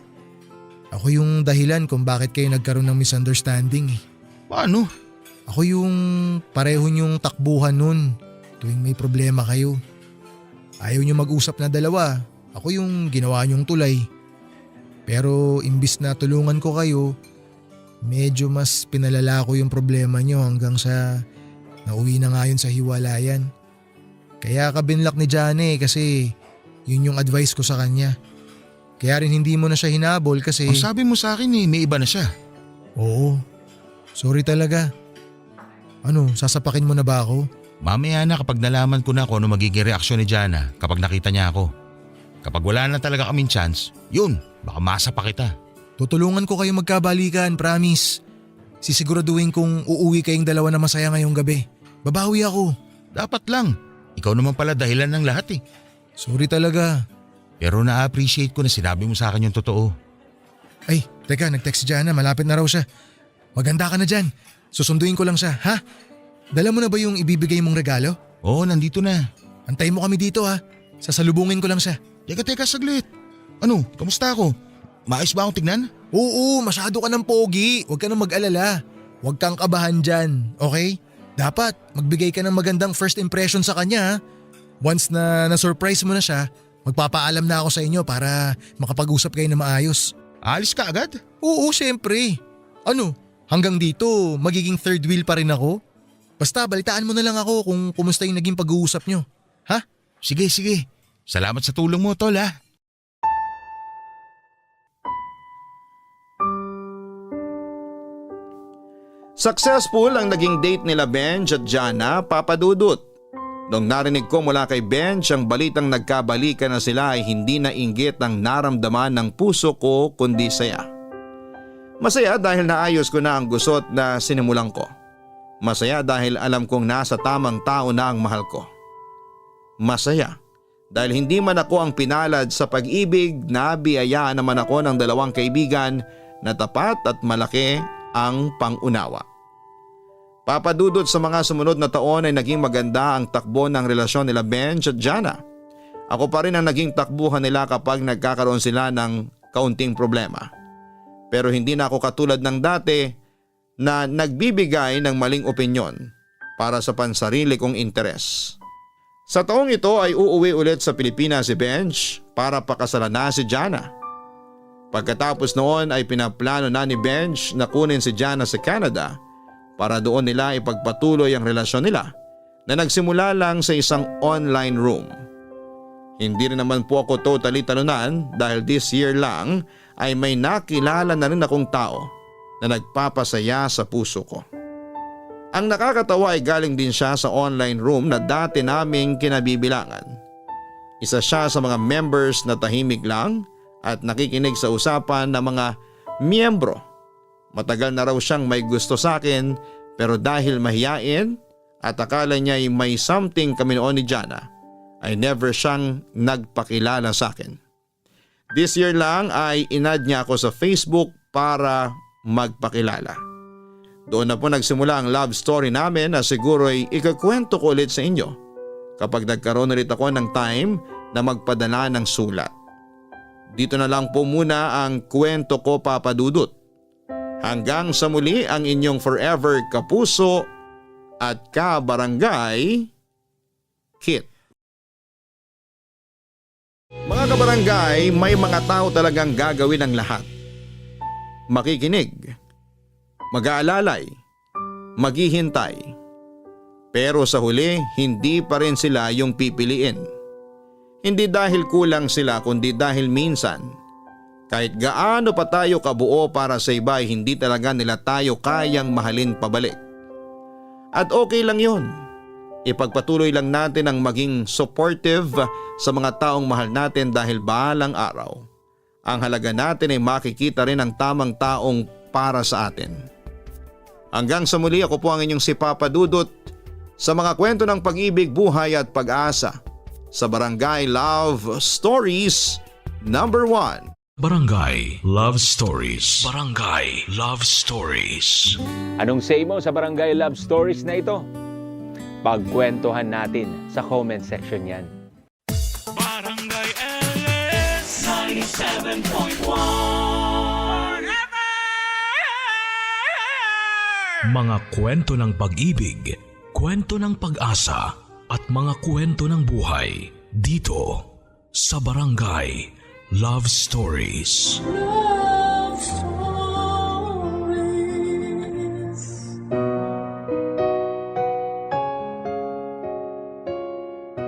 Ako yung dahilan kung bakit kayo nagkaroon ng misunderstanding eh. Paano? Ako yung pareho niyong takbuhan nun tuwing may problema kayo. Ayaw niyo mag-usap na dalawa, ako yung ginawa niyong tulay. Pero imbis na tulungan ko kayo, medyo mas pinalala ko yung problema niyo hanggang sa nauwi na nga yun sa hiwalayan. Kaya ka binlock ni Johnny kasi yun yung advice ko sa kanya. Kaya rin hindi mo na siya hinabol kasi… Ang sabi mo sa akin may iba na siya. Oo, sorry talaga. Ano, sasapakin mo na ba ako? Mamaya na kapag nalaman ko na kung ano magiging reaksyon ni Jana kapag nakita niya ako. Kapag wala na talaga kaming chance, yun, baka masapa kita. Tutulungan ko kayo magkabalikan, promise. Sisiguraduhin kong uuwi kayong dalawa na masaya ngayong gabi. Babawi ako. Dapat lang. Ikaw naman pala dahilan ng lahat eh. Sorry talaga. Pero na-appreciate ko na sinabi mo sa akin yung totoo. Ay, teka, nag-text si Jana, malapit na raw siya. Maganda ka na dyan. Susunduin ko lang siya, ha? Dala mo na ba yung ibibigay mong regalo? Oo, nandito na. Antayin mo kami dito ha. Sasalubungin ko lang siya. Teka, saglit. Ano, kamusta ako? Maayos ba akong tignan? Oo, masyado ka ng pogi. Huwag ka nang mag-alala. Huwag kang kabahan dyan, okay? Dapat magbigay ka ng magandang first impression sa kanya ha. Once na na-surprise mo na siya, magpapaalam na ako sa inyo para makapag-usap kayo na maayos. Alis ka agad? Oo, syempre. Ano, hanggang dito magiging third wheel pa rin ako? Basta balitaan mo na lang ako kung kumusta yung naging pag-uusap nyo. Ha? Sige. Salamat sa tulong mo, tol ha. Successful ang naging date nila Benj at Jana, Papa Dudut. Nung narinig ko mula kay Benj ang balitang nagkabalikan na sila ay hindi na inggit ang naramdaman ng puso ko kundi saya. Masaya dahil naayos ko na ang gusot na sinimulan ko. Masaya dahil alam kong nasa tamang tao na ang mahal ko. Masaya dahil hindi man ako ang pinalad sa pag-ibig, nabiyayaan naman ako ng dalawang kaibigan na tapat at malaki ang pangunawa. Papadudot sa mga sumunod na taon ay naging maganda ang takbo ng relasyon nila Benj at Jana. Ako pa rin ang naging takbuhan nila kapag nagkakaroon sila ng kaunting problema. Pero hindi na ako katulad ng dati na nagbibigay ng maling opinyon para sa pansarili kong interes. Sa taong ito ay uuwi ulit sa Pilipinas si Benj para pakasalan na si Jana. Pagkatapos noon ay pinaplano na ni Benj na kunin si Jana sa Canada para doon nila ipagpatuloy ang relasyon nila na nagsimula lang sa isang online room. Hindi rin naman po ako totally talunan dahil this year lang ay may nakilala na rin akong tao na nagpapasaya sa puso ko. Ang nakakatawa ay galing din siya sa online room na dati naming kinabibilangan. Isa siya sa mga members na tahimik lang at nakikinig sa usapan ng mga miyembro. Matagal na raw siyang may gusto sa akin pero dahil mahiyain at akala niya ay may something kami noon ni Jana ay never siyang nagpakilala sa akin. This year lang ay inad niya ako sa Facebook para magpakilala. Doon na po nagsimula ang love story namin na siguro ay ikakwento ko ulit sa inyo kapag nagkaroon ulit ako ng time na magpadala ng sulat. Dito na lang po muna ang kwento ko, Papa Dudut. Hanggang sa muli ang inyong forever kapuso at kabarangay, Kit. Mga kabarangay, may mga tao talagang gagawin ang lahat. Makikinig, mag-aalalay, maghihintay. Pero sa huli, hindi pa rin sila yung pipiliin. Hindi dahil kulang sila kundi dahil minsan, kahit gaano pa tayo kabuo para sa iba ay hindi talaga nila tayo kayang mahalin pabalik. At okay lang yun. Ipagpatuloy lang natin ang maging supportive sa mga taong mahal natin dahil bahalang araw. Ang halaga natin ay makikita rin ang tamang taong para sa atin. Hanggang sa muli, ako po ang inyong si Papa Dudut sa mga kwento ng pag-ibig, buhay at pag-asa sa Barangay Love Stories number 1. Barangay Love Stories. Barangay Love Stories. Anong say mo sa Barangay Love Stories na ito? Pagkwentuhan natin sa comment section yan. Barangay LS 97.1 Mga kwento ng pag-ibig, kwento ng pag-asa at mga kwento ng buhay dito sa Barangay Love Stories. Love Stories.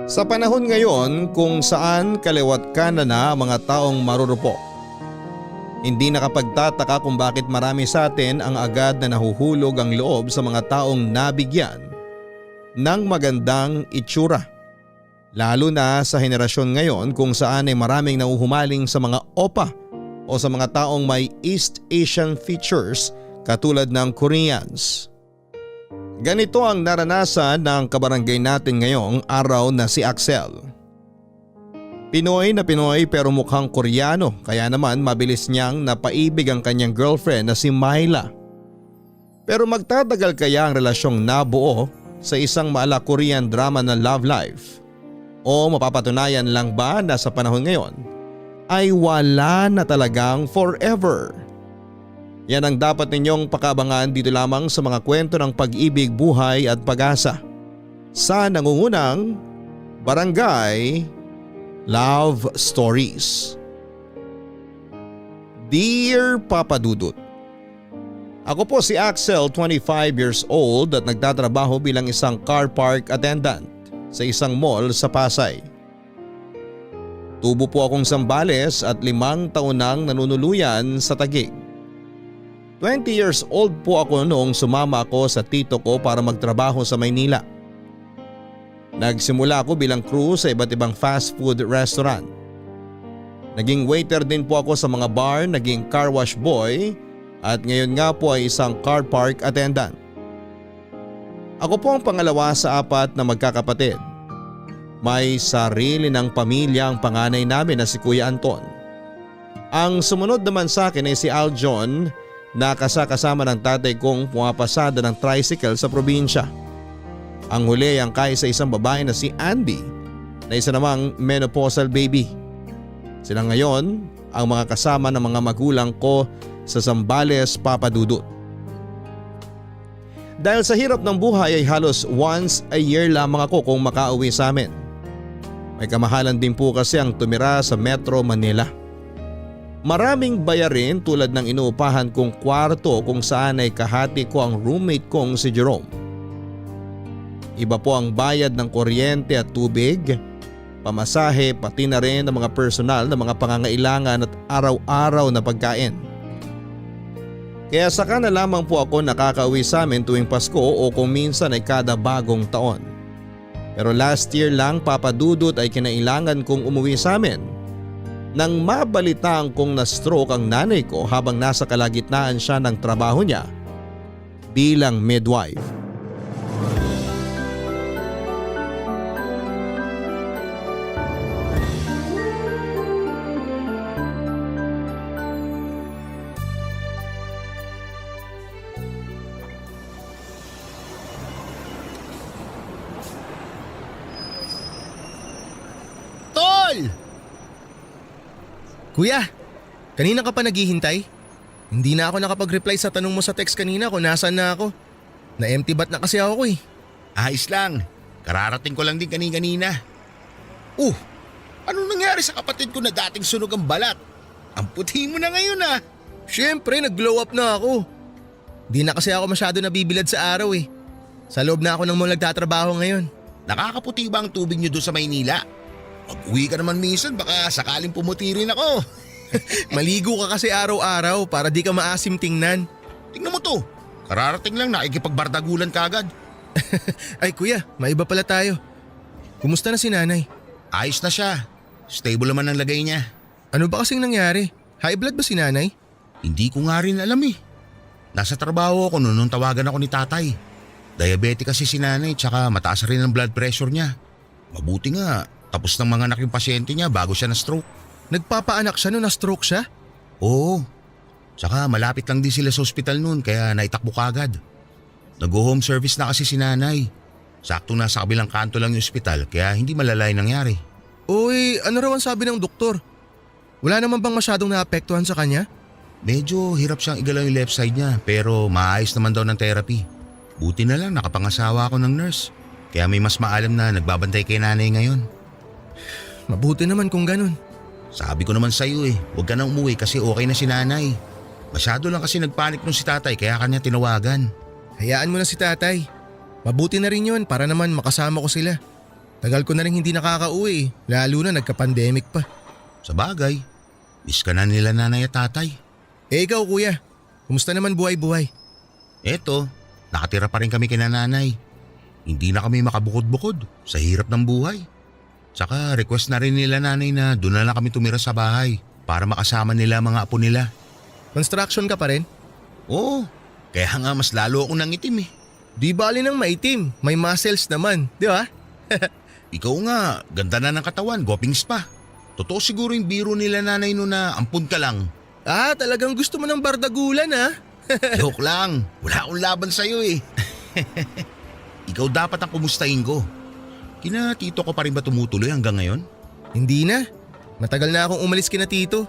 Sa panahon ngayon kung saan kaliwat kanan na ang mga taong marurupok, hindi nakapagtataka kung bakit marami sa atin ang agad na nahuhulog ang loob sa mga taong nabigyan ng magandang itsura. Lalo na sa henerasyon ngayon kung saan ay maraming nauhumaling sa mga opa o sa mga taong may East Asian features katulad ng Koreans. Ganito ang naranasan ng kabarangay natin ngayong araw na si Axel. Pinoy na Pinoy pero mukhang Koreano kaya naman mabilis niyang napaibig ang kanyang girlfriend na si Myla. Pero magtatagal kaya ang relasyong nabuo sa isang maala Korean drama na love life? O mapapatunayan lang ba na sa panahon ngayon ay wala na talagang forever? Yan ang dapat ninyong pakabangan dito lamang sa mga kwento ng pag-ibig, buhay at pag-asa sa nangungunang Barangay Love Stories. Dear Papa Dudut, ako po si Axel, 25 years old at nagtatrabaho bilang isang car park attendant sa isang mall sa Pasay. Tubo po akong Sambales at 5 taon nang nanunuluyan sa Taguig. 20 years old po ako noong sumama ako sa tito ko para magtrabaho sa Maynila. Nagsimula ako bilang crew sa iba't ibang fast food restaurant. Naging waiter din po ako sa mga bar, naging car wash boy at ngayon nga po ay isang car park attendant. Ako po ang pangalawa sa 4 na magkakapatid. May sarili ng pamilya ang panganay namin na si Kuya Anton. Ang sumunod naman sa akin ay si Aljon na kasama ng tatay kong pumapasada ng tricycle sa probinsya. Ang huli ang kaisa isang babae na si Andy na isa namang menopausal baby. Sila ngayon ang mga kasama ng mga magulang ko sa Zambales, Papa Dudut. Dahil sa hirap ng buhay ay halos once a year lamang ako kung makauwi sa amin. May kamahalan din po kasi ang tumira sa Metro Manila. Maraming bayarin tulad ng inuupahan kong kwarto kung saan ay kahati ko ang roommate kong si Jerome. Iba po ang bayad ng kuryente at tubig, pamasahe pati na rin ang mga personal na mga pangangailangan at araw-araw na pagkain. Kaya saka na lamang po ako nakakauwi sa amin tuwing Pasko o kung minsan ay kada bagong taon. Pero last year lang Papa Dudut ay kinailangan kong umuwi sa amin nang mabalitaan kong na-stroke ang nanay ko habang nasa kalagitnaan siya ng trabaho niya bilang midwife. Kuya, kanina ka pa naghihintay? Hindi na ako nakapag-reply sa tanong mo sa text kanina kung nasaan na ako. Na-empty bat na kasi ako eh. Ayos lang. Kararating ko lang din kanina. Ano nangyari sa kapatid ko na dating sunog ang balat? Ang puti mo na ngayon ah. Siyempre, nag-glow up na ako. Di na kasi ako masyado nabibilad sa araw eh. Sa loob na ako ng mall nagtatrabaho ngayon. Nakakaputi ba ang tubig niyo doon sa Maynila? Pag-uwi ka naman minsan baka sakaling pumuti rin ako. Maligo ka kasi araw-araw para di ka maasim tingnan. Tingnan mo to. Kararating lang nakikipagbardagulan ka agad. Ay kuya, maiba pala tayo. Kumusta na si nanay? Ayos na siya. Stable naman ang lagay niya. Ano ba kasing nangyari? High blood ba si nanay? Hindi ko nga rin alam eh. Nasa trabaho ako noon tawagan ako ni tatay. Diabetic kasi si nanay tsaka mataas rin ang blood pressure niya. Mabuti nga. Tapos ng mga anak yung pasyente niya bago siya na-stroke. Nagpapaanak siya nung na-stroke siya? Oo. Tsaka malapit lang din sila sa ospital noon kaya naitakbo kagad. Nag-home service na kasi si nanay. Sakto na sa kabilang kanto lang yung ospital kaya hindi malalay nangyari. Uy, ano raw ang sabi ng doktor? Wala naman bang masyadong naapektuhan sa kanya? Medyo hirap siyang igalaw yung left side niya pero maayos naman daw ng therapy. Buti na lang nakapangasawa ako ng nurse. Kaya may mas maalam na nagbabantay kay nanay ngayon. Mabuti naman kung ganun. Sabi ko naman sa'yo huwag ka nang umuwi kasi okay na si nanay. Masyado lang kasi nagpanik nung si tatay kaya kanya tinawagan. Hayaan mo na si tatay. Mabuti na rin yun para naman makasama ko sila. Tagal ko na rin hindi nakakauwi, lalo na nagka-pandemic pa. Sa bagay, miss ka na nila nanay at tatay. Ikaw kuya, kumusta naman buhay-buhay? Eto, nakatira pa rin kami kina nanay. Hindi na kami makabukod-bukod sa hirap ng buhay. Tsaka request na rin nila nanay na doon na lang kami tumira sa bahay para makasama nila mga apo nila. Construction ka pa rin? Oo, kaya nga mas lalo akong nangitim Di bali ng maitim, may muscles naman, di ba? Ikaw nga, ganda na ng katawan, gopings pa. Totoo siguro yung biro nila nanay no na ampun ka lang. Talagang gusto mo ng bardagulan Joke lang, wala akong laban sa'yo Ikaw dapat ang kumustahin ko. Kina tito ko pa rin ba tumutuloy hanggang ngayon? Hindi na, matagal na akong umalis kina tito.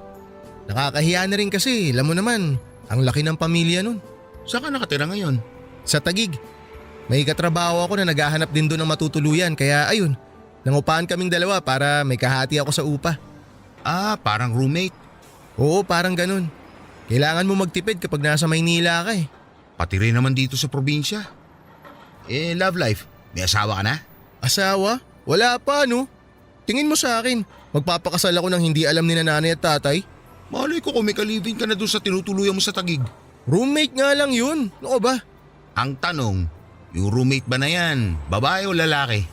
Nakakahiya na rin kasi, alam mo naman, ang laki ng pamilya nun. Saan ka nakatira ngayon? Sa Taguig. May katrabaho ako na naghahanap din doon ng matutuluyan kaya ayun, nangupahan kaming dalawa para may kahati ako sa upa. Parang roommate. Oo, parang ganun. Kailangan mo magtipid kapag nasa Maynila ka Pati rin naman dito sa probinsya. Love life, may asawa ka na? Asawa? Wala pa no? Tingin mo sa akin, magpapakasal ako ng hindi alam ni nanay at tatay? Malay ko kung may kaliving ka na doon sa tinutuluyan mo sa Taguig. Roommate nga lang yun, ano ba? Ang tanong, yung roommate ba na yan, babae o lalaki?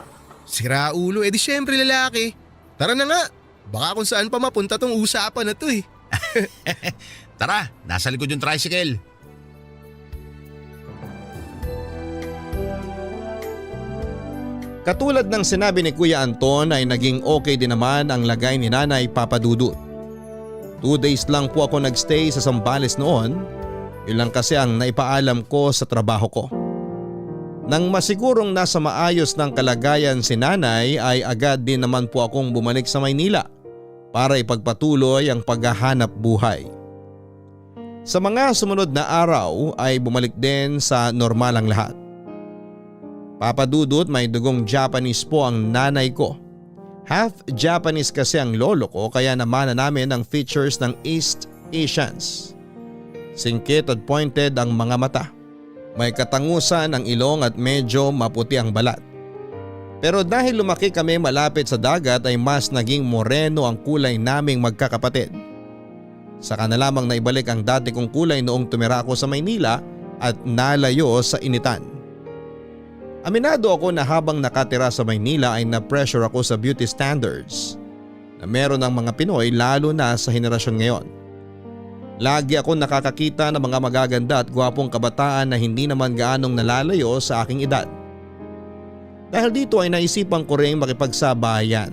Sira ulo, di syempre lalaki. Tara na nga, baka kung saan pa mapunta tong usapan na to Tara, nasa likod yung tricycle. Katulad ng sinabi ni Kuya Anton ay naging okay din naman ang lagay ni Nanay Papa Dudut. 2 days lang po ako nagstay sa Zambales noon, yun lang kasi ang naipaalam ko sa trabaho ko. Nang masigurong nasa maayos ng kalagayan si Nanay ay agad din naman po akong bumalik sa Maynila para ipagpatuloy ang paghahanap buhay. Sa mga sumunod na araw ay bumalik din sa normal ang lahat. Papa Dudut, may dugong Japanese po ang nanay ko. Half Japanese kasi ang lolo ko kaya naman namin ang features ng East Asians. Singkit at pointed ang mga mata. May katangusan ang ilong at medyo maputi ang balat. Pero dahil lumaki kami malapit sa dagat ay mas naging moreno ang kulay naming magkakapatid. Saka na lamang naibalik ang dati kong kulay noong tumira ako sa Maynila at nalayo sa initan. Aminado ako na habang nakatira sa Maynila ay na-pressure ako sa beauty standards na meron ng mga Pinoy lalo na sa henerasyon ngayon. Lagi ako nakakakita ng mga magaganda at gwapong kabataan na hindi naman gaanong nalalayo sa aking edad. Dahil dito ay naisipan ko rin makipagsabayan.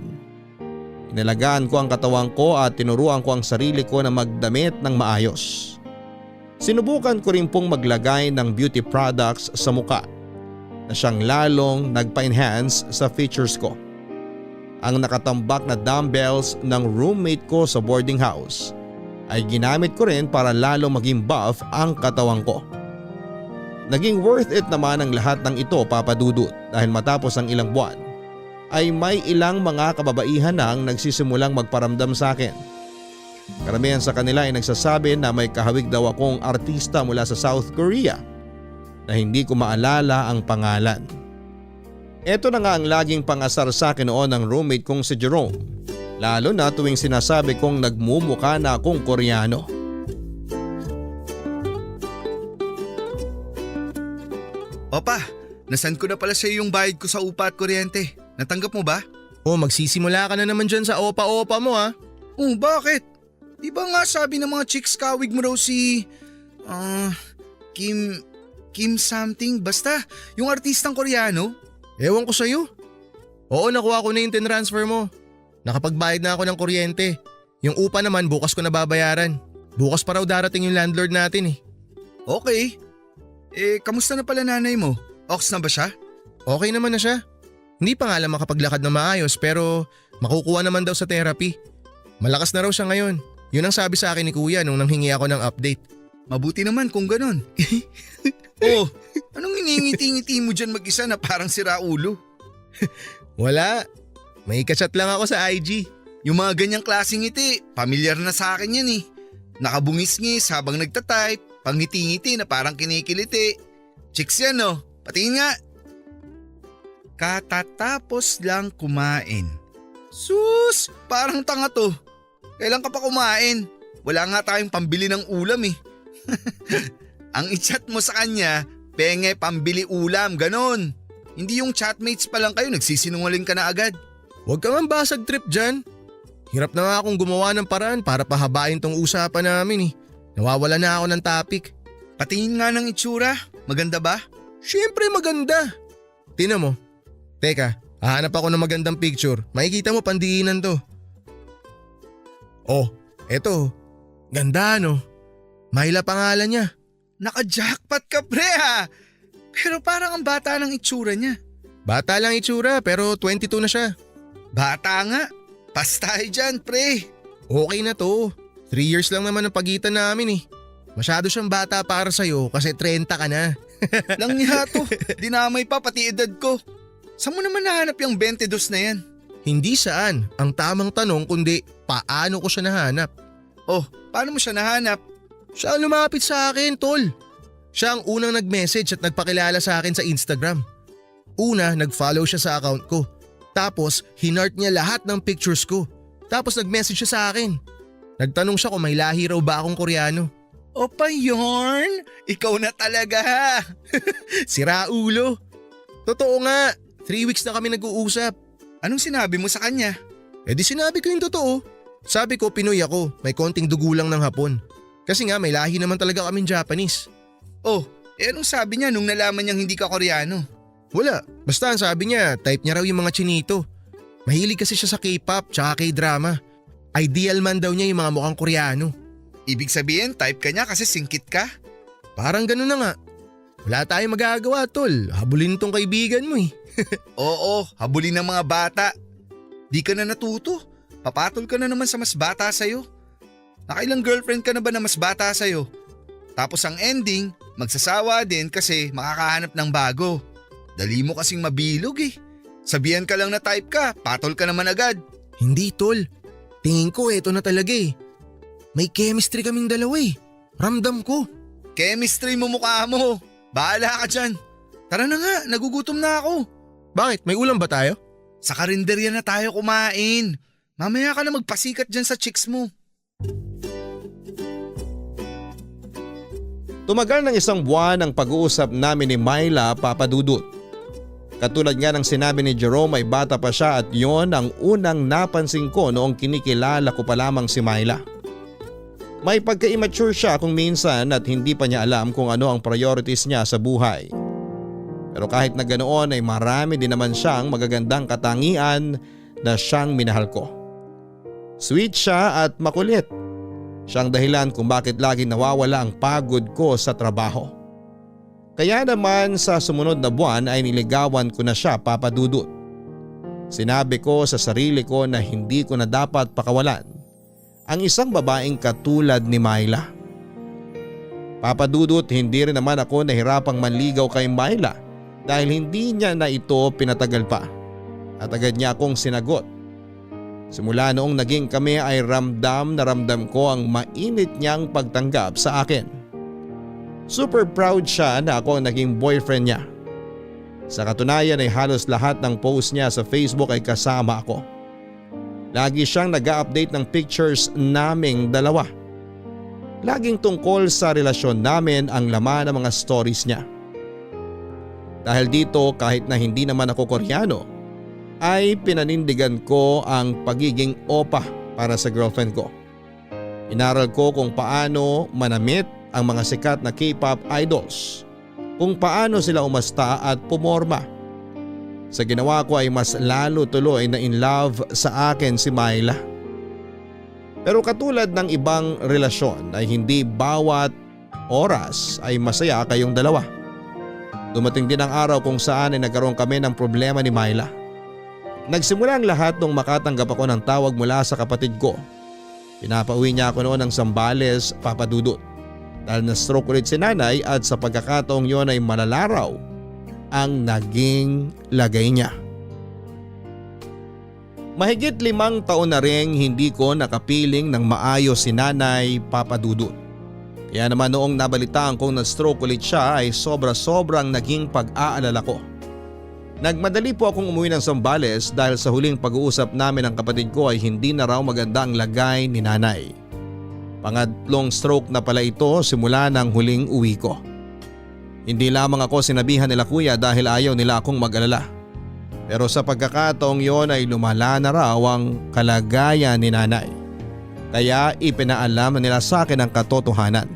Inalagaan ko ang katawan ko at tinuruan ko ang sarili ko na magdamit ng maayos. Sinubukan ko rin pong maglagay ng beauty products sa muka na siyang lalong nagpa-enhance sa features ko. Ang nakatambak na dumbbells ng roommate ko sa boarding house ay ginamit ko rin para lalong maging buff ang katawan ko. Naging worth it naman ang lahat ng ito, Papa Dudut, dahil matapos ang ilang buwan ay may ilang mga kababaihan nang nagsisimulang magparamdam sa akin. Karamihan sa kanila ay nagsasabi na may kahawig daw akong artista mula sa South Korea na hindi ko maalala ang pangalan. Ito na nga ang laging pangasar sa akin noon ng roommate kong si Jerome, lalo na tuwing sinasabi kong nagmumukha na akong Koreano. Opa, nasend ko na pala sa iyo yung bayad ko sa upa at kuryente. Natanggap mo ba? Magsisimula ka na naman dyan sa opa-opa mo Bakit? Di ba nga sabi ng mga chicks kawig mo raw si… Kim something, basta yung artistang Koreano. Ewan ko sa'yo. Oo, nakuha ko na yung transfer mo. Nakapagbayad na ako ng kuryente. Yung upa naman bukas ko na babayaran. Bukas pa raw darating yung landlord natin Okay. Kamusta na pala nanay mo? Ox na ba siya? Okay naman na siya. Hindi pa nga lang makapaglakad na maayos pero makukuha naman daw sa therapy. Malakas na raw siya ngayon. Yun ang sabi sa akin ni kuya nung nanghingi ako ng update. Mabuti naman kung ganon. Oh, anong iningiti-ngiti mo dyan mag-isa na parang siraulo? Wala. May kachat lang ako sa IG. Yung mga ganyang klaseng ngiti, pamilyar na sa akin yan eh. Nakabungis-ngis habang nagtatype, pangiti-ngiti na parang kinikiliti. Chicks yan no, patingin nga. Katatapos lang kumain. Sus, parang tanga to. Kailan ka pa kumain? Wala nga tayong pambili ng ulam eh. Ang i-chat mo sa kanya, penge pambili ulam, ganon. Hindi yung chatmates pa lang kayo, nagsisinungaling ka na agad. Huwag ka man basag trip dyan. Hirap na nga akong gumawa ng paraan para pahabain tong usapan namin eh. Nawawala na ako ng topic. Patingin nga ng itsura, maganda ba? Siyempre maganda. Tingnan mo. Teka, hahanap ako ng magandang picture. Makikita mo pandiinan to. Oh, eto. Ganda no. Myla pangalan niya. Naka-jackpot ka pre ha! Pero parang ang bata ng itsura niya. Bata lang itsura pero 22 na siya. Bata nga. Pas tayo dyan pre. Okay na to. 3 years lang naman ang pagitan namin eh. Masyado siyang bata para sa'yo kasi 30 ka na. Lang niya to. Dinamay pa pati edad ko. Saan mo naman nahanap yung 22 na yan? Hindi saan. Ang tamang tanong kundi paano ko siya nahanap. Oh, paano mo siya nahanap? Siya ang lumapit sa akin, tol. Siya ang unang nag-message at nagpakilala sa akin sa Instagram. Una, nag-follow siya sa account ko. Tapos, hinart niya lahat ng pictures ko. Tapos nag-message siya sa akin. Nagtanong siya kung may lahi raw ba akong Koreano. Opa Yorn, ikaw na talaga. Sira ulo. Totoo nga, 3 weeks na kami nag-uusap. Anong sinabi mo sa kanya? Eh di sinabi ko yung totoo. Sabi ko Pinoy ako, may konting dugo lang ng Hapon. Kasi nga may lahi naman talaga kaming Japanese. Oh, anong sabi niya nung nalaman niyang hindi ka Koreano? Wala, basta ang sabi niya type niya raw yung mga chinito. Mahilig kasi siya sa K-pop tsaka K-drama. Ideal man daw niya yung mga mukhang Koreano. Ibig sabihin type ka niya kasi singkit ka? Parang ganun na nga. Wala tayong magagawa tol, habulin tong kaibigan mo eh. Oo, habulin ng mga bata. Di ka na natuto, papatol ka na naman sa mas bata sa'yo. Nakailang girlfriend ka na ba na mas bata sa'yo? Tapos ang ending, magsasawa din kasi makakahanap ng bago. Dali mo kasing mabilog eh. Sabihan ka lang na type ka, patol ka naman agad. Hindi tol, tingin ko eto na talaga eh. May chemistry kaming dalawa eh. Ramdam ko. Chemistry mo mukha mo. Bahala ka dyan. Tara na nga, nagugutom na ako. Bakit? May ulam ba tayo? Sa karinderya na tayo kumain. Mamaya ka na magpasikat dyan sa chicks mo. Tumagal ng 1 buwan ang pag-uusap namin ni Myla, Papa Dudut. Katulad nga ng sinabi ni Jerome ay bata pa siya at yon ang unang napansin ko noong kinikilala ko pa lamang si Myla. May pagka-immature siya kung minsan at hindi pa niya alam kung ano ang priorities niya sa buhay. Pero kahit na ganoon ay marami din naman siyang magagandang katangian na siyang minahal ko. Sweet siya at makulit. Siyang dahilan kung bakit laging nawawala ang pagod ko sa trabaho. Kaya naman sa sumunod na buwan ay niligawan ko na siya, Papa Dudut. Sinabi ko sa sarili ko na hindi ko na dapat pakawalan ang isang babaeng katulad ni Myla. Papa Dudut, hindi rin naman ako nahirapang manligaw kay Myla dahil hindi niya na ito pinatagal pa at agad niya akong sinagot. Simula noong naging kami ay ramdam na ramdam ko ang mainit niyang pagtanggap sa akin. Super proud siya na ako ang naging boyfriend niya. Sa katunayan ay halos lahat ng post niya sa Facebook ay kasama ako. Lagi siyang nag-update ng pictures naming dalawa. Laging tungkol sa relasyon namin ang laman ng mga stories niya. Dahil dito kahit na hindi naman ako Koreano, ay pinanindigan ko ang pagiging opa para sa girlfriend ko. Inaral ko kung paano manamit ang mga sikat na K-pop idols, kung paano sila umasta at pumorma. Sa ginawa ko ay mas lalo tuloy na in love sa akin si Myla. Pero katulad ng ibang relasyon ay hindi bawat oras ay masaya kayong dalawa. Dumating din ang araw kung saan ay nagkaroon kami ng problema ni Myla. Nagsimula ang lahat nung makatanggap ako ng tawag mula sa kapatid ko. Pinapauwi niya ako noon ng Zambales, Papa Dudut. Dahil na-stroke ulit si nanay at sa pagkakataong yon ay malalaraw ang naging lagay niya. Mahigit 5 taon na ring hindi ko nakapiling ng maayos si nanay, Papa Dudut. Kaya naman noong nabalitaan kong na-stroke ulit siya ay sobra-sobrang naging pag-aalala ko. Nagmadali po akong umuwi ng Zambales dahil sa huling pag-uusap namin ng kapatid ko ay hindi na raw maganda ang lagay ni nanay. Pangatlong stroke na pala ito simula ng huling uwi ko. Hindi lamang ako sinabihan nila kuya dahil ayaw nila akong mag-alala. Pero sa pagkakataong yon ay lumala na raw ang kalagayan ni nanay. Kaya ipinaalam na nila sa akin ang katotohanan.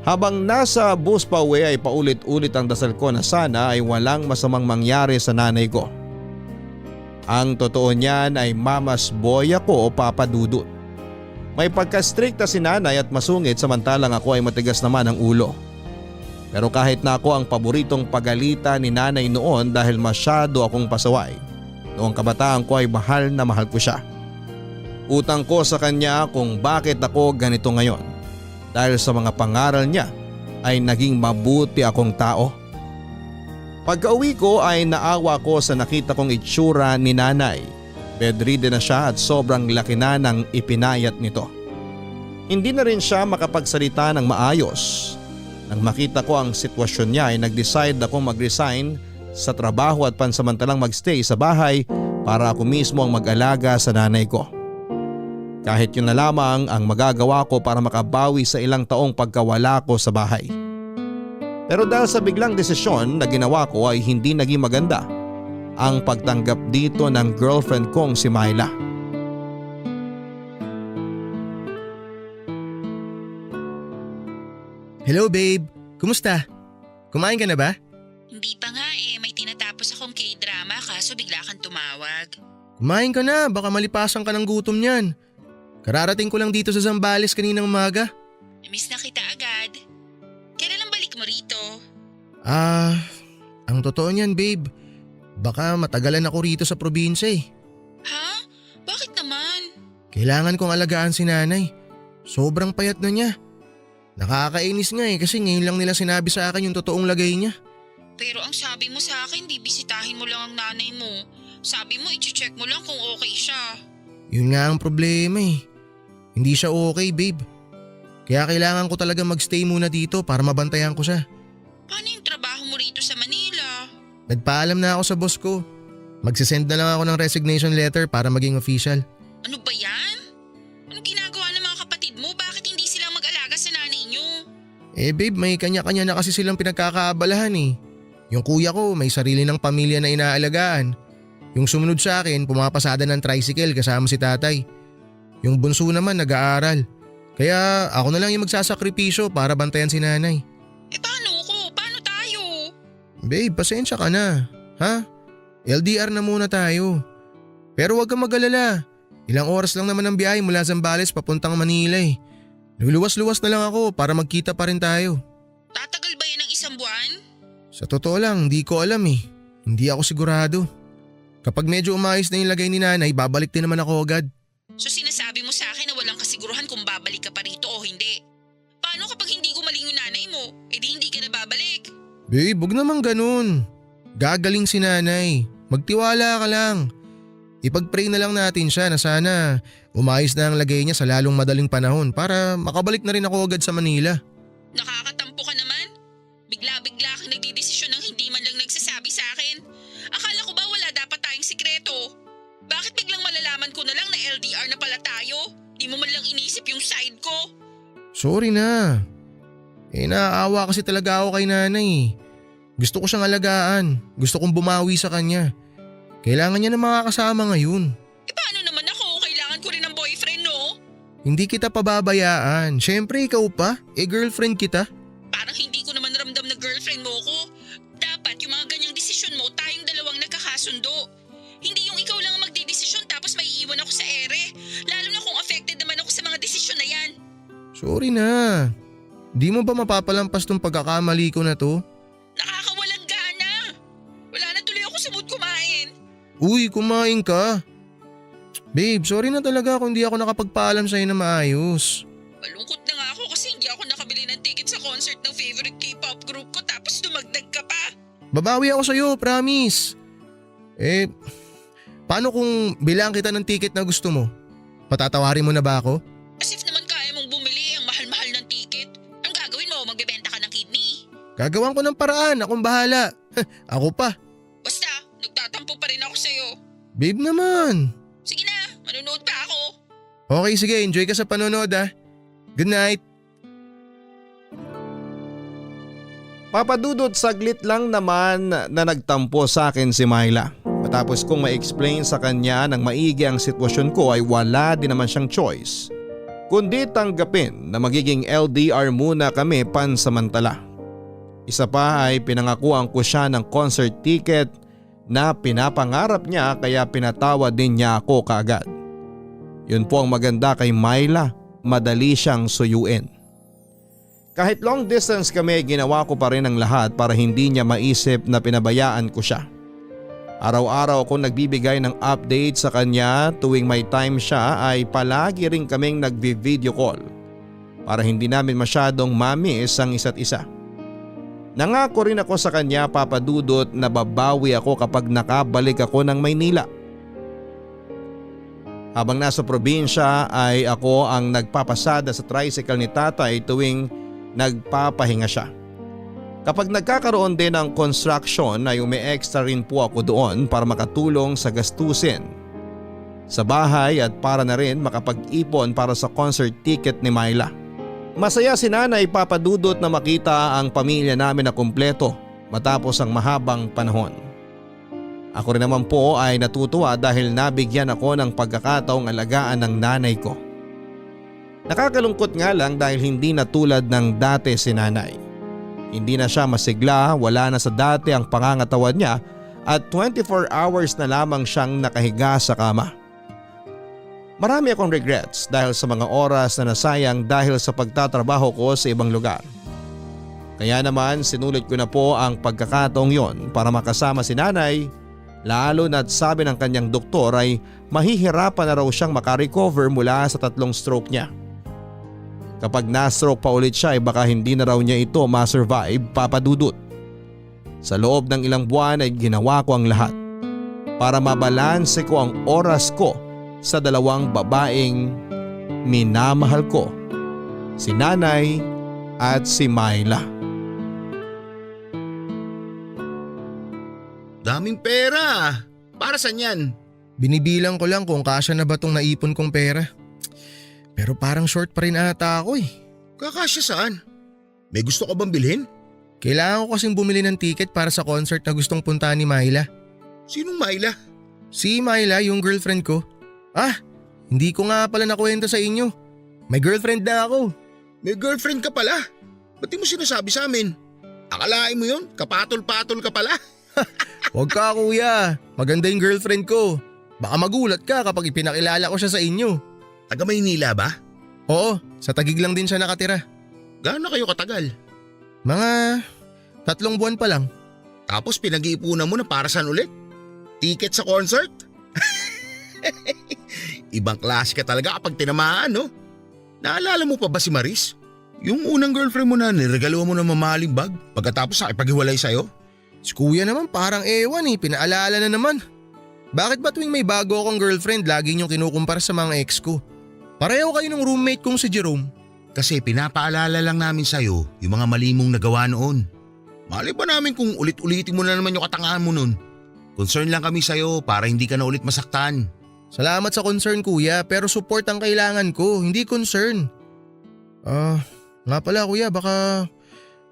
Habang nasa bus pa uwi ay paulit-ulit ang dasal ko na sana ay walang masamang mangyari sa nanay ko. Ang totoo niyan ay mamas boy ako o Papa Dudut. May pagka-stricta si nanay at masungit samantalang ako ay matigas naman ang ulo. Pero kahit na ako ang paboritong pagalita ni nanay noon dahil masyado akong pasaway, noong kabataan ko ay mahal na mahal ko siya. Utang ko sa kanya kung bakit ako ganito ngayon. Dahil sa mga pangaral niya ay naging mabuti akong tao. Pagka-uwi ko ay naawa ko sa nakita kong itsura ni nanay. Bedridden na siya at sobrang laki na ng ipinayat nito. Hindi na rin siya makapagsalita ng maayos. Nang makita ko ang sitwasyon niya ay nag-decide akong mag-resign sa trabaho at pansamantalang magstay sa bahay para ako mismo ang mag-alaga sa nanay ko. Kahit yun na lamang ang magagawa ko para makabawi sa ilang taong pagkawala ko sa bahay. Pero dahil sa biglang desisyon na ginawa ko ay hindi naging maganda ang pagtanggap dito ng girlfriend kong si Myla. Hello babe, kumusta? Kumain ka na ba? Hindi pa nga may tinatapos akong K-drama kaso bigla kang tumawag. Kumain ka na, baka malipasan ka ng gutom niyan. Kararating ko lang dito sa Zambales kaninang umaga. Miss na kita agad. Kailan ang balik mo rito? Ang totoo niyan babe, baka matagalan ako rito sa probinsya eh. Ha? Bakit naman? Kailangan kong alagaan si nanay. Sobrang payat na niya. Nakakainis nga kasi ngayon lang nila sinabi sa akin yung totoong lagay niya. Pero ang sabi mo sa akin, di bisitahin mo lang ang nanay mo. Sabi mo, i-check mo lang kung okay siya. Yun nga ang problema eh. Hindi siya okay babe. Kaya kailangan ko talaga magstay muna dito para mabantayan ko siya. Paano yung trabaho mo rito sa Manila? Nagpaalam na ako sa boss ko. Magsisend na lang ako ng resignation letter para maging official. Ano ba yan? Anong ginagawa ng mga kapatid mo? Bakit hindi sila mag-alaga sa nanay nyo? Babe, may kanya-kanya na kasi silang pinagkakaabalahan eh. Yung kuya ko may sarili ng pamilya na inaalagaan. Yung sumunod sa akin pumapasada ng tricycle kasama si tatay. Yung bunso naman nag-aaral. Kaya ako na lang yung magsasakripisyo para bantayan si nanay. Paano ko? Paano tayo? Babe, pasensya ka na. Ha? LDR na muna tayo. Pero huwag kang mag-alala. Ilang oras lang naman ang biyahe mula Zambales papuntang Manila eh. Luluwas-luwas na lang ako para magkita pa rin tayo. Tatagal ba yan ng 1 buwan? Sa totoo lang, hindi ko alam eh. Hindi ako sigurado. Kapag medyo umayos na yung lagay ni nanay, babalik din naman ako agad. So sinasabi mo sa akin na walang kasiguruhan kung babalik ka pa rito o hindi? Paano kapag hindi gumaling yung nanay mo? Di hindi ka na babalik. Babe, huwag naman ganun. Gagaling si nanay. Magtiwala ka lang. Ipag-pray na lang natin siya na sana umayos na ang lagay niya sa lalong madaling panahon para makabalik na rin ako agad sa Manila. Nakakatampo ka naman. Bigla-bigla kang nagdidesisyon ng hindi man lang nagsasabi sa akin. Akala ko ba wala dapat tayong sikreto? Bakit biglang malalaman ko na lang na LDR na pala tayo? Di mo man lang inisip yung side ko. Sorry na. Naaawa kasi talaga ako kay nanay. Gusto ko siyang alagaan. Gusto kong bumawi sa kanya. Kailangan niya ng mga kasama ngayon. Paano naman ako? Kailangan ko rin ng boyfriend, no? Hindi kita pababayaan. Siyempre ikaw pa. Girlfriend kita. Parang hindi ko naman ramdam na girlfriend mo ko. Dapat yung mga ganyang desisyon mo tayong dalawang nagkakasundo. Hindi yung ikaw lang ang magdidesisyon tapos may iiwan ako sa ere. Lalo na kung affected naman ako sa mga desisyon na yan. Sorry na. Di mo ba mapapalampas tong pagkakamali ko na to? Nakakawalang gana. Wala na tuloy ako sa mood kumain. Uy, kumain ka. Babe, sorry na talaga kung di ako nakapagpaalam sa'yo na maayos. Malungkot na nga ako kasi hindi ako nakabili ng ticket sa concert ng favorite K-pop group ko tapos dumagdag ka pa. Babawi ako sa'yo, promise. Paano kung bilang kita ng ticket na gusto mo? Patatawarin mo na ba ako? As if naman kaya mong bumili ang mahal-mahal ng ticket. Ang gagawin mo, magbebenta ka ng kidney. Gagawan ko ng paraan, akong bahala. Ako pa. Basta, nagtatampo pa rin ako sa'yo. Babe naman. Sige na, manunood pa ako. Okay, sige, enjoy ka sa panonood ah. Good night. Papadudot saglit lang naman na nagtampo sa akin si Myla. Matapos kong ma-explain sa kanya ng maigi ang sitwasyon ko ay wala din naman siyang choice kundi tanggapin na magiging LDR muna kami pansamantala. Isa pa ay pinangakuan ko siya ng concert ticket na pinapangarap niya kaya pinatawad din niya ako kaagad. Yun po ang maganda kay Myla, madali siyang suyuin. Kahit long distance kami, ginawa ko pa rin ang lahat para hindi niya maisip na pinabayaan ko siya. Araw-araw akong nagbibigay ng update sa kanya, tuwing may time siya ay palagi rin kaming nagvi-video call para hindi namin masyadong mamiss ang isa't isa. Nangako rin ako sa kanya, Papadudot, na babawi ako kapag nakabalik ako ng Maynila. Habang nasa probinsya ay ako ang nagpapasada sa tricycle ni tatay tuwing nagpapahinga siya. Kapag nagkakaroon din ng construction ay umi-extra rin po ako doon para makatulong sa gastusin sa bahay at para na rin makapag-ipon para sa concert ticket ni Myla. Masaya si Nanay, Papadudot, na makita ang pamilya namin na kumpleto matapos ang mahabang panahon. Ako rin naman po ay natutuwa dahil nabigyan ako ng pagkakataong alagaan ng nanay ko. Nakakalungkot nga lang dahil hindi na tulad ng dati si Nanay. Hindi na siya masigla, wala na sa dati ang pangangatawan niya at 24 hours na lamang siyang nakahiga sa kama. Marami akong regrets dahil sa mga oras na nasayang dahil sa pagtatrabaho ko sa ibang lugar. Kaya naman sinulit ko na po ang pagkakataong yon para makasama si Nanay, lalo na't sabi ng kanyang doktor ay mahihirapan na raw siyang makarecover mula sa 3 stroke niya. Kapag na-stroke pa ulit siya ay baka hindi na raw niya ito ma-survive, Papadudot. Sa loob ng ilang buwan ay ginawa ko ang lahat para mabalanse ko ang oras ko sa 2 babaeng minamahal ko, si Nanay at si Myla. Daming pera. Para saan yan? Binibilang ko lang kung kasya na ba tong naipon kong pera. Pero parang short pa rin ata ako eh. Kakasya saan? May gusto ka bang bilhin? Kailangan ko kasing bumili ng ticket para sa concert na gustong puntahan ni Myla. Sinong Myla? Si Myla, yung girlfriend ko. Hindi ko nga pala nakwento sa inyo. May girlfriend na ako. May girlfriend ka pala? Ba't di mo sinasabi sa amin? Akalain mo yun? Kapatol-patol ka pala? Huwag ka kuya, maganda yung girlfriend ko. Baka magulat ka kapag ipinakilala ko siya sa inyo. Taga Maynila ba? Oo, sa Taguig lang din siya nakatira. Gaano kayo katagal? Mga 3 buwan pa lang. Tapos pinag-iipunan mo na para saan ulit? Ticket sa concert? Ibang klase ka talaga kapag tinamaan, no? Naalala mo pa ba si Maris? Yung unang girlfriend mo na niregalo mo ng mamahaling bag pagkatapos nakipaghiwalay sa'yo? Si kuya naman parang ewan eh, pinaalala na naman. Bakit ba tuwing may bago akong girlfriend lagi niyong kinukumpara sa mga ex ko? Pareho kayo ng roommate kong si Jerome. Kasi pinapaalala lang namin sa'yo yung mga mali mong nagawa noon. Mali ba namin kung ulit-ulitin mo na naman yung katangahan mo noon? Concern lang kami sa'yo para hindi ka na ulit masaktan. Salamat sa concern kuya, pero support ang kailangan ko, hindi concern. Nga pala kuya, baka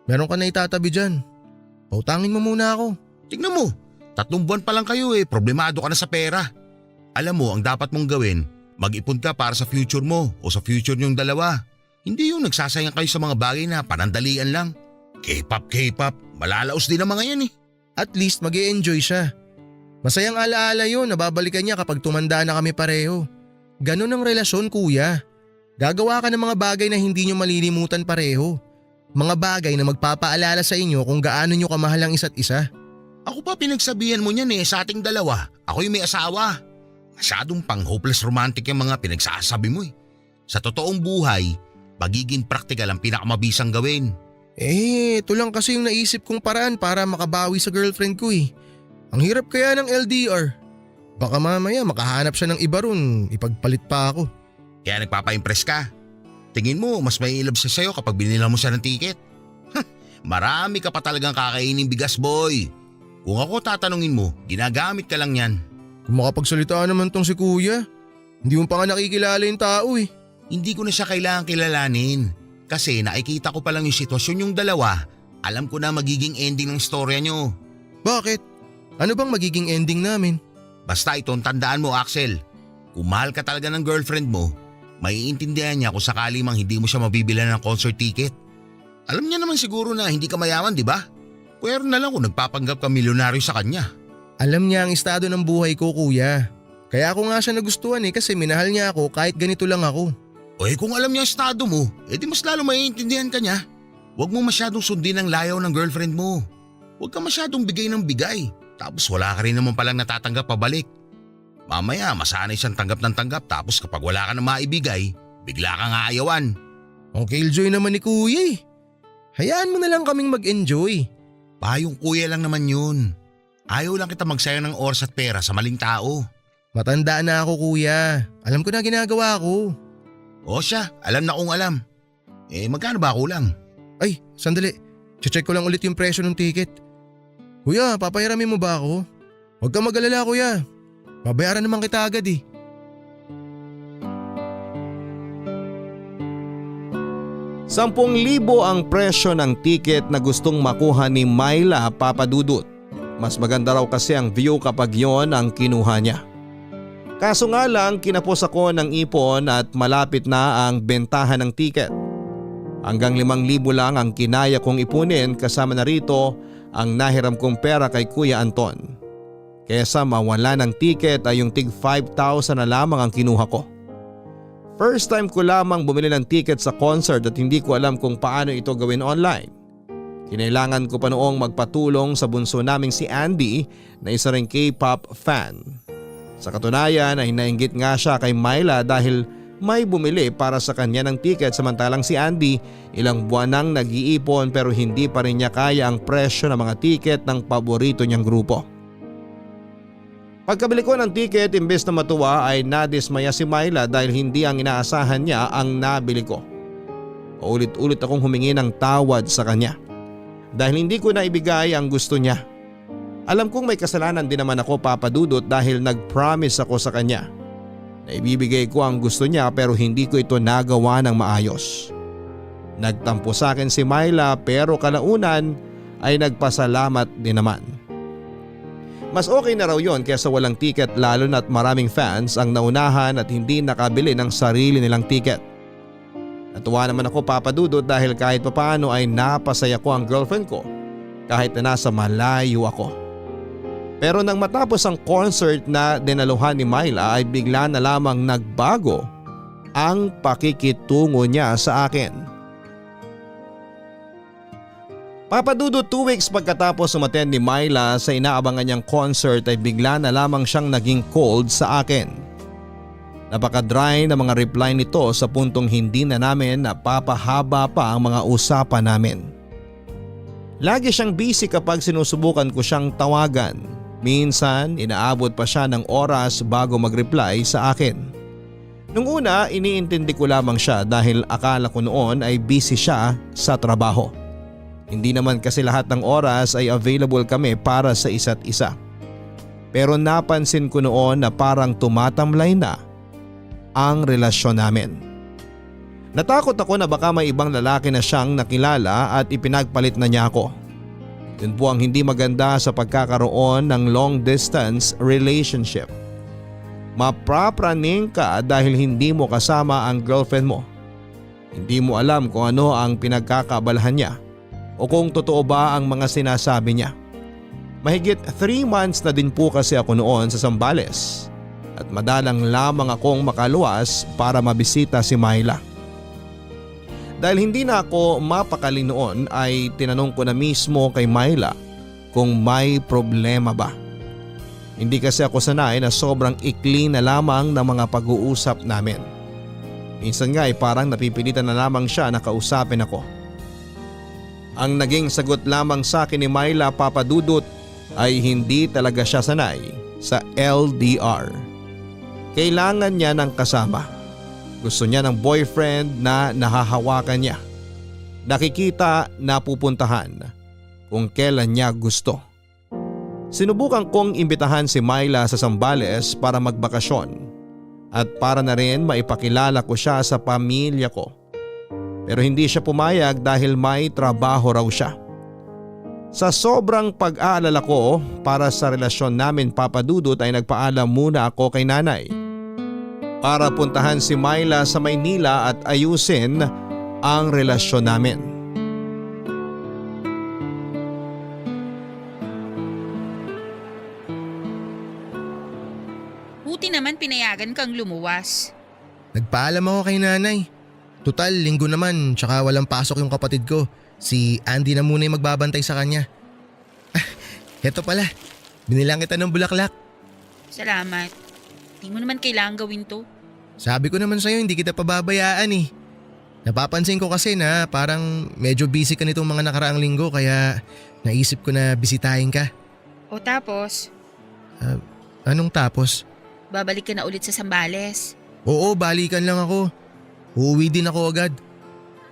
meron ka na itatabi dyan. Pautangin mo muna ako. Tignan mo, 3 buwan pa lang kayo problemado ka na sa pera. Alam mo, ang dapat mong gawin, mag-ipon ka para sa future mo o sa future niyong dalawa. Hindi yung nagsasayang kayo sa mga bagay na panandalian lang. K-pop, malalaos din ang mga yan eh. At least mag-i-enjoy siya. Masayang alaala yun, nababalikan niya kapag tumanda na kami pareho. Ganun ang relasyon kuya. Gagawa ka ng mga bagay na hindi niyo malilimutan pareho. Mga bagay na magpapaalala sa inyo kung gaano niyo kamahal ang isa't isa. Ako pa pinagsabihan mo niyan sa ating dalawa. Ako yung may asawa. Masyadong pang hopeless romantic yung mga pinagsasabi mo eh. Sa totoong buhay, pagiging praktikal ang pinakamabisang gawin. Ito lang kasi yung naisip kong paraan para makabawi sa girlfriend ko eh. Ang hirap kaya ng LDR. Baka mamaya makahanap siya ng iba ron, ipagpalit pa ako. Kaya nagpapa-impress ka. Tingin mo mas may ilab siya sa'yo kapag binila mo siya ng ticket. Marami ka pa talagang kakaining bigas, boy. Kung ako tatanungin mo, ginagamit ka lang yan. Kung makapagsalita naman tong si kuya, hindi mo pa nga nakikilala yung tao eh. Hindi ko na siya kailangang kilalanin. Kasi nakikita ko pa lang yung sitwasyon yung dalawa. Alam ko na magiging ending ng storya nyo. Bakit? Ano bang magiging ending namin? Basta itong tandaan mo, Axel. Kung mahal ka talaga ng girlfriend mo, maiintindihan niya kung sakali mang hindi mo siya mabibilan ng concert ticket. Alam niya naman siguro na hindi ka mayaman, di ba? Pwero na lang kung nagpapanggap ka milyonaryo sa kanya. Alam niya ang estado ng buhay ko, kuya. Kaya ako nga siya nagustuhan eh kasi minahal niya ako kahit ganito lang ako. O kung alam niya ang estado mo, edi mas lalo maiintindihan ka niya. Huwag mo masyadong sundin ang layaw ng girlfriend mo. Huwag ka masyadong bigay ng bigay. Tapos wala ka rin naman palang natatanggap pabalik. Mamaya masanay siyang tanggap ng tanggap tapos kapag wala ka na maibigay, bigla kang aayawan. Ang killjoy naman ni kuya eh. Hayaan mo na lang kaming mag-enjoy. Payong kuya lang naman yun. Ayaw lang kita magsayang ng oras at pera sa maling tao. Matanda na ako, kuya. Alam ko na ginagawa ko. O siya, alam na kung alam. Magkano ba kulang? Ay, sandali. Check ko lang ulit yung presyo ng ticket. Kuya, papahiramin mo ba ako? Huwag kang mag-alala, kuya. Babayaran naman kita agad eh. ₱10,000 ang presyo ng ticket na gustong makuha ni Myla, Papa Dudut. Mas maganda raw kasi ang view kapag yon ang kinuha niya. Kaso nga lang kinapos ako ng ipon at malapit na ang bentahan ng ticket. Hanggang 5,000 lang ang kinaya kong ipunin kasama na rito ang nahiram kong pera kay Kuya Anton. Kesa mawala ng ticket ay yung tig 5,000 na lamang ang kinuha ko. First time ko lamang bumili ng ticket sa concert at hindi ko alam kung paano ito gawin online. Kinailangan ko pa noong magpatulong sa bunso naming si Andy na isa ring K-pop fan. Sa katunayan ay nainggit nga siya kay Myla dahil may bumili para sa kanya ng ticket samantalang si Andy ilang buwan nang nag-iipon pero hindi pa rin niya kaya ang presyo ng mga ticket ng paborito niyang grupo. Pagkabili ko ng ticket imbes na matuwa ay nadismaya si Myla dahil hindi ang inaasahan niya ang nabili ko. Paulit-ulit akong humingi ng tawad sa kanya dahil hindi ko na ibigay ang gusto niya. Alam kong may kasalanan din naman ako, Papa Dudut, dahil nag-promise ako sa kanya na ibibigay ko ang gusto niya pero hindi ko ito nagawa ng maayos. Nagtampo sa akin si Myla pero kalaunan ay nagpasalamat din naman. Mas okay na raw yon kaysa walang ticket lalo na't maraming fans ang naunahan at hindi nakabili ng sarili nilang ticket. Natuwa naman ako, Papa Dudut, dahil kahit papaano ay napasaya ko ang girlfriend ko kahit na nasa malayo ako. Pero nang matapos ang concert na dinaluhan ni Myla ay bigla na lamang nagbago ang pakikitungo niya sa akin. Papa Dudut, 2 weeks pagkatapos umattend ni Myla sa inaabangan niyang concert ay bigla na lamang siyang naging cold sa akin. Napaka-dry na mga reply nito sa puntong hindi na namin napapahaba pa ang mga usapan namin. Lagi siyang busy kapag sinusubukan ko siyang tawagan. Minsan inaabot pa siya ng oras bago mag-reply sa akin. Nung una iniintindi ko lamang siya dahil akala ko noon ay busy siya sa trabaho. Hindi naman kasi lahat ng oras ay available kami para sa isa't isa. Pero napansin ko noon na parang tumatamlay na ang relasyon namin. Natakot ako na baka may ibang lalaki na siyang nakilala at ipinagpalit na niya ako. Yun po ang hindi maganda sa pagkakaroon ng long distance relationship. Maprapraning ka dahil hindi mo kasama ang girlfriend mo. Hindi mo alam kung ano ang pinagkakabalahan niya o kung totoo ba ang mga sinasabi niya. Mahigit 3 months na din po kasi ako noon sa Zambales at madalang lamang akong makaluwas para mabisita si Myla. Dahil hindi na ako mapakali noon ay tinanong ko na mismo kay Myla kung may problema ba. Hindi kasi ako sanay na sobrang ikli na lamang ng mga pag-uusap namin. Minsan nga ay parang napipilitan na lamang siya na kausapin ako. Ang naging sagot lamang sa akin ni Myla Papadudot ay hindi talaga siya sanay sa LDR. Kailangan niya ng kasama. Gusto niya ng boyfriend na nahahawakan niya. Nakikita na pupuntahan kung kailan niya gusto. Sinubukan kong imbitahan si Myla sa Zambales para magbakasyon at para na rin maipakilala ko siya sa pamilya ko. Pero hindi siya pumayag dahil may trabaho raw siya. Sa sobrang pag-aalala ko para sa relasyon namin Papadudot ay nagpaalam muna ako kay nanay para puntahan si Myla sa Maynila at ayusin ang relasyon namin. Buti naman pinayagan kang lumuwas. Nagpaalam ako kay nanay. Tutal, linggo naman, tsaka walang pasok yung kapatid ko. Si Andy na muna yung magbabantay sa kanya. Heto pala, binilang kita ng bulaklak. Salamat. Di mo naman kailangan gawin to. Sabi ko naman sa'yo hindi kita pababayaan eh. Napapansin ko kasi na parang medyo busy ka nitong mga nakaraang linggo kaya naisip ko na bisitahin ka. O tapos, Anong tapos? babalik ka na ulit sa Zambales. Oo, balikan lang ako. Uuwi din ako agad.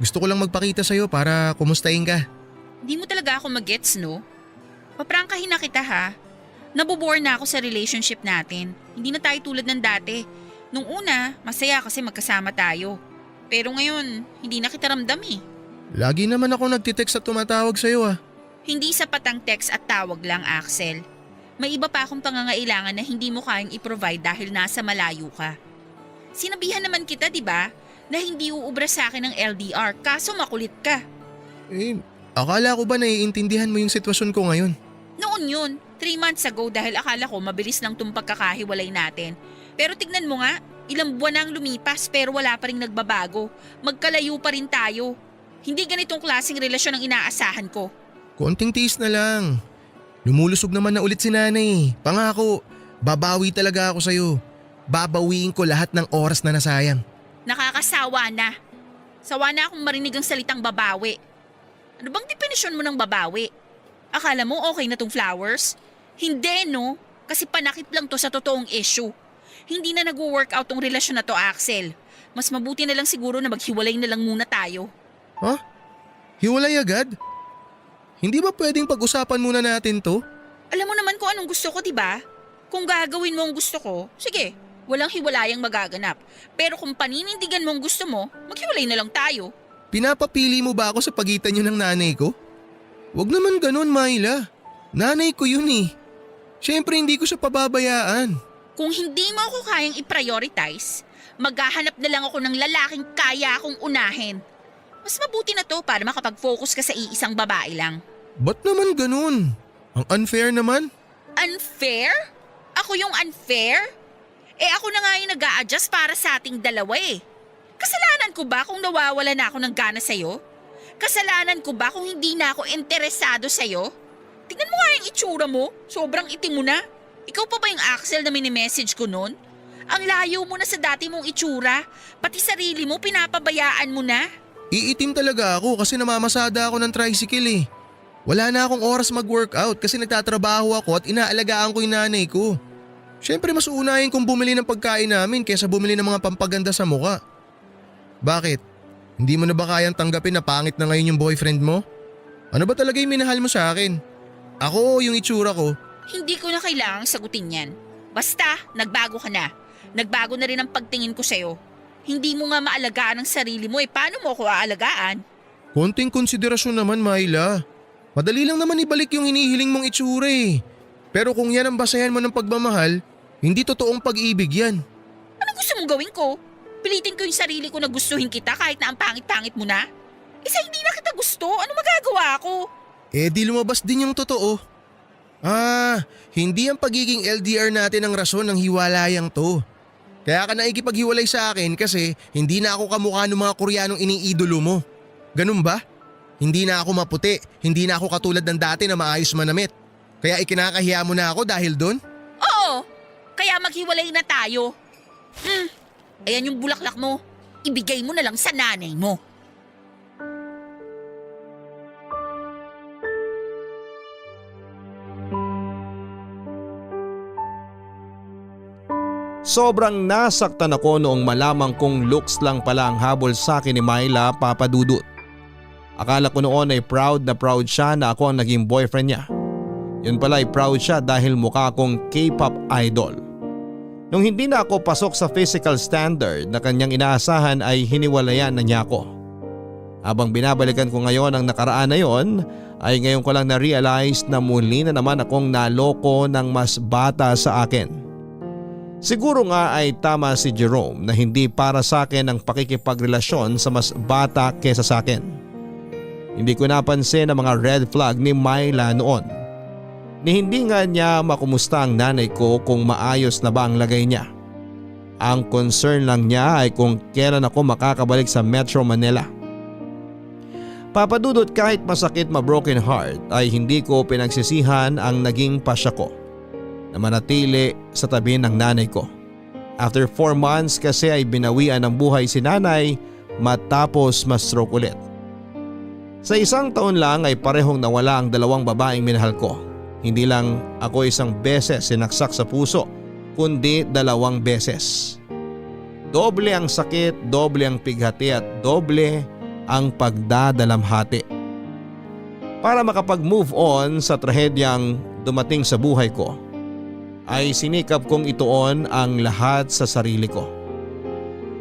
Gusto ko lang magpakita sa'yo para kumustahin ka. Hindi mo talaga ako mag-gets, no? Paprangkahin na kita ha. Nabobore na ako sa relationship natin. Hindi na tayo tulad ng dati. Nung una, masaya kasi magkasama tayo. Pero ngayon, hindi na kita ramdam eh. Lagi naman ako nagtitext at tumatawag sa'yo ah. Hindi sapat ang text at tawag lang, Axel. May iba pa akong pangangailangan na hindi mo kayang i-provide dahil nasa malayo ka. Sinabihan naman kita, di ba, na hindi uubra sa akin ng LDR kaso makulit ka. Akala ko ba naiintindihan mo yung sitwasyon ko ngayon? Noon yun, 3 months ago dahil akala ko mabilis lang itong pagkakahiwalay natin. Pero tignan mo nga, ilang buwan na ang lumipas pero wala pa rin nagbabago. Magkalayo pa rin tayo. Hindi ganitong klaseng relasyon ang inaasahan ko. Konting tiis na lang. Lumulusog naman na ulit si nanay. Pangako, babawi talaga ako sa'yo. Babawiin ko lahat ng oras na nasayang. Nakakasawa na. Sawa na akong marinig ang salitang babawi. Ano bang definisyon mo ng babawi? Akala mo okay na tong flowers? Hindi no, kasi panakip lang to sa totoong issue. Hindi na nag-work out tong relasyon na to, Axel. Mas mabuti na lang siguro na maghiwalay na lang muna tayo. Ha? Hiwalay agad? Hindi ba pwedeng pag-usapan muna natin to? Alam mo naman kung anong gusto ko, diba? Kung gagawin mo ang gusto ko, sige, walang hiwalayang magaganap. Pero kung paninindigan mo ang gusto mo, maghiwalay na lang tayo. Pinapapili mo ba ako sa pagitan niyo ng nanay ko? Wag naman ganun, Myla. Nanay ko yun eh. Siyempre hindi ko siya pababayaan. Kung hindi mo ako kayang i-prioritize, maghahanap na lang ako ng lalaking kaya akong unahin. Mas mabuti na to para makapag-focus ka sa iisang babae lang. Ba't naman ganun? Ang unfair naman. Unfair? Ako yung unfair? Ako na nga yung nag-a-adjust para sa ating dalawa eh. Kasalanan ko ba kung nawawala na ako ng gana sa'yo? Kasalanan ko ba kung hindi na ako interesado sa'yo? Tingnan mo nga yung itsura mo, sobrang itim mo na. Ikaw pa ba yung Axel na mini-message ko noon? Ang layo mo na sa dati mong itsura, pati sarili mo pinapabayaan mo na. Iitim talaga ako kasi namamasada ako ng tricycle eh. Wala na akong oras mag-workout kasi nagtatrabaho ako at inaalagaan ko yung nanay ko. Siyempre mas uunahin kong bumili ng pagkain namin kaysa bumili ng mga pampaganda sa muka. Bakit? Hindi mo na ba kayang tanggapin na pangit na ngayon yung boyfriend mo? Ano ba talaga yung minahal mo sa akin? Ako yung itsura ko? Hindi ko na kailangang sagutin yan. Basta, nagbago ka na. Nagbago na rin ang pagtingin ko sa'yo. Hindi mo nga maalagaan ang sarili mo paano mo ako aalagaan? Konting konsiderasyon naman, Myla. Madali lang naman ibalik yung hinihiling mong itsura eh. Pero kung yan ang basayan mo ng pagmamahal, hindi totoong pag-ibig yan. Ano gusto mong gawin ko? Pilitin ko yung sarili ko na gustuhin kita kahit na ang pangit-pangit mo na? Isa hindi na kita gusto, ano magagawa ko? Di lumabas din yung totoo. Hindi ang pagiging LDR natin ang rason ng hiwalayang to. Kaya ka naikipaghiwalay sa akin kasi hindi na ako kamukha ng mga Koreanong iniidolo mo. Ganun ba? Hindi na ako maputi, hindi na ako katulad ng dati na maayos manamit. Kaya ikinakahiya mo na ako dahil doon? Oo, kaya maghiwalay na tayo. Ayan yung bulaklak mo. Ibigay mo na lang sa nanay mo. Sobrang nasaktan ako noong malamang kong looks lang pala ang habol sa akin ni Myla, Papa Dudut. Akala ko noon ay proud na proud siya na ako ang naging boyfriend niya. Yun pala ay proud siya dahil mukha akong K-pop idol. Nung hindi na ako pasok sa physical standard na kanyang inaasahan ay hiniwalayan na niya ako. Habang binabalikan ko ngayon ang nakaraan na yon, ay ngayon ko lang na-realize na muli na naman akong naloko ng mas bata sa akin. Siguro nga ay tama si Jerome na hindi para sa akin ang pakikipagrelasyon sa mas bata kesa sa akin. Hindi ko napansin ang mga red flag ni Myla noon. Ni hindi nga niya makumusta ang nanay ko kung maayos na ba ang lagay niya. Ang concern lang niya ay kung kailan ako makakabalik sa Metro Manila. Papadudot, kahit masakit ma-broken heart ay hindi ko pinagsisihan ang naging pasya ko na manatili sa tabi ng nanay ko. After 4 months kasi ay binawian ng buhay si nanay matapos ma-stroke ulit. Sa 1 taon lang ay parehong nawala ang 2 babaeng minahal ko. Hindi lang ako 1 beses sinaksak sa puso, kundi 2 beses. Doble ang sakit, doble ang pighati at doble ang pagdadalamhati. Para makapag-move on sa trahedyang dumating sa buhay ko, ay sinikap kong ituon ang lahat sa sarili ko.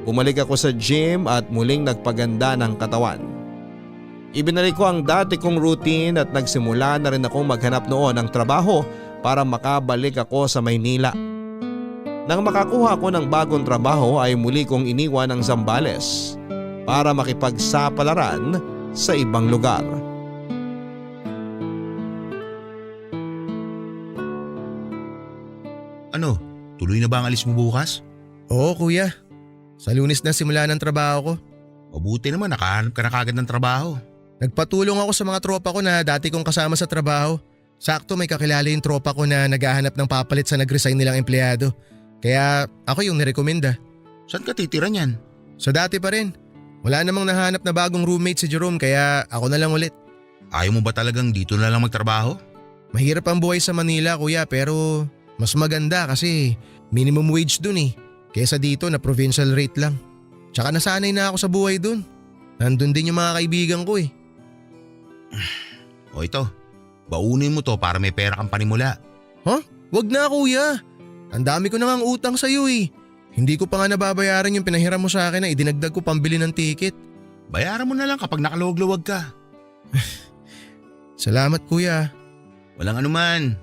Bumalik ako sa gym at muling nagpaganda ng katawan. Ibinalik ko ang dati kong routine at nagsimula na rin akong maghanap noon ng trabaho para makabalik ako sa Maynila. Nang makakuha ko ng bagong trabaho ay muli kong iniwan ang Zambales para makipagsapalaran sa ibang lugar. Ano, tuloy na ba ang alis mo bukas? Oo kuya, sa Lunes na simula ng trabaho ko. Mabuti naman, nakahanap ka na kagad ng trabaho. Nagpatulong ako sa mga tropa ko na dati kong kasama sa trabaho. Sakto may kakilala yung tropa ko na naghahanap ng papalit sa nag-resign nilang empleyado. Kaya ako yung nirekomenda. Saan ka titira niyan? Sa dati pa rin. Wala namang nahanap na bagong roommate si Jerome kaya ako na lang ulit. Ayaw mo ba talagang dito na lang magtrabaho? Mahirap ang buhay sa Manila kuya pero mas maganda kasi minimum wage dun eh. Kesa dito na provincial rate lang. Tsaka nasanay na ako sa buhay dun. Nandun din yung mga kaibigan ko eh. O ito, baunin mo to para may pera kang panimula. Huh? Wag na kuya. Ang dami ko na ngang utang sa'yo eh. Hindi ko pa nga nababayaran yung pinahiram mo sa akin na idinagdag ko pambili ng ticket. Bayaran mo na lang kapag nakaluwag-luwag ka. Salamat kuya. Walang anuman.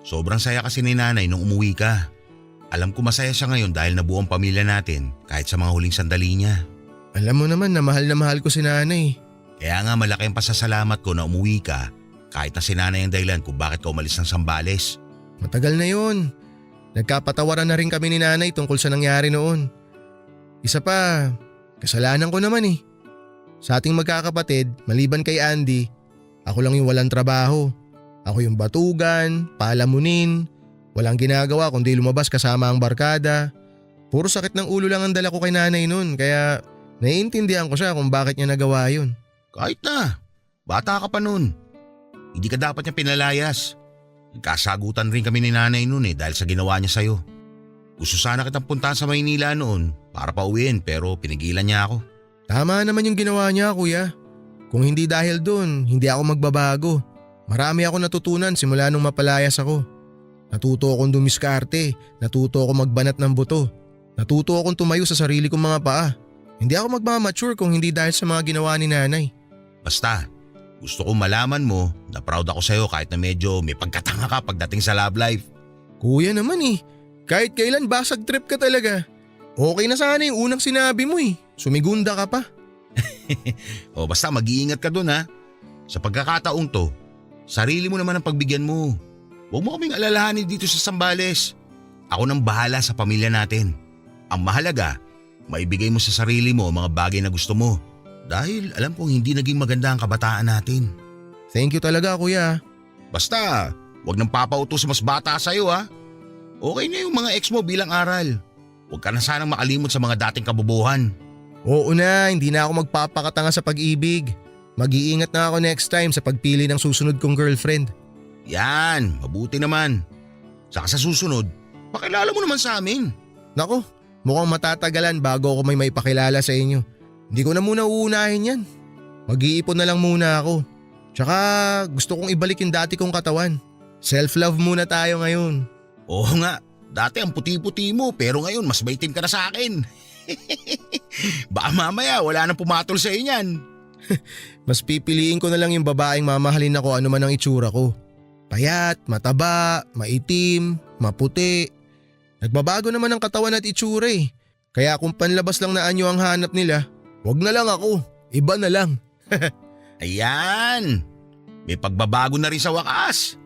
Sobrang saya kasi ni nanay nung umuwi ka. Alam ko masaya siya ngayon dahil nabuo ang pamilya natin kahit sa mga huling sandali niya. Alam mo naman na mahal ko si nanay. Kaya nga malaki ang pasasalamat ko na umuwi ka kahit na si nanay ang dahilan kung bakit ka umalis ng Zambales. Matagal na yun. Nagkapatawaran na rin kami ni nanay tungkol sa nangyari noon. Isa pa, kasalanan ko naman eh. Sa ating magkakapatid, maliban kay Andy, ako lang yung walang trabaho. Ako yung batugan, palamunin, walang ginagawa kundi lumabas kasama ang barkada. Puro sakit ng ulo lang ang dala ko kay nanay noon kaya naiintindihan ko siya kung bakit niya nagawa yun. Kahit na, bata ka pa nun. Hindi ka dapat niya pinalayas. Nagkasagutan rin kami ni nanay noon dahil sa ginawa niya sa'yo. Gusto sana kitang puntahan sa Maynila noon para pauwiin pero pinigilan niya ako. Tama naman yung ginawa niya kuya. Kung hindi dahil dun, hindi ako magbabago. Marami ako natutunan simula nung mapalayas ako. Natuto akong dumiskarte, natuto akong magbanat ng buto. Natuto akong tumayo sa sarili kong mga paa. Hindi ako magmamature kung hindi dahil sa mga ginawa ni nanay. Basta, gusto kong malaman mo na proud ako sa'yo kahit na medyo may pagkatanga ka pagdating sa love life. Kuya naman eh, kahit kailan basag trip ka talaga. Okay na sana yung unang sinabi mo eh, sumigunda ka pa. O basta mag-iingat ka dun ha. Sa pagkakataong to, sarili mo naman ang pagbigyan mo. Huwag mo kaming alalahanin dito sa Zambales. Ako nang bahala sa pamilya natin. Ang mahalaga, maibigay mo sa sarili mo ang mga bagay na gusto mo. Dahil alam kong hindi naging maganda ang kabataan natin. Thank you talaga kuya. Basta, huwag nang papautos mas bata sa'yo ha. Okay na yung mga ex mo bilang aral. Huwag ka na sanang makalimot sa mga dating kabobohan. Oo na, hindi na ako magpapakatanga sa pag-ibig. Mag-iingat na ako next time sa pagpili ng susunod kong girlfriend. Yan, mabuti naman. Saka sa susunod, pakilala mo naman sa amin. Nako, mukhang matatagalan bago ako may maipakilala sa inyo. Hindi ko na muna uunahin yan. Mag-iipon na lang muna ako. Tsaka gusto kong ibalik yung dati kong katawan. Self-love muna tayo ngayon. Oo nga, dati ang puti-puti mo pero ngayon mas maitim ka na sa akin. Baka mamaya wala nang pumatol sa inyan. Mas pipiliin ko na lang yung babaeng mamahalin ako ano man ang itsura ko. Payat, mataba, maitim, maputi. Nagbabago naman ang katawan at itsura eh. Kaya kung panlabas lang na anyo ang hanap nila, wag na lang ako, iba na lang. Ayan, may pagbabago na rin sa wakas.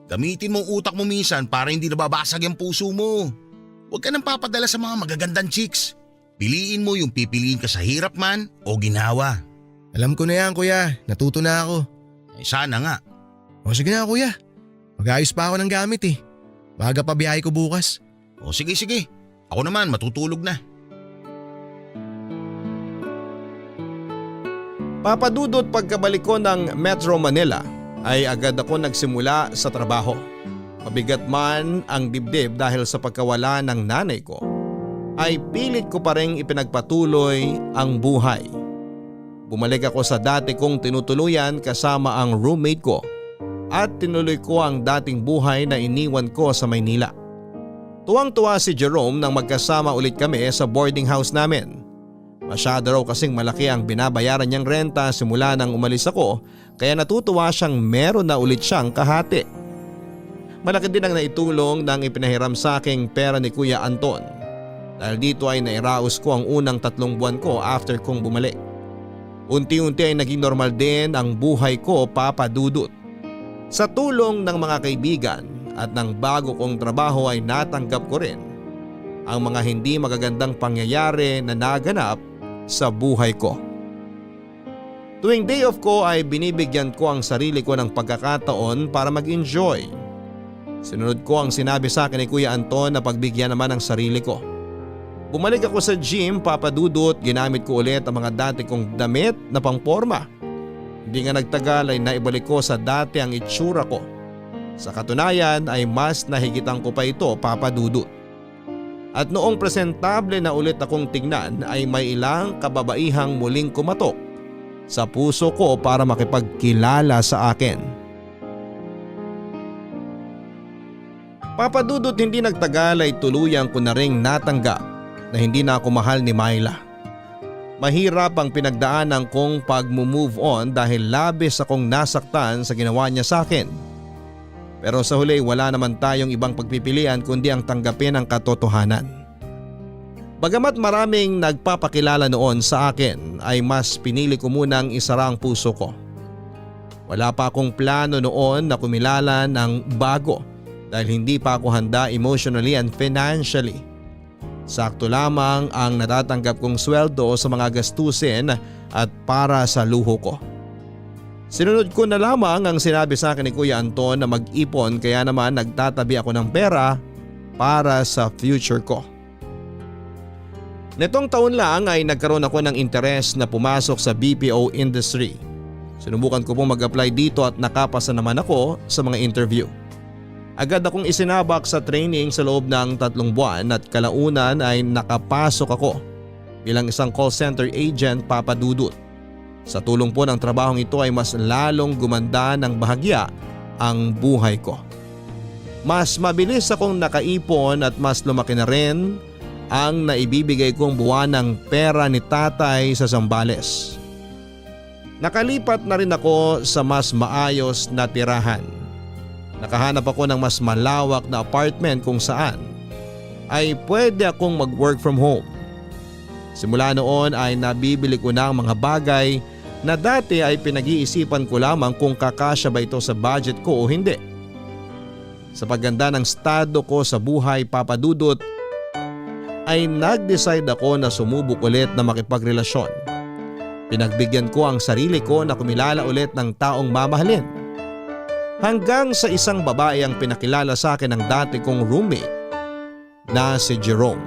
Gamitin mo ang utak mo minsan para hindi nababasag ang puso mo. Huwag ka nang papadala sa mga magagandang chicks. Piliin mo yung pipiliin ka sa hirap man o ginawa. Alam ko na yan kuya, natuto na ako. Ay sana nga. O sige na kuya, mag-ayos pa ako ng gamit eh. Maaga pa biyahe ko bukas. O sige. Ako naman matutulog na. Papadudot pagkabalik ko ng Metro Manila ay agad ako nagsimula sa trabaho. Mabigat man ang dibdib dahil sa pagkawala ng nanay ko, ay pilit ko pa rin ipinagpatuloy ang buhay. Bumalik ako sa dati kong tinutuluyan kasama ang roommate ko at tinuloy ko ang dating buhay na iniwan ko sa Maynila. Tuwang-tuwa si Jerome nang magkasama ulit kami sa boarding house namin. Masyado raw kasing malaki ang binabayaran niyang renta simula nang umalis ako kaya natutuwa siyang meron na ulit siyang kahati. Malaki din ang naitulong ng ipinahiram sa aking pera ni Kuya Anton dahil dito ay nairaos ko ang unang 3 buwan ko after kong bumalik. Unti-unti ay naging normal din ang buhay ko, Papa Dudut. Sa tulong ng mga kaibigan at ng bago kong trabaho ay natanggap ko rin ang mga hindi magagandang pangyayari na naganap sa buhay ko. Tuwing day off ko ay binibigyan ko ang sarili ko ng pagkakataon para mag-enjoy. Sinunod ko ang sinabi sa akin ni Kuya Anton na pagbigyan naman ang sarili ko. Bumalik ako sa gym, Papa Dudut, ginamit ko ulit ang mga dati kong damit na pangporma. Hindi nga nagtagal ay naibalik ko sa dati ang itsura ko. Sa katunayan ay mas nahigitan ko pa ito, Papa Dudut. At noong presentable na ulit akong tingnan ay may ilang kababaihang muling kumatok sa puso ko para makipagkilala sa akin. Papa Dudut, hindi nagtagal ay tuluyan ko na ring natanggap na hindi na ako mahal ni Myla. Mahirap ang pinagdaanan kong pag-move on dahil labis akong nasaktan sa ginawa niya sa akin. Pero sa huli wala naman tayong ibang pagpipilian kundi ang tanggapin ang katotohanan. Bagamat maraming nagpapakilala noon sa akin ay mas pinili ko munang isara ang puso ko. Wala pa akong plano noon na kumilala ng bago dahil hindi pa ako handa emotionally and financially. Sakto lamang ang natatanggap kong sweldo sa mga gastusin at para sa luho ko. Sinunod ko na lamang ang sinabi sa akin ni Kuya Anton na mag-ipon kaya naman nagtatabi ako ng pera para sa future ko. Nitong taon lang ay nagkaroon ako ng interes na pumasok sa BPO industry. Sinubukan ko pong mag-apply dito at nakapasa naman ako sa mga interview. Agad akong isinabak sa training sa loob ng 3 buwan at kalaunan ay nakapasok ako bilang isang call center agent, Papa Dudut. Sa tulong po ng trabahong ito ay mas lalong gumanda ng bahagya ang buhay ko. Mas mabilis akong nakaipon at mas lumaki na rin ang naibibigay kong buwan ng pera ni tatay sa Zambales. Nakalipat na rin ako sa mas maayos na tirahan. Nakahanap ako ng mas malawak na apartment kung saan ay pwede akong mag-work from home. Simula noon ay nabibili ko na ang mga bagay na dati ay pinag-iisipan ko lamang kung kakasya ba ito sa budget ko o hindi. Sa pagganda ng estado ko sa buhay, Papa Dudut, ay nag-decide ako na sumubok ulit na makipagrelasyon. Pinagbigyan ko ang sarili ko na kumilala ulit ng taong mamahalin. Hanggang sa isang babae ang pinakilala sa akin ng dati kong roommate na si Jerome.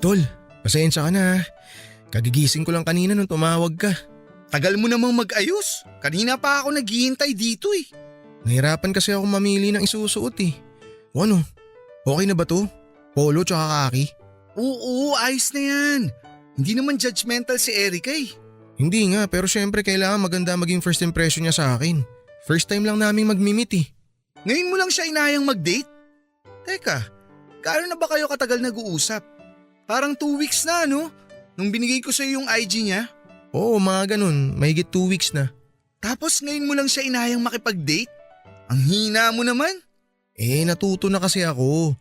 Tol, pasensya ka na. Kagigising ko lang kanina nung tumawag ka. Tagal mo namang mag-ayos. Kanina pa ako naghihintay dito eh. Nahirapan kasi ako mamili ng isusuot eh. O ano, okay na ba to? Polo tsaka kaki? Oo, ayos na yan. Hindi naman judgmental si Erica eh. Hindi nga, pero syempre kailangan maganda maging first impression niya sa akin. First time lang naming magmi-meet eh. Ngayon mo lang siya inayang mag-date? Teka, gaano na ba kayo katagal nag-uusap? Parang 2 weeks na no? Nung binigay ko sa yung IG niya? Oo, mga ganun. Mahigit 2 weeks na. Tapos ngayon mo lang siya inayang makipag-date? Ang hina mo naman. Natuto na kasi ako.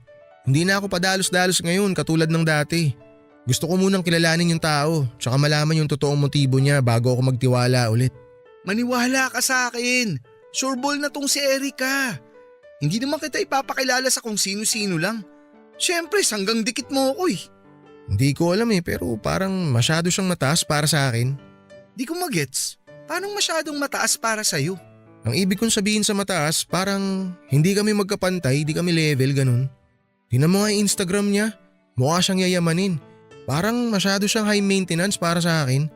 Hindi na ako padalos-dalos ngayon katulad ng dati. Gusto ko munang kilalanin yung tao tsaka malaman yung totoong motibo niya bago ako magtiwala ulit. Maniwala ka sa akin. Sure ball na tong si Erica. Hindi naman kita ipapakilala sa kung sino-sino lang. Siyempre, sanggang dikit mo ako eh. Hindi ko alam pero parang masyado siyang mataas para sa akin. Di ko magets. Paano masyadong mataas para sa'yo? Ang ibig kong sabihin sa mataas, parang hindi kami magkapantay, di kami level ganun. Tingnan mo nga yung Instagram niya, mukha siyang yayamanin. Parang masyado siyang high maintenance para sa akin.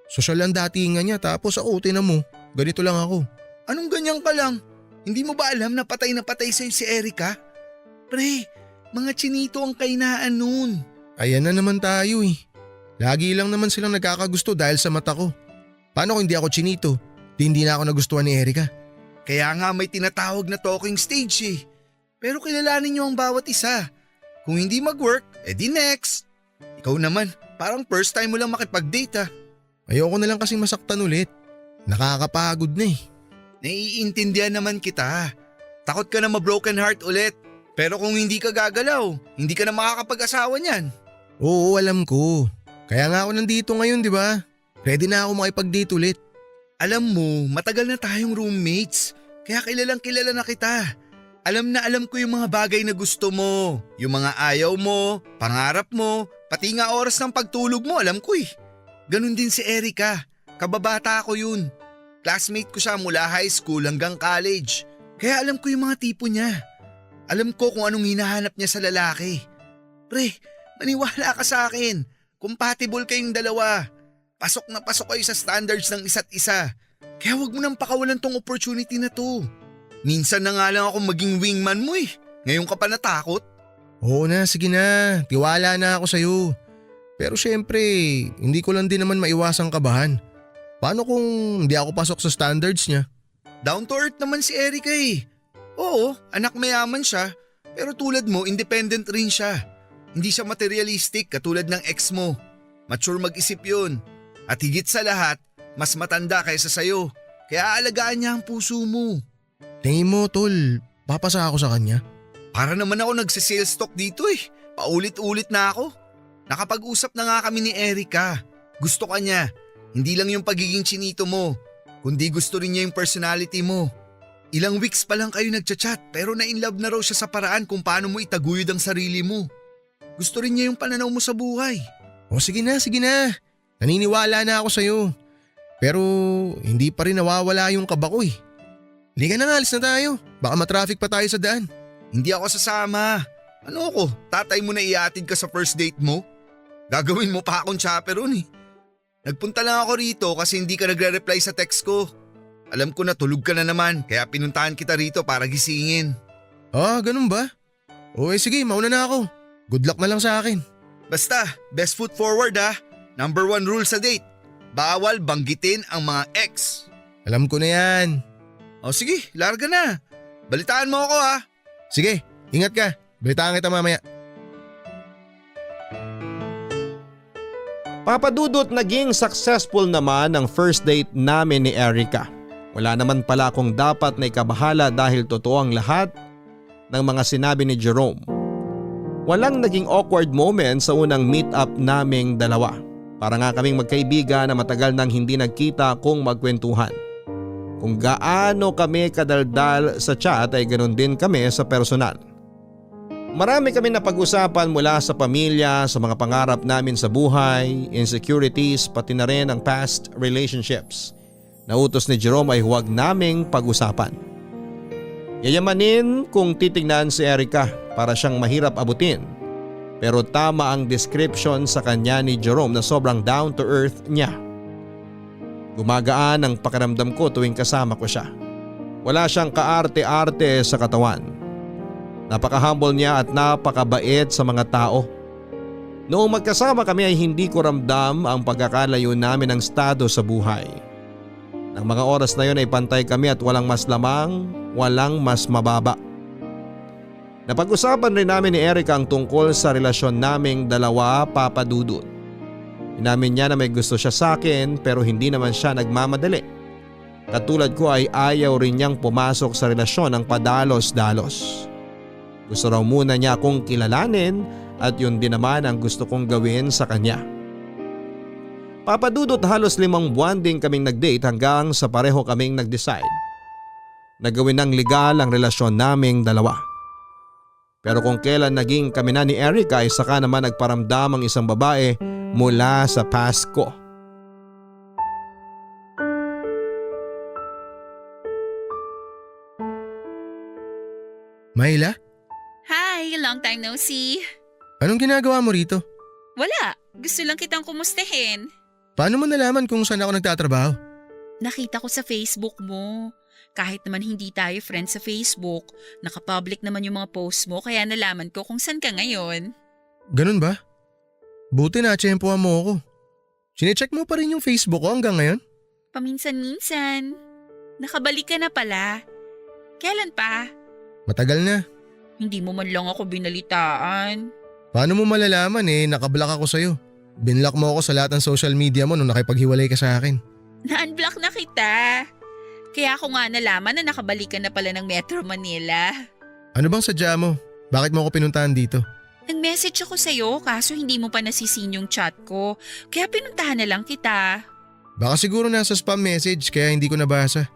Social ang datingan niya tapos ako, tinan mo, ganito lang ako. Anong ganyan ka lang? Hindi mo ba alam na patay sa'yo si Erica? Pre, mga chinito ang kainaan nun. Ayan na naman tayo eh. Lagi lang naman silang nagkakagusto dahil sa mata ko. Paano kung hindi ako chinito? Hindi na ako nagustuhan ni Erica. Kaya nga may tinatawag na talking stage eh. Pero kilalanin niyo ang bawat isa. Kung hindi mag-work, edi next. Ikaw naman, parang first time mo lang makipag-date ah. Ayoko na lang kasing masaktan ulit. Nakakapagod na eh. Naiintindihan naman kita. Takot ka na ma-broken heart ulit. Pero kung hindi ka gagalaw, hindi ka na makakapag-asawa niyan. Oo, alam ko. Kaya nga ako nandito ngayon, di ba? Ready na ako makipag-date ulit. Alam mo, matagal na tayong roommates. Kaya kilalang kilala na kita. Alam na alam ko yung mga bagay na gusto mo. Yung mga ayaw mo, pangarap mo, pati nga oras ng pagtulog mo, alam ko eh. Ganon din si Erica. Kababata ko yun. Classmate ko siya mula high school hanggang college. Kaya alam ko yung mga tipo niya. Alam ko kung anong hinahanap niya sa lalaki. Pre, maniwala ka sa akin. Compatible kayong dalawa. Pasok na pasok kayo sa standards ng isa't isa. Kaya wag mo nang pakawalan tong opportunity na to. Minsan na nga lang ako maging wingman mo eh. Ngayon ka pa natakot? Oo na, sige na. Tiwala na ako sa'yo. Pero syempre, hindi ko lang din naman maiwasang kabahan. Paano kung hindi ako pasok sa standards niya? Down to earth naman si Erica eh. Oo, anak mayaman siya. Pero tulad mo, independent rin siya. Hindi siya materialistic katulad ng ex mo. Mature mag-isip yun. At higit sa lahat, mas matanda kaysa sayo. Kaya aalagaan niya ang puso mo. Tingin mo, tol, papasa ako sa kanya? Para naman ako nagsisales talk dito eh. Paulit-ulit na ako. Nakapag-usap na nga kami ni Erica. Gusto ka niya. Hindi lang yung pagiging chinito mo, kundi gusto rin niya yung personality mo. Ilang weeks pa lang kayo nagchat-chat pero na-inlove na raw siya sa paraan kung paano mo itaguyod ang sarili mo. Gusto rin niya yung pananaw mo sa buhay. O sige na, sige na. Naniniwala na ako sa'yo. Pero hindi pa rin nawawala yung kaba ko eh. Halika na nga, alis na tayo. Baka matraffic pa tayo sa daan. Hindi ako sasama. Ano ako, tatay mo na iatid ka sa first date mo? Gagawin mo pa akong chaperone eh. Nagpunta lang ako rito kasi hindi ka nagre-reply sa text ko. Alam ko na tulog ka na naman kaya pinuntahan kita rito para gisingin. Ah, ganun ba? O sige, mauna na ako. Good luck na lang sa akin. Basta, best foot forward ha. Number 1 rule sa date. Bawal banggitin ang mga ex. Alam ko na yan. O sige, larga na. Balitaan mo ako ha. Sige, ingat ka. Balitaan kita mamaya. Papadudot, naging successful naman ang first date namin ni Erica. Wala naman pala akong dapat na ikabahala dahil totoo ang lahat ng mga sinabi ni Jerome. Walang naging awkward moment sa unang meet up naming dalawa. Para nga kaming magkaibigan na matagal nang hindi nagkita kung magkwentuhan. Kung gaano kami kadaldal sa chat ay ganoon din kami sa personal. Marami kami napag-usapan mula sa pamilya, sa mga pangarap namin sa buhay, insecurities, pati na rin ang past relationships. Nautos ni Jerome ay huwag naming pag-usapan. Yayamanin kung titignan si Erica para siyang mahirap abutin. Pero tama ang description sa kanya ni Jerome na sobrang down to earth niya. Gumagaan ang pakiramdam ko tuwing kasama ko siya. Wala siyang kaarte-arte sa katawan. Napaka-humble niya at napakabait sa mga tao. Noong magkasama kami ay hindi ko ramdam ang pagkakalayo namin ng estado sa buhay. Nang mga oras na yun ay pantay kami at walang mas lamang, walang mas mababa. Napag-usapan rin namin ni Erica ang tungkol sa relasyon naming dalawa, Papa Dudut. Inamin niya na may gusto siya sa akin pero hindi naman siya nagmamadali. Katulad ko ay ayaw rin niyang pumasok sa relasyon ng padalos-dalos. Gusto raw muna niya akong kilalanin at yun din naman ang gusto kong gawin sa kanya. Papa Dudut, halos 5 buwan din kaming nag-date hanggang sa pareho kaming nag-decide na gawin ng legal ang relasyon naming dalawa. Pero kung kailan naging kami na ni Erica ay saka naman nagparamdam ang isang babae mula sa past ko. Myla, Hi, long time no see. anong ginagawa mo rito? Wala, gusto lang kitang kumustahin. Paano mo nalaman kung saan ako nagtatrabaho? Nakita ko sa Facebook mo. Kahit naman hindi tayo friends sa Facebook, nakapublic naman yung mga posts mo kaya nalaman ko kung saan ka ngayon. Ganun ba? Buti na tsempohan mo ako. Sinecheck mo pa rin yung Facebook ko hanggang ngayon? Paminsan-minsan. Nakabalik ka na pala. Kailan pa? Matagal na. Hindi mo man lang ako binalitaan. Paano mo malalaman nakablock ako sa'yo. Binlock mo ako sa lahat ng social media mo nung nakipaghiwalay ka sa akin. Na-unblock na kita. Kaya ako nga nalaman na nakabalik ka na pala ng Metro Manila. Ano bang sadya mo? Bakit mo ako pinuntahan dito? Nag-message ako sa'yo kaso hindi mo pa nasisin yung chat ko. Kaya pinuntahan na lang kita. Baka siguro nasa spam message kaya hindi ko nabasa.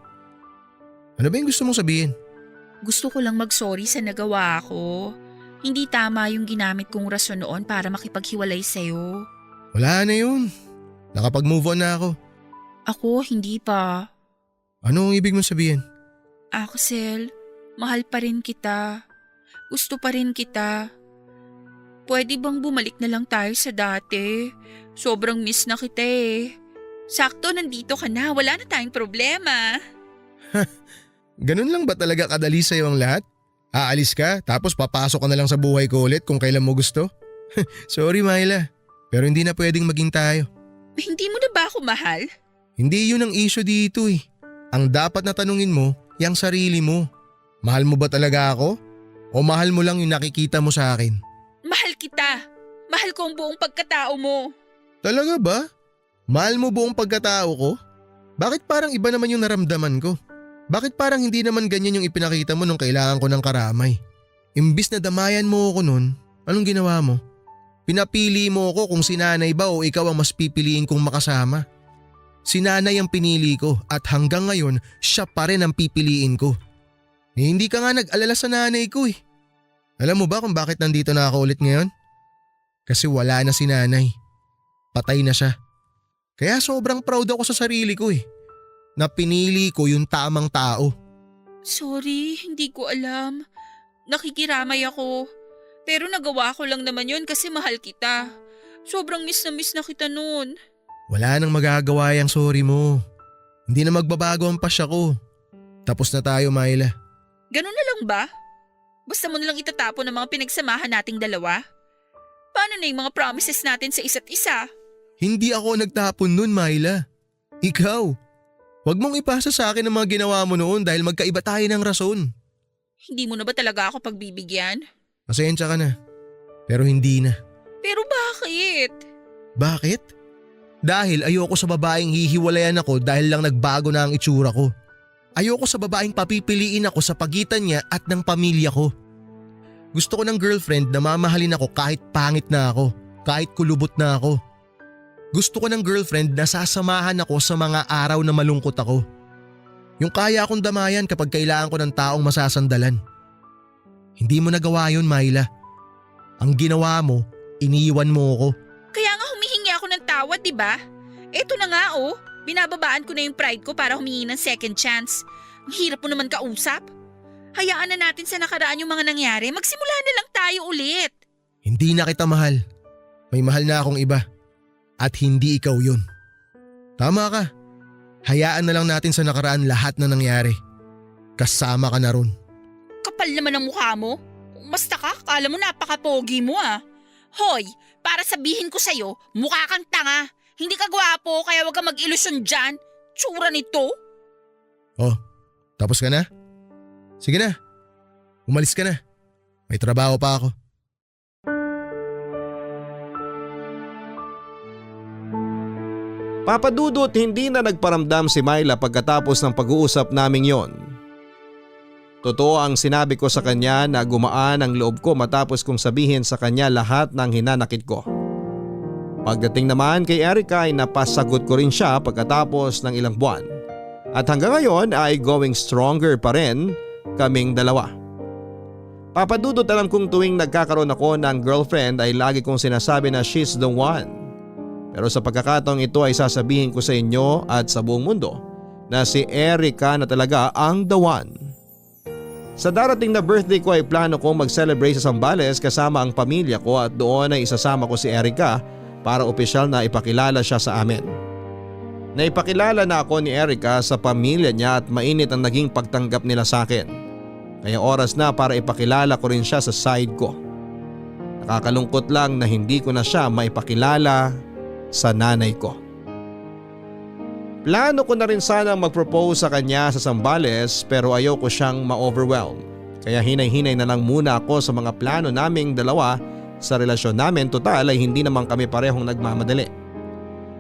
Ano ba yung gusto mong sabihin? Gusto ko lang mag-sorry sa nagawa ko. Hindi tama yung ginamit kong rason noon para makipaghiwalay sa'yo. Wala na yun. Nakapag-move on na ako. Ako, hindi pa. Ano ang ibig mong sabihin? Axel, mahal pa rin kita. Gusto pa rin kita. Pwede bang bumalik na lang tayo sa dati? Sobrang miss na kita eh. Sakto, nandito ka na. Wala na tayong problema. Ganun lang ba talaga kadali sa'yo ang lahat? Aalis ka tapos papasok ka na lang sa buhay ko ulit kung kailan mo gusto? Sorry Myla, pero hindi na pwedeng maging tayo. Hindi mo na ba ako mahal? Hindi yun ang issue dito eh. Ang dapat na tanungin mo, yung sarili mo. Mahal mo ba talaga ako? O mahal mo lang yung nakikita mo sa akin? Mahal kita. Mahal ko ang buong pagkatao mo. Talaga ba? Mahal mo buong pagkatao ko? Bakit parang iba naman yung naramdaman ko? Bakit parang hindi naman ganyan yung ipinakita mo nung kailangan ko ng karamay? Imbis na damayan mo ako nun, anong ginawa mo? Pinapili mo ako kung si nanay ba o ikaw ang mas pipiliin kong makasama. Si nanay ang pinili ko at hanggang ngayon siya pa rin ang pipiliin ko. Hindi ka nga nag-alala sa nanay ko eh. Alam mo ba kung bakit nandito na ako ulit ngayon? Kasi wala na si nanay. Patay na siya. Kaya sobrang proud ako sa sarili ko eh. Na pinili ko yung tamang tao. Sorry, hindi ko alam. Nakikiramay ako. Pero nagawa ko lang naman yun kasi mahal kita. Sobrang miss na kita noon. Wala nang magagawa yung sorry mo. Hindi na magbabago ang pasya ko. Tapos na tayo, Myla. Ganun na lang ba? Basta mo na lang itatapon ang mga pinagsamahan nating dalawa? Paano na yung mga promises natin sa isa't isa? Hindi ako nagtapon nun, Myla. Ikaw. Huwag mong ipasa sa akin ang mga ginawa mo noon dahil magkaiba tayo ng rason. Hindi mo na ba talaga ako pagbibigyan? Pasensya ka na. Pero hindi na. Pero bakit? Bakit? Dahil ayoko sa babaeng hihiwalayan ako dahil lang nagbago na ang itsura ko. Ayoko sa babaeng papipiliin ako sa pagitan niya at ng pamilya ko. Gusto ko ng girlfriend na mamahalin ako kahit pangit na ako, kahit kulubot na ako. Gusto ko ng girlfriend na sasamahan ako sa mga araw na malungkot ako. Yung kaya akong damayan kapag kailangan ko ng taong masasandalan. Hindi mo nagawa yun, Myla. Ang ginawa mo, iniiwan mo ako. Kaya nga humihingi ako ng tawad, di ba? Eto na nga oh, binababaan ko na yung pride ko para humingi ng second chance. Ang hirap mo naman kausap. Hayaan na natin sa nakaraan yung mga nangyari. Magsimula na lang tayo ulit. Hindi na kita mahal. May mahal na akong iba. At hindi ikaw yun. Tama ka. Hayaan na lang natin sa nakaraan lahat na nangyari. Kasama ka na ron. Kapal naman ang mukha mo. Basta ka, kala mo napaka-pogi mo ah. Hoy, para sabihin ko sa'yo, mukha kang tanga. Hindi ka gwapo, kaya wag kang mag-ilusyon dyan. Tsura nito. Oh, tapos ka na? Sige na. Umalis ka na. May trabaho pa ako. Papa Dudut, hindi na nagparamdam si Myla pagkatapos ng pag-uusap naming yon. Totoo ang sinabi ko sa kanya na gumaan ang loob ko matapos kong sabihin sa kanya lahat ng hinanakit ko. Pagdating naman kay Erica ay napasagot ko rin siya pagkatapos ng ilang buwan. At hanggang ngayon ay going stronger pa rin kaming dalawa. Papa Dudut, alam kong tuwing nagkakaroon ako ng girlfriend ay lagi kong sinasabi na she's the one. Pero sa pagkakataong ito ay sasabihin ko sa inyo at sa buong mundo na si Erica na talaga ang the one. Sa darating na birthday ko ay plano kong mag-celebrate sa Zambales kasama ang pamilya ko at doon ay isasama ko si Erica para opisyal na ipakilala siya sa amin. Naipakilala na ako ni Erica sa pamilya niya at mainit ang naging pagtanggap nila sa akin. Kaya oras na para ipakilala ko rin siya sa side ko. Nakakalungkot lang na hindi ko na siya maipakilala sa nanay ko. Plano ko na rin sanang mag-propose sa kanya sa Zambales pero ayoko siyang ma-overwhelm. Kaya hinay-hinay na lang muna ako sa mga plano naming dalawa sa relasyon namin, total ay hindi naman kami parehong nagmamadali.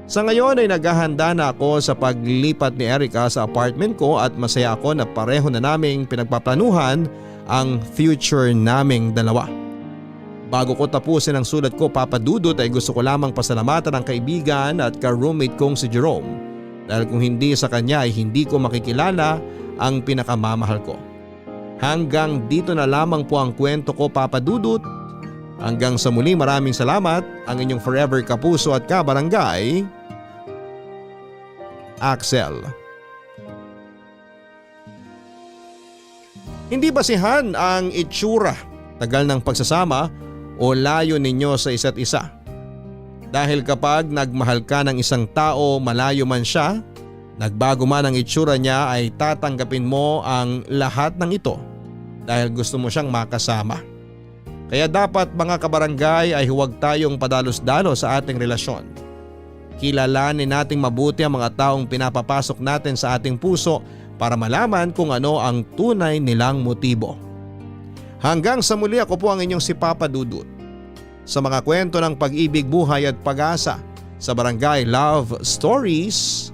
Sa ngayon ay naghahanda na ako sa paglipat ni Erica sa apartment ko at masaya ako na pareho na naming pinagpaplanuhan ang future naming dalawa. Bago ko tapusin ang sulat ko, Papa Dudut, ay gusto ko lamang pasalamatan ang kaibigan at ka-roommate kong si Jerome dahil kung hindi sa kanya ay hindi ko makikilala ang pinakamamahal ko. Hanggang dito na lamang po ang kwento ko, Papa Dudut. Hanggang sa muli, maraming salamat. Ang inyong forever kapuso at kabarangay, Axel. Hindi basihan ang itsura, tagal ng pagsasama o layo ninyo sa isa't isa. Dahil kapag nagmahal ka ng isang tao, malayo man siya, nagbago man ang itsura niya, ay tatanggapin mo ang lahat ng ito dahil gusto mo siyang makasama. Kaya dapat mga kabarangay ay huwag tayong padalos-dalos sa ating relasyon. Kilalanin nating mabuti ang mga taong pinapapasok natin sa ating puso para malaman kung ano ang tunay nilang motibo. Hanggang sa muli, ako po ang inyong si Papa Dudut sa mga kwento ng pag-ibig, buhay at pag-asa sa Barangay Love Stories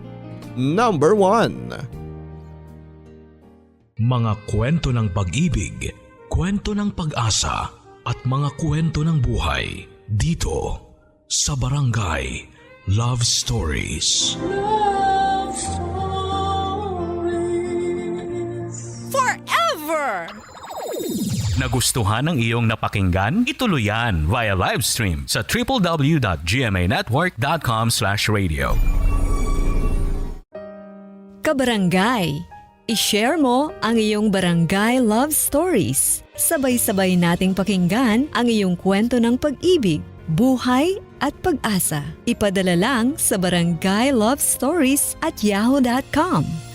number 1. Mga kwento ng pag-ibig, kwento ng pag-asa at mga kwento ng buhay dito sa Barangay Love Stories. Love Stories. Forever! Nagustuhan ng iyong napakinggan? Ituloy yan via live stream sa www.gmanetwork.com/radio. Kabarangay, i-share mo ang iyong barangay love stories. Sabay-sabay nating pakinggan ang iyong kwento ng pag-ibig, buhay at pag-asa. Ipadala lang sa barangaylovestories@yahoo.com.